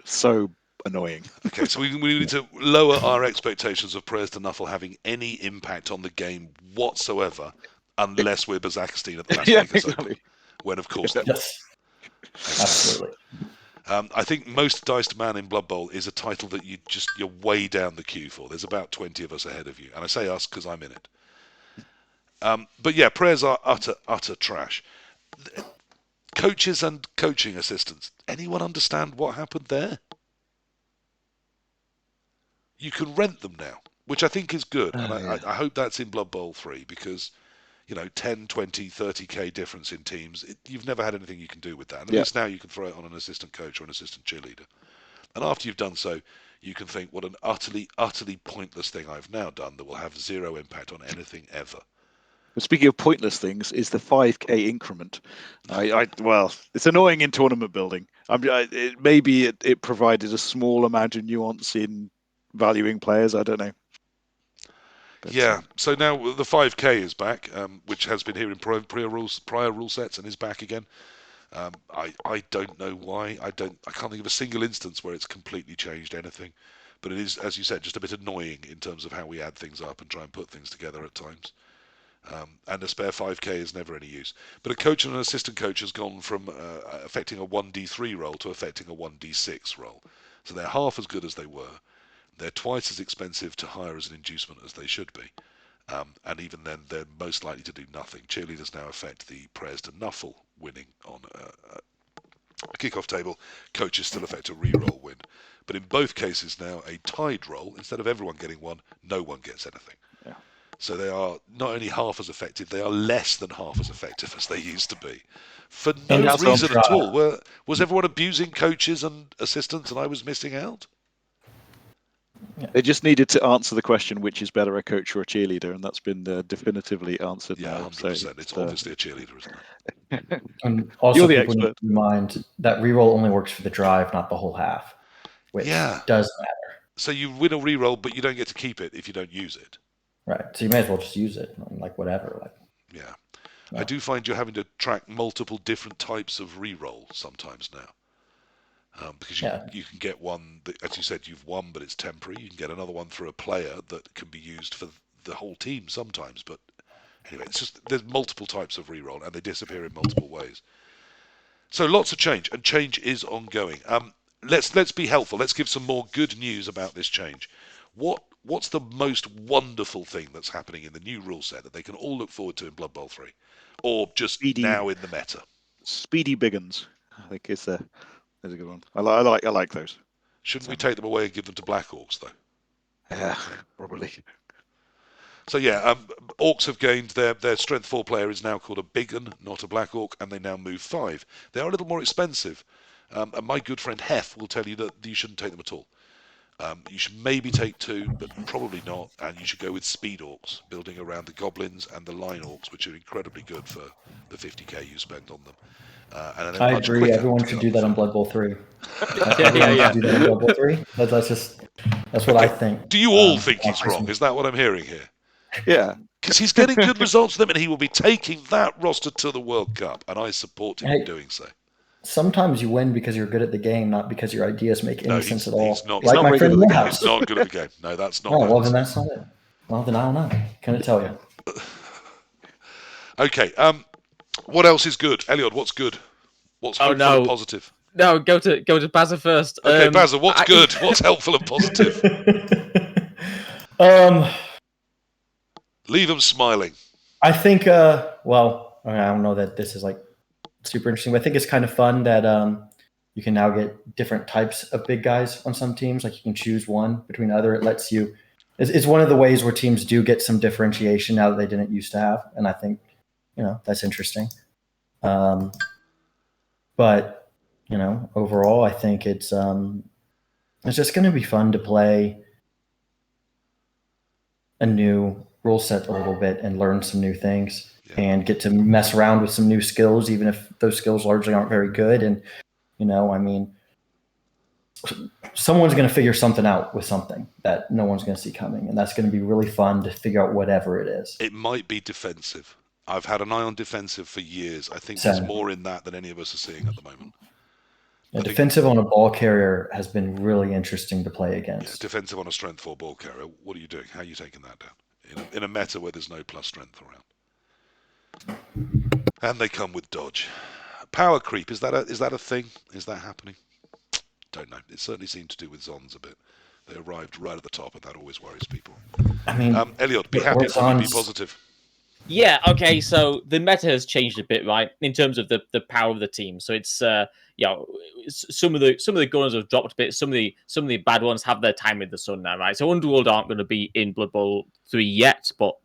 Speaker 4: so annoying.
Speaker 1: Okay, so we need to lower our expectations of prayers to Nuffle having any impact on the game whatsoever, unless we're Bazakastine at the Las Vegas Open, when of course they will.
Speaker 2: Absolutely.
Speaker 1: I think most Diced Man in Blood Bowl is a title that you're way down the queue for. There's about 20 of us ahead of you, and I say us because I'm in it. But yeah, prayers are utter trash. Coaches and coaching assistants. Anyone understand what happened there? You can rent them now, which I think is good. And I hope that's in Blood Bowl 3 because, 10, 20, 30k difference in teams, you've never had anything you can do with that. And at least now you can throw it on an assistant coach or an assistant cheerleader. And after you've done so, you can think, what an utterly, utterly pointless thing I've now done that will have zero impact on anything ever.
Speaker 4: Speaking of pointless things, is the 5k increment. Well, it's annoying in tournament building. Maybe it provided a small amount of nuance in valuing players. I don't know. But,
Speaker 1: so now the 5k is back, which has been here in prior rule sets and is back again. I don't know why. I can't think of a single instance where it's completely changed anything. But it is, as you said, just a bit annoying in terms of how we add things up and try and put things together at times. And a spare 5k is never any use. But a coach and an assistant coach has gone from affecting a 1d3 roll to affecting a 1d6 roll. So they're half as good as they were. They're twice as expensive to hire as an inducement as they should be. And even then, they're most likely to do nothing. Cheerleaders now affect the prayers to Nuffle winning on a kickoff table. Coaches still affect a re-roll win. But in both cases now, a tied roll, instead of everyone getting one, no one gets anything. So they are not only half as effective, they are less than half as effective as they used to be. For no
Speaker 2: And also
Speaker 1: reason at
Speaker 2: try-
Speaker 1: all. Was everyone abusing coaches and assistants and I was missing out?
Speaker 4: They just needed to answer the question, which is better, a coach or a cheerleader, and that's been definitively answered
Speaker 1: Yeah,
Speaker 4: now.
Speaker 1: 100%. It's obviously a cheerleader, isn't it?
Speaker 2: And also,
Speaker 4: You're the
Speaker 2: people need to
Speaker 4: expert.
Speaker 2: keep in mind that reroll only works for the drive, not the whole half, which
Speaker 1: Yeah.
Speaker 2: does matter.
Speaker 1: So you win a reroll, but you don't get to keep it if you don't use it.
Speaker 2: Right. So you may as well just use it, like whatever. Like,
Speaker 1: Yeah.
Speaker 2: Yeah.
Speaker 1: I do find you're having to track multiple different types of reroll sometimes now. Because you can get one that, as you said, you've won, but it's temporary. You can get another one through a player that can be used for the whole team sometimes. But anyway, it's just there's multiple types of reroll, and they disappear in multiple ways. So lots of change, and change is ongoing. Let's be helpful. Let's give some more good news about this change. What's the most wonderful thing that's happening in the new rule set that they can all look forward to in Blood Bowl 3, or just now in the meta?
Speaker 4: Speedy Biggins, I think is a good one. I like those.
Speaker 1: Shouldn't we take them away and give them to Black Orcs though?
Speaker 4: Yeah, probably.
Speaker 1: So yeah, Orcs have gained their Strength 4 player is now called a Biggun, not a Black Orc, and they now move 5. They are a little more expensive, and my good friend Hef will tell you that you shouldn't take them at all. You should maybe take 2, but probably not, and you should go with Speed Orcs, building around the Goblins and the Line Orcs, which are incredibly good for the 50k you spend on them. And
Speaker 2: I agree. Everyone should do that on Blood Bowl 3.
Speaker 3: Yeah.
Speaker 2: Do that on Blood Bowl 3. That's what I think.
Speaker 1: Do you all think he's wrong? Is that what I'm hearing here?
Speaker 4: Yeah.
Speaker 1: Because he's getting good results with them, and he will be taking that roster to the World Cup, and I support him in doing so.
Speaker 2: Sometimes you win because you're good at the game, not because your ideas make any sense at all.
Speaker 1: He's not,
Speaker 2: like my friend Morehouse.
Speaker 1: He's not good at the game. No, that's not.
Speaker 2: Oh, well, then that's not it. Well, then I don't know. Couldn't tell you.
Speaker 1: Okay. What else is good? Elliot, what's good? What's helpful and positive?
Speaker 3: No, go to Bazza first.
Speaker 1: Okay, Bazza, what's good? What's helpful and positive? Leave them smiling.
Speaker 2: I think, I don't know that this is like super interesting, but I think it's kind of fun that you can now get different types of big guys on some teams. Like you can choose one between other. It lets you. It's one of the ways where teams do get some differentiation now that they didn't used to have, and I think that's interesting. But overall, I think it's just going to be fun to play a new rule set a little bit and learn some new things and get to mess around with some new skills, even if those skills largely aren't very good. And, someone's going to figure something out with something that no one's going to see coming. And that's going to be really fun to figure out whatever it is.
Speaker 1: It might be defensive. I've had an eye on defensive for years. I think there's more in that than any of us are seeing at the moment.
Speaker 2: Yeah, defensive on a ball carrier has been really interesting to play against.
Speaker 1: Yeah, defensive on a strength 4 ball carrier. What are you doing? How are you taking that down? In a meta where there's no plus strength around. And they come with dodge. Power creep, is that a thing? Is that happening? Don't know. It certainly seemed to do with Zons a bit. They arrived right at the top, and that always worries people.
Speaker 2: I mean,
Speaker 1: Elliot, be happy to be positive.
Speaker 3: Yeah, okay, so the meta has changed a bit, right, in terms of the power of the team. So it's some of the gunners have dropped a bit. Some of the bad ones have their time in the sun now, right? So Underworld aren't going to be in Blood Bowl 3 yet, but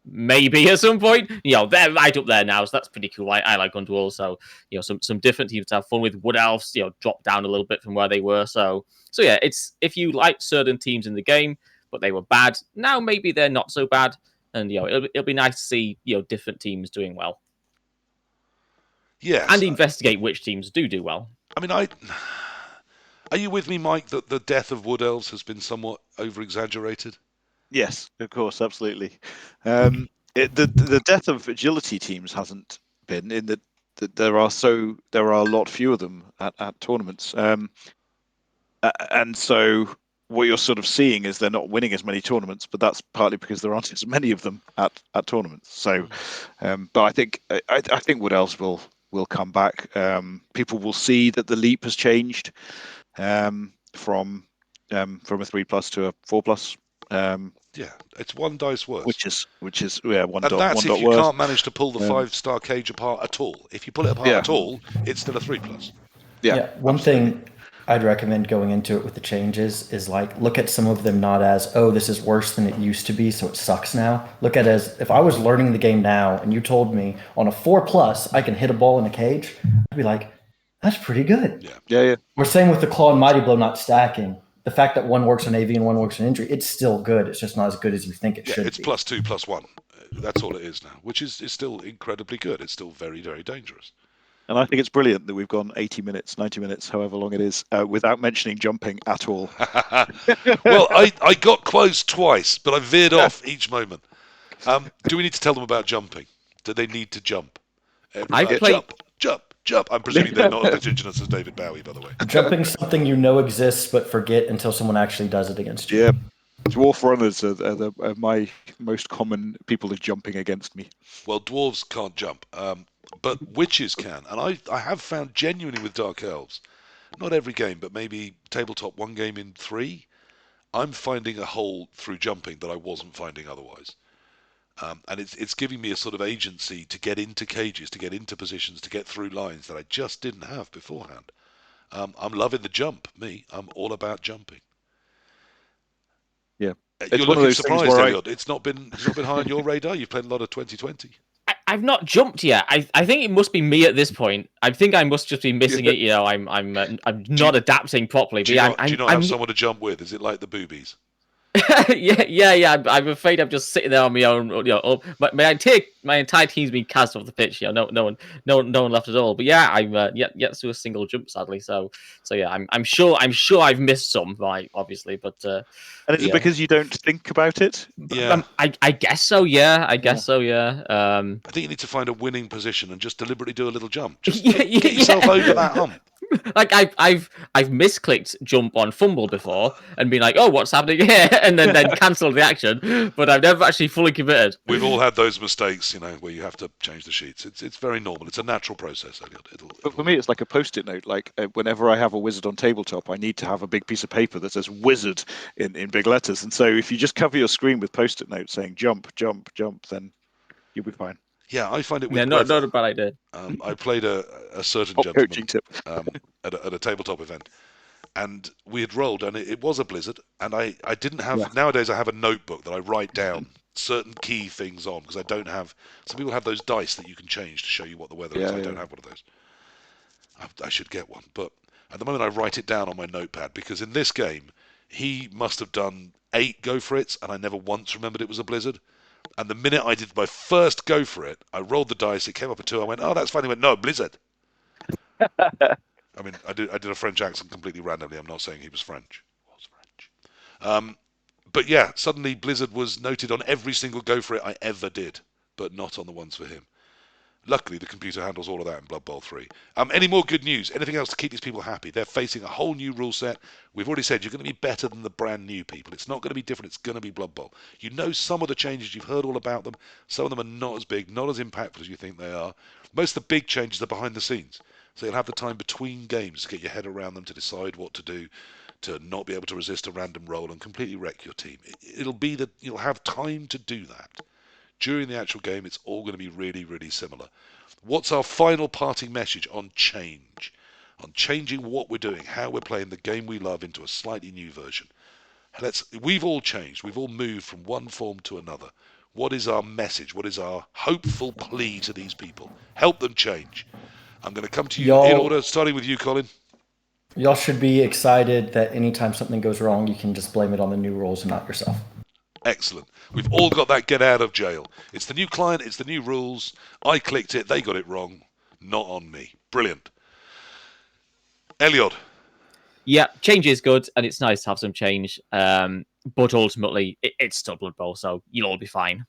Speaker 3: maybe at some point. They're right up there now, so that's pretty cool. I like Underworld, so some different teams to have fun with. Wood Elves, dropped down a little bit from where they were. So yeah, it's if you like certain teams in the game, but they were bad. Now maybe they're not so bad. And it'll be nice to see different teams doing well.
Speaker 1: Yes,
Speaker 3: and investigate which teams do well.
Speaker 1: I mean, are you with me, Mike, that the death of Wood Elves has been somewhat over-exaggerated?
Speaker 4: Yes, of course, absolutely. The death of agility teams hasn't been in that there are a lot fewer of them at tournaments, and so. What you're sort of seeing is they're not winning as many tournaments, but that's partly because there aren't as many of them at tournaments. So, but I think Wood Elves will come back. People will see that the leap has changed from a 3+ to a 4+.
Speaker 1: Yeah, it's one dice worse.
Speaker 4: Which is one.
Speaker 1: And that's if you
Speaker 4: worse.
Speaker 1: Can't manage to pull the 5-star cage apart at all. If you pull it apart at all, it's still a 3+.
Speaker 4: Yeah.
Speaker 2: One thing I'd recommend going into it with the changes is like look at some of them not as, oh, this is worse than it used to be, so it sucks now. Look at it as if I was learning the game now and you told me on a 4+ I can hit a ball in a cage, I'd be like, that's pretty good.
Speaker 4: Yeah.
Speaker 2: We're saying with the claw and mighty blow not stacking. The fact that one works on AV and one works on injury, it's still good. It's just not as good as you think it should
Speaker 1: It's
Speaker 2: be.
Speaker 1: +2, +1. That's all it is now, which is still incredibly good. It's still very, very dangerous.
Speaker 4: And I think it's brilliant that we've gone 80 minutes, 90 minutes, however long it is, without mentioning jumping at all.
Speaker 1: Well, I got close twice, but I veered off each moment. Do we need to tell them about jumping? Do they need to jump? Jump. I'm presuming they're not as indigenous as David Bowie, by the way.
Speaker 2: Jumping's something you know exists, but forget until someone actually does it against you.
Speaker 4: Yeah. Dwarf runners are my most common people are jumping against me.
Speaker 1: Well, dwarves can't jump, but witches can. And I have found genuinely with Dark Elves, not every game, but maybe tabletop 1 game in 3, I'm finding a hole through jumping that I wasn't finding otherwise. And it's giving me a sort of agency to get into cages, to get into positions, to get through lines that I just didn't have beforehand. I'm loving the jump, I'm all about jumping.
Speaker 4: Yeah.
Speaker 1: You're looking surprised, Elliot. It's not been high on your radar. You've played a lot of 2020.
Speaker 3: I've not jumped yet. I think it must be me at this point. I think I must just be missing it. You know, I'm not adapting properly.
Speaker 1: Do you not have someone to jump with? Is it like the boobies?
Speaker 3: yeah. I'm afraid I'm just sitting there on my own. You know, my entire team's been cast off the pitch. You know, no one left at all. But yeah, I'm yet to do a single jump, sadly. So yeah, I'm sure I've missed some, right? Obviously, but
Speaker 4: and is it because you don't think about it?
Speaker 1: Yeah,
Speaker 3: I guess so. Yeah, I guess so. Yeah.
Speaker 1: I think you need to find a winning position and just deliberately do a little jump. Just get yourself over that hump.
Speaker 3: Like I've misclicked jump on fumble before and been like, oh, what's happening here, and then cancelled the action, but I've never actually fully committed.
Speaker 1: We've all had those mistakes, you know, where you have to change the sheets. It's very normal. It's a natural process, Elliot.
Speaker 4: But for me, it's like a post-it note. Like whenever I have a wizard on tabletop, I need to have a big piece of paper that says "wizard" in big letters. And so if you just cover your screen with post-it notes saying "jump, jump, jump," then you'll be fine.
Speaker 1: Yeah, I find it.
Speaker 3: Not a bad idea.
Speaker 1: I played a certain gentleman
Speaker 4: coaching tip.
Speaker 1: at a tabletop event, and we had rolled, and it was a blizzard, and I didn't have. Nowadays, I have a notebook that I write down certain key things on because I don't have. Some people have those dice that you can change to show you what the weather is. I don't have one of those. I should get one, but at the moment I write it down on my notepad because in this game he must have done 8 go for it, and I never once remembered it was a blizzard. And the minute I did my first go for it, I rolled the dice. It came up a 2. I went, "Oh, that's funny." He went, "No, blizzard." I mean, I did a French accent completely randomly. I'm not saying he was French. He was French. But yeah, suddenly blizzard was noted on every single go for it I ever did, but not on the ones for him. Luckily, the computer handles all of that in Blood Bowl 3. Any more good news? Anything else to keep these people happy? They're facing a whole new rule set. We've already said you're going to be better than the brand new people. It's not going to be different. It's going to be Blood Bowl. You know some of the changes. You've heard all about them. Some of them are not as big, not as impactful as you think they are. Most of the big changes are behind the scenes. So you'll have the time between games to get your head around them, to decide what to do, to not be able to resist a random roll and completely wreck your team. It'll be that you'll have time to do that. During the actual game, it's all going to be really, really similar. What's our final parting message on change? On changing what we're doing, how we're playing the game we love into a slightly new version. We've all changed. We've all moved from one form to another. What is our message? What is our hopeful plea to these people? Help them change. I'm going to come to you in order, starting with you, Colin.
Speaker 2: Y'all should be excited that anytime something goes wrong, you can just blame it on the new rules and not yourself.
Speaker 1: Excellent. We've all got that get out of jail. It's the new client, it's the new rules. I clicked it, they got it wrong. Not on me. Brilliant. Elliot.
Speaker 3: Yeah, change is good, and it's nice to have some change. But ultimately, it's still Blood Bowl, so you'll all be fine.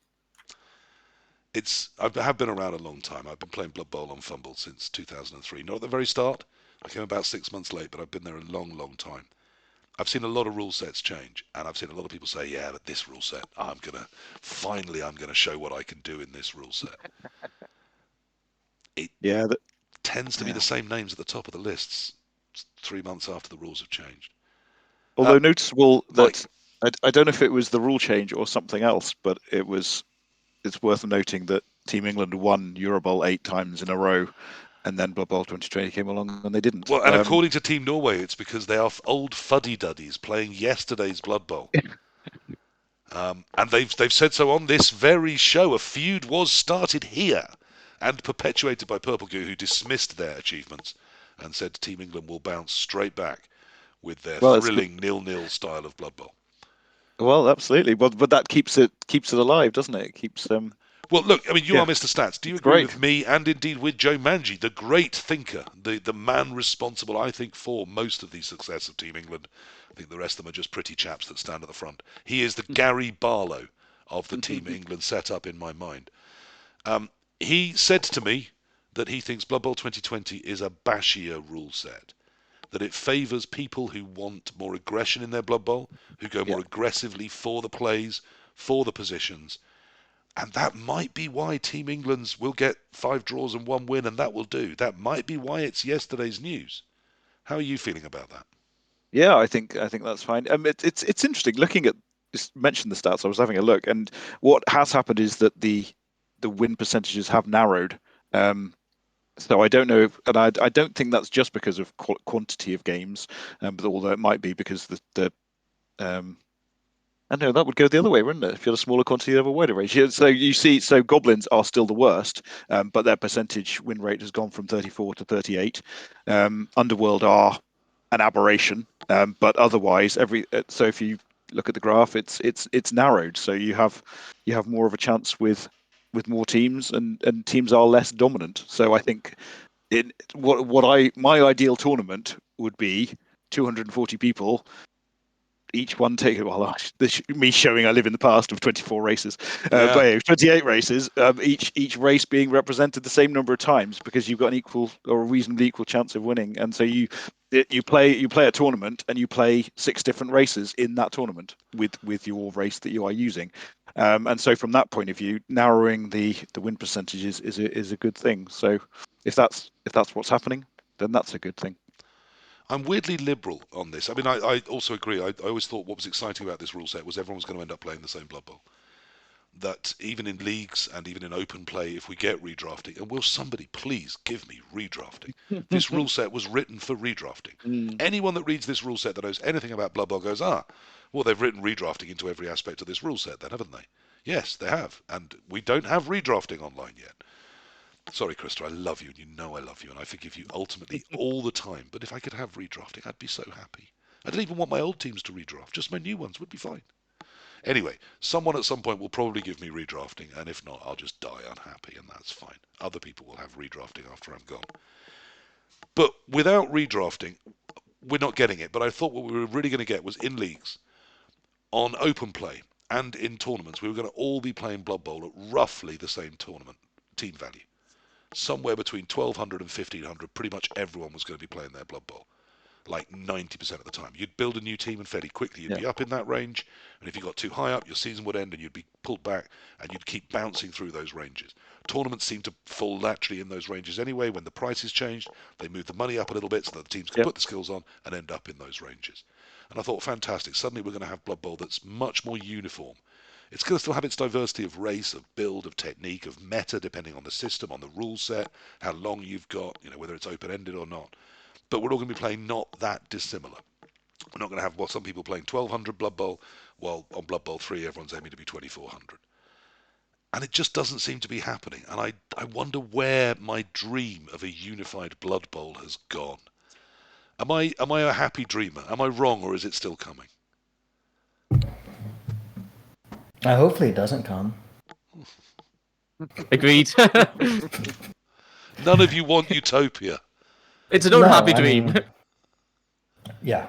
Speaker 1: I have been around a long time. I've been playing Blood Bowl on Fumble since 2003. Not at the very start. I came about 6 months late, but I've been there a long, long time. I've seen a lot of rule sets change, and I've seen a lot of people say, yeah, but this rule set, I'm going to show what I can do in this rule set. It tends to be the same names at the top of the lists 3 months after the rules have changed.
Speaker 4: Although noticeable that, I don't know if it was the rule change or something else, but it's worth noting that Team England won Eurobowl 8 times in a row, and then Blood Bowl 2020 came along and they didn't.
Speaker 1: Well, and according to Team Norway, it's because they are old fuddy-duddies playing yesterday's Blood Bowl. And they've said so on this very show. A feud was started here and perpetuated by Purple Goo, who dismissed their achievements and said Team England will bounce straight back with their thrilling 0-0 style of Blood Bowl.
Speaker 4: Well, absolutely. But that keeps it alive, doesn't it? It keeps them.
Speaker 1: Well, look, I mean, you are Mr. Stats. Do you agree with me and indeed with Joe Manji, the great thinker, the man responsible, I think, for most of the success of Team England? I think the rest of them are just pretty chaps that stand at the front. He is the Gary Barlow of the Team England setup in my mind. He said to me that he thinks Blood Bowl 2020 is a bashier rule set, that it favours people who want more aggression in their Blood Bowl, who go more aggressively for the plays, for the positions. And that might be why Team England's will get 5 draws and 1 win, and that will do. That might be why it's yesterday's news. How are you feeling about that?
Speaker 4: Yeah, I think that's fine. It's interesting looking at. Just mentioned the stats. I was having a look, and what has happened is that the win percentages have narrowed. So I don't know, and I don't think that's just because of quantity of games, but although it might be because I know that would go the other way, wouldn't it? If you had a smaller quantity of a wider range. So you see, Goblins are still the worst, but their percentage win rate has gone from 34 to 38. Underworld are an aberration, but otherwise, so if you look at the graph, it's narrowed. So you have more of a chance with more teams, and teams are less dominant. So I think my ideal tournament would be 240 people. Each one taking, me showing I live in the past of 24 races, but anyway, 28 races, each race being represented the same number of times, because you've got an equal or a reasonably equal chance of winning. And so you play a tournament and you play 6 different races in that tournament with your race that you are using. And so from that point of view, narrowing the win percentages is a good thing. So if that's what's happening, then that's a good thing.
Speaker 1: I'm weirdly liberal on this. I mean, I also agree. I always thought what was exciting about this rule set was everyone was going to end up playing the same Blood Bowl. That even in leagues and even in open play, if we get redrafting, and will somebody please give me redrafting? This rule set was written for redrafting. Anyone that reads this rule set that knows anything about Blood Bowl goes, well, they've written redrafting into every aspect of this rule set then, haven't they? Yes, they have. And we don't have redrafting online yet. Sorry, Krista, I love you, and you know I love you, and I forgive you ultimately all the time. But if I could have redrafting, I'd be so happy. I don't even want my old teams to redraft. Just my new ones would be fine. Anyway, someone at some point will probably give me redrafting, and if not, I'll just die unhappy, and that's fine. Other people will have redrafting after I'm gone. But without redrafting, we're not getting it. But I thought what we were really going to get was in leagues, on open play, and in tournaments, we were going to all be playing Blood Bowl at roughly the same tournament team value. Somewhere between 1,200 and 1,500, pretty much everyone was going to be playing their Blood Bowl, like 90% of the time. You'd build a new team and fairly quickly you'd be up in that range, and if you got too high up, your season would end and you'd be pulled back, and you'd keep bouncing through those ranges. Tournaments seem to fall naturally in those ranges anyway. When the prices changed, they moved the money up a little bit so that the teams could put the skills on and end up in those ranges. And I thought, fantastic, suddenly we're going to have Blood Bowl that's much more uniform. It's going to still have its diversity of race, of build, of technique, of meta, depending on the system, on the rule set, how long you've got, whether it's open-ended or not. But we're all going to be playing not that dissimilar. We're not going to have some people playing 1,200 Blood Bowl, while on Blood Bowl 3 everyone's aiming to be 2,400. And it just doesn't seem to be happening. And I wonder where my dream of a unified Blood Bowl has gone. Am I a happy dreamer? Am I wrong, or is it still coming?
Speaker 2: Hopefully it doesn't come.
Speaker 3: Agreed.
Speaker 1: None of you want utopia.
Speaker 3: It's an unhappy dream.
Speaker 2: Yeah,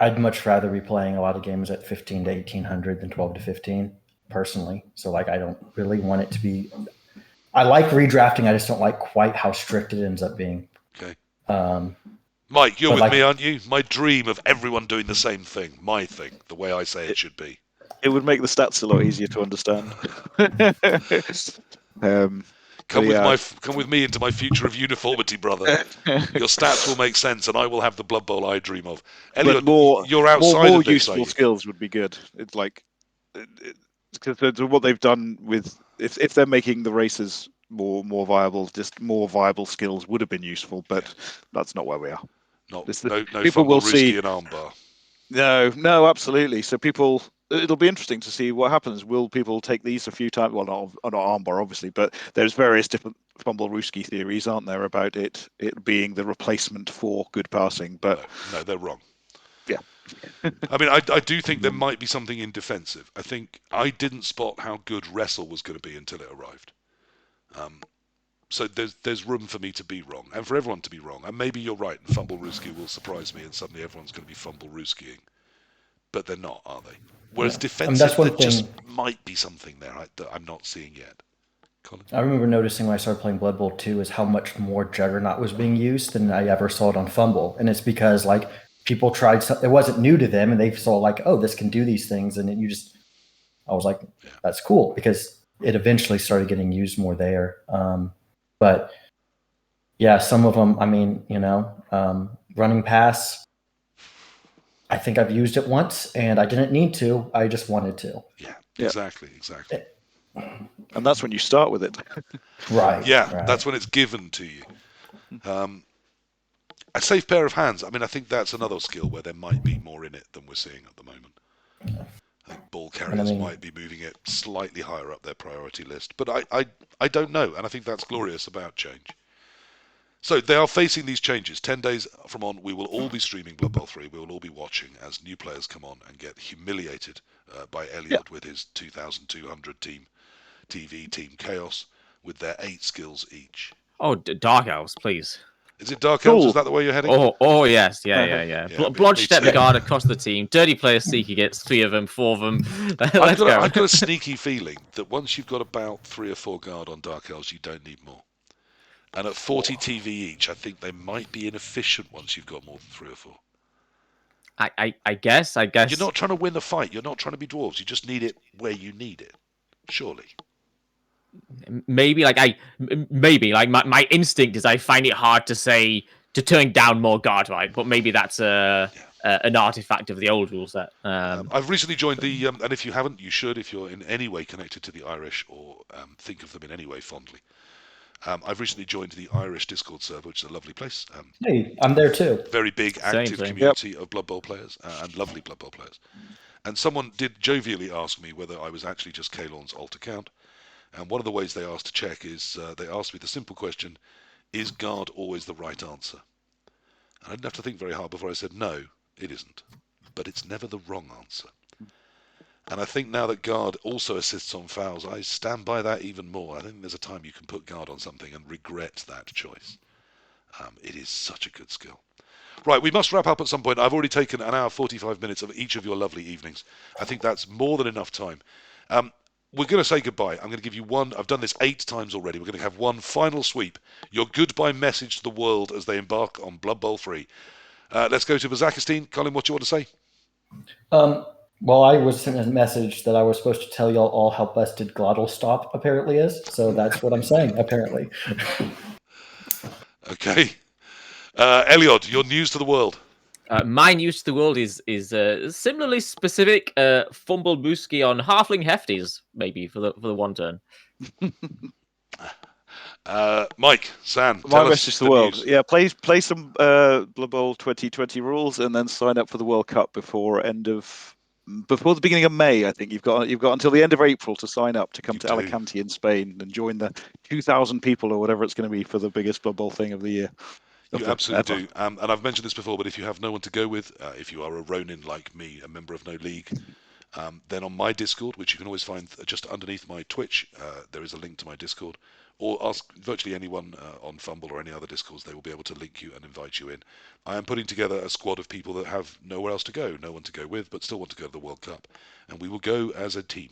Speaker 2: I'd much rather be playing a lot of games at 15 to 1,800 than 12 to 15, personally. So, I don't really want it to be... I like redrafting. I just don't like quite how strict it ends up being.
Speaker 1: Okay. Mike, you're with me, aren't you? My dream of everyone doing the same thing. My thing. The way I say it should be.
Speaker 4: It would make the stats a lot easier to understand.
Speaker 1: Come with me into my future of uniformity, brother. Your stats will make sense, and I will have the Blood Bowl I dream of. Elliot, you're outside
Speaker 4: more
Speaker 1: of this,
Speaker 4: useful skills would be good. It's because what they've done with if they're making the races more viable, just more viable skills would have been useful, but that's not where we are.
Speaker 1: No
Speaker 4: People
Speaker 1: Fumble
Speaker 4: will see.
Speaker 1: Rooski and Armbar.
Speaker 4: No, absolutely. So it'll be interesting to see what happens. Will people take these a few times? Well, not Armbar, obviously, but there's various different Fumble Rooski theories, aren't there, about it being the replacement for good passing? But
Speaker 1: no, they're wrong.
Speaker 4: Yeah.
Speaker 1: I mean, I do think there might be something in defensive. I think I didn't spot how good wrestle was going to be until it arrived. So there's room for me to be wrong and for everyone to be wrong. And maybe you're right, and Fumble Rooski will surprise me, and suddenly everyone's going to be Fumble Rooskiing. But they're not, are they? Whereas defensive, there just might be something there that I'm not seeing yet. Colin?
Speaker 2: I remember noticing when I started playing Blood Bowl 2 is how much more Juggernaut was being used than I ever saw it on Fumble. And it's because like people tried, it wasn't new to them, and they saw like, oh, this can do these things. And I was like, that's cool, because it eventually started getting used more there. But yeah, some of them, I mean, running pass, I think I've used it once and I didn't need to. I just wanted to.
Speaker 1: Yeah, exactly.
Speaker 4: And that's when you start with it.
Speaker 2: Right.
Speaker 1: Yeah,
Speaker 2: right.
Speaker 1: That's when it's given to you. A safe pair of hands. I mean, I think that's another skill where there might be more in it than we're seeing at the moment. I think ball carriers might be moving it slightly higher up their priority list. But I don't know, and I think that's glorious about change. So they are facing these changes. 10 days from on, we will all be streaming Blood Bowl 3. We will all be watching as new players come on and get humiliated by Elliot with his 2,200 TV Team Chaos with their 8 skills each.
Speaker 3: Oh, Dark Elves, please.
Speaker 1: Is it Dark Elves? Is that the way you're heading?
Speaker 3: Oh yes, yeah. Blodge step the guard across the team. Dirty Player Seeker gets 3 of them, 4 of them. Let's go.
Speaker 1: I've got a sneaky feeling that once you've got about 3 or 4 guard on Dark Elves, you don't need more. And at 40 TV each, I think they might be inefficient once you've got more than 3 or 4.
Speaker 3: I guess.
Speaker 1: You're not trying to win the fight. You're not trying to be dwarves. You just need it where you need it. Surely.
Speaker 3: Maybe my instinct is I find it hard to turn down more guard, right? But maybe that's an artifact of the old rule set.
Speaker 1: I've recently joined the, and if you haven't, you should, if you're in any way connected to the Irish or think of them in any way fondly. I've recently joined the Irish Discord server, which is a lovely place.
Speaker 2: Hey, I'm there too.
Speaker 1: Very big, active community of Blood Bowl players and lovely Blood Bowl players. And someone did jovially ask me whether I was actually just Kalorn's alt account. And one of the ways they asked to check is they asked me the simple question, is guard always the right answer? And I didn't have to think very hard before I said, no, it isn't. But it's never the wrong answer. And I think now that guard also assists on fouls, I stand by that even more. I think there's a time you can put guard on something and regret that choice. It is such a good skill. Right, we must wrap up at some point. I've already taken an hour, 45 minutes of each of your lovely evenings. I think that's more than enough time. We're going to say goodbye. I'm going to give you one. I've done this 8 times already. We're going to have one final sweep. Your goodbye message to the world as they embark on Blood Bowl 3. Let's go to Vazakistine. Colin, what do you want to say?
Speaker 2: Well, I was sent a message that I was supposed to tell y'all all how busted Glottal Stop apparently is. So that's what I'm saying, apparently.
Speaker 1: Okay. Elliot, your news to the world.
Speaker 3: My news to the world is similarly specific. Fumble Rooski on Halfling Hefties, maybe for the one turn.
Speaker 1: Mike, San,
Speaker 4: my message to the world. News. Yeah, play some Blood Bowl 2020 rules and then sign up for the World Cup before the beginning of May. I think you've got until the end of April to sign up to come to Alicante in Spain and join the 2,000 people or whatever it's going to be for the biggest Blood Bowl thing of the year.
Speaker 1: You absolutely do. And I've mentioned this before, but if you have no one to go with, if you are a Ronin like me, a member of no league, then on my Discord, which you can always find just underneath my Twitch, there is a link to my Discord, or ask virtually anyone on Fumble or any other Discords, they will be able to link you and invite you in. I am putting together a squad of people that have nowhere else to go, no one to go with, but still want to go to the World Cup, and we will go as a team.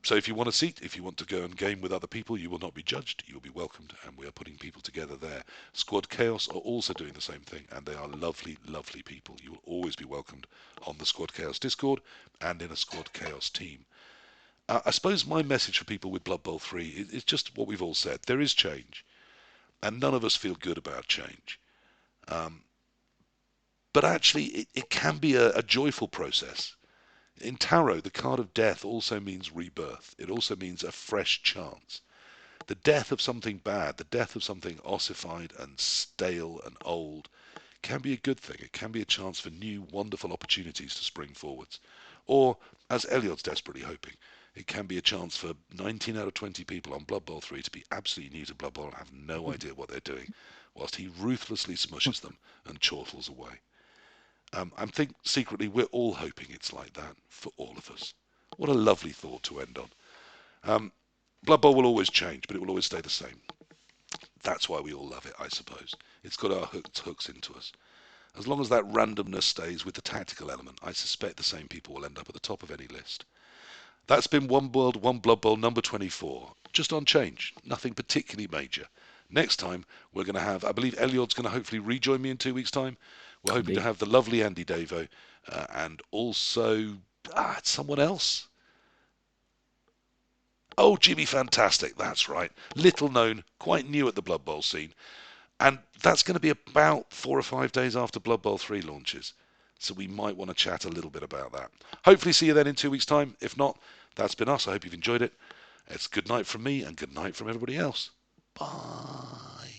Speaker 1: So if you want a seat, if you want to go and game with other people, you will not be judged, you will be welcomed, and we are putting people together there. Squad Chaos are also doing the same thing, and they are lovely, lovely people. You will always be welcomed on the Squad Chaos Discord and in a Squad Chaos team. I suppose my message for people with Blood Bowl 3 is just what we've all said. There is change, and none of us feel good about change. But actually, it can be a joyful process. In Tarot, the card of death also means rebirth. It also means a fresh chance. The death of something bad, the death of something ossified and stale and old, can be a good thing. It can be a chance for new, wonderful opportunities to spring forwards. Or, as Elliot's desperately hoping, it can be a chance for 19 out of 20 people on Blood Bowl 3 to be absolutely new to Blood Bowl and have no idea what they're doing, whilst he ruthlessly smushes them and chortles away. I think secretly we're all hoping it's like that for all of us. What a lovely thought to end on. Blood Bowl will always change, but it will always stay the same. That's why we all love it, I suppose. It's got our hooks into us. As long as that randomness stays with the tactical element, I suspect the same people will end up at the top of any list. That's been One World, One Blood Bowl number 24. Just on change. Nothing particularly major. Next time, we're going to have, I believe Elliot's going to hopefully rejoin me in 2 weeks' time. We're hoping to have the lovely Andy Davo and also someone else. Oh, Jimmy Fantastic, that's right. Little known, quite new at the Blood Bowl scene. And that's going to be about 4 or 5 days after Blood Bowl 3 launches. So we might want to chat a little bit about that. Hopefully see you then in 2 weeks' time. If not, that's been us. I hope you've enjoyed it. It's good night from me and good night from everybody else. Bye.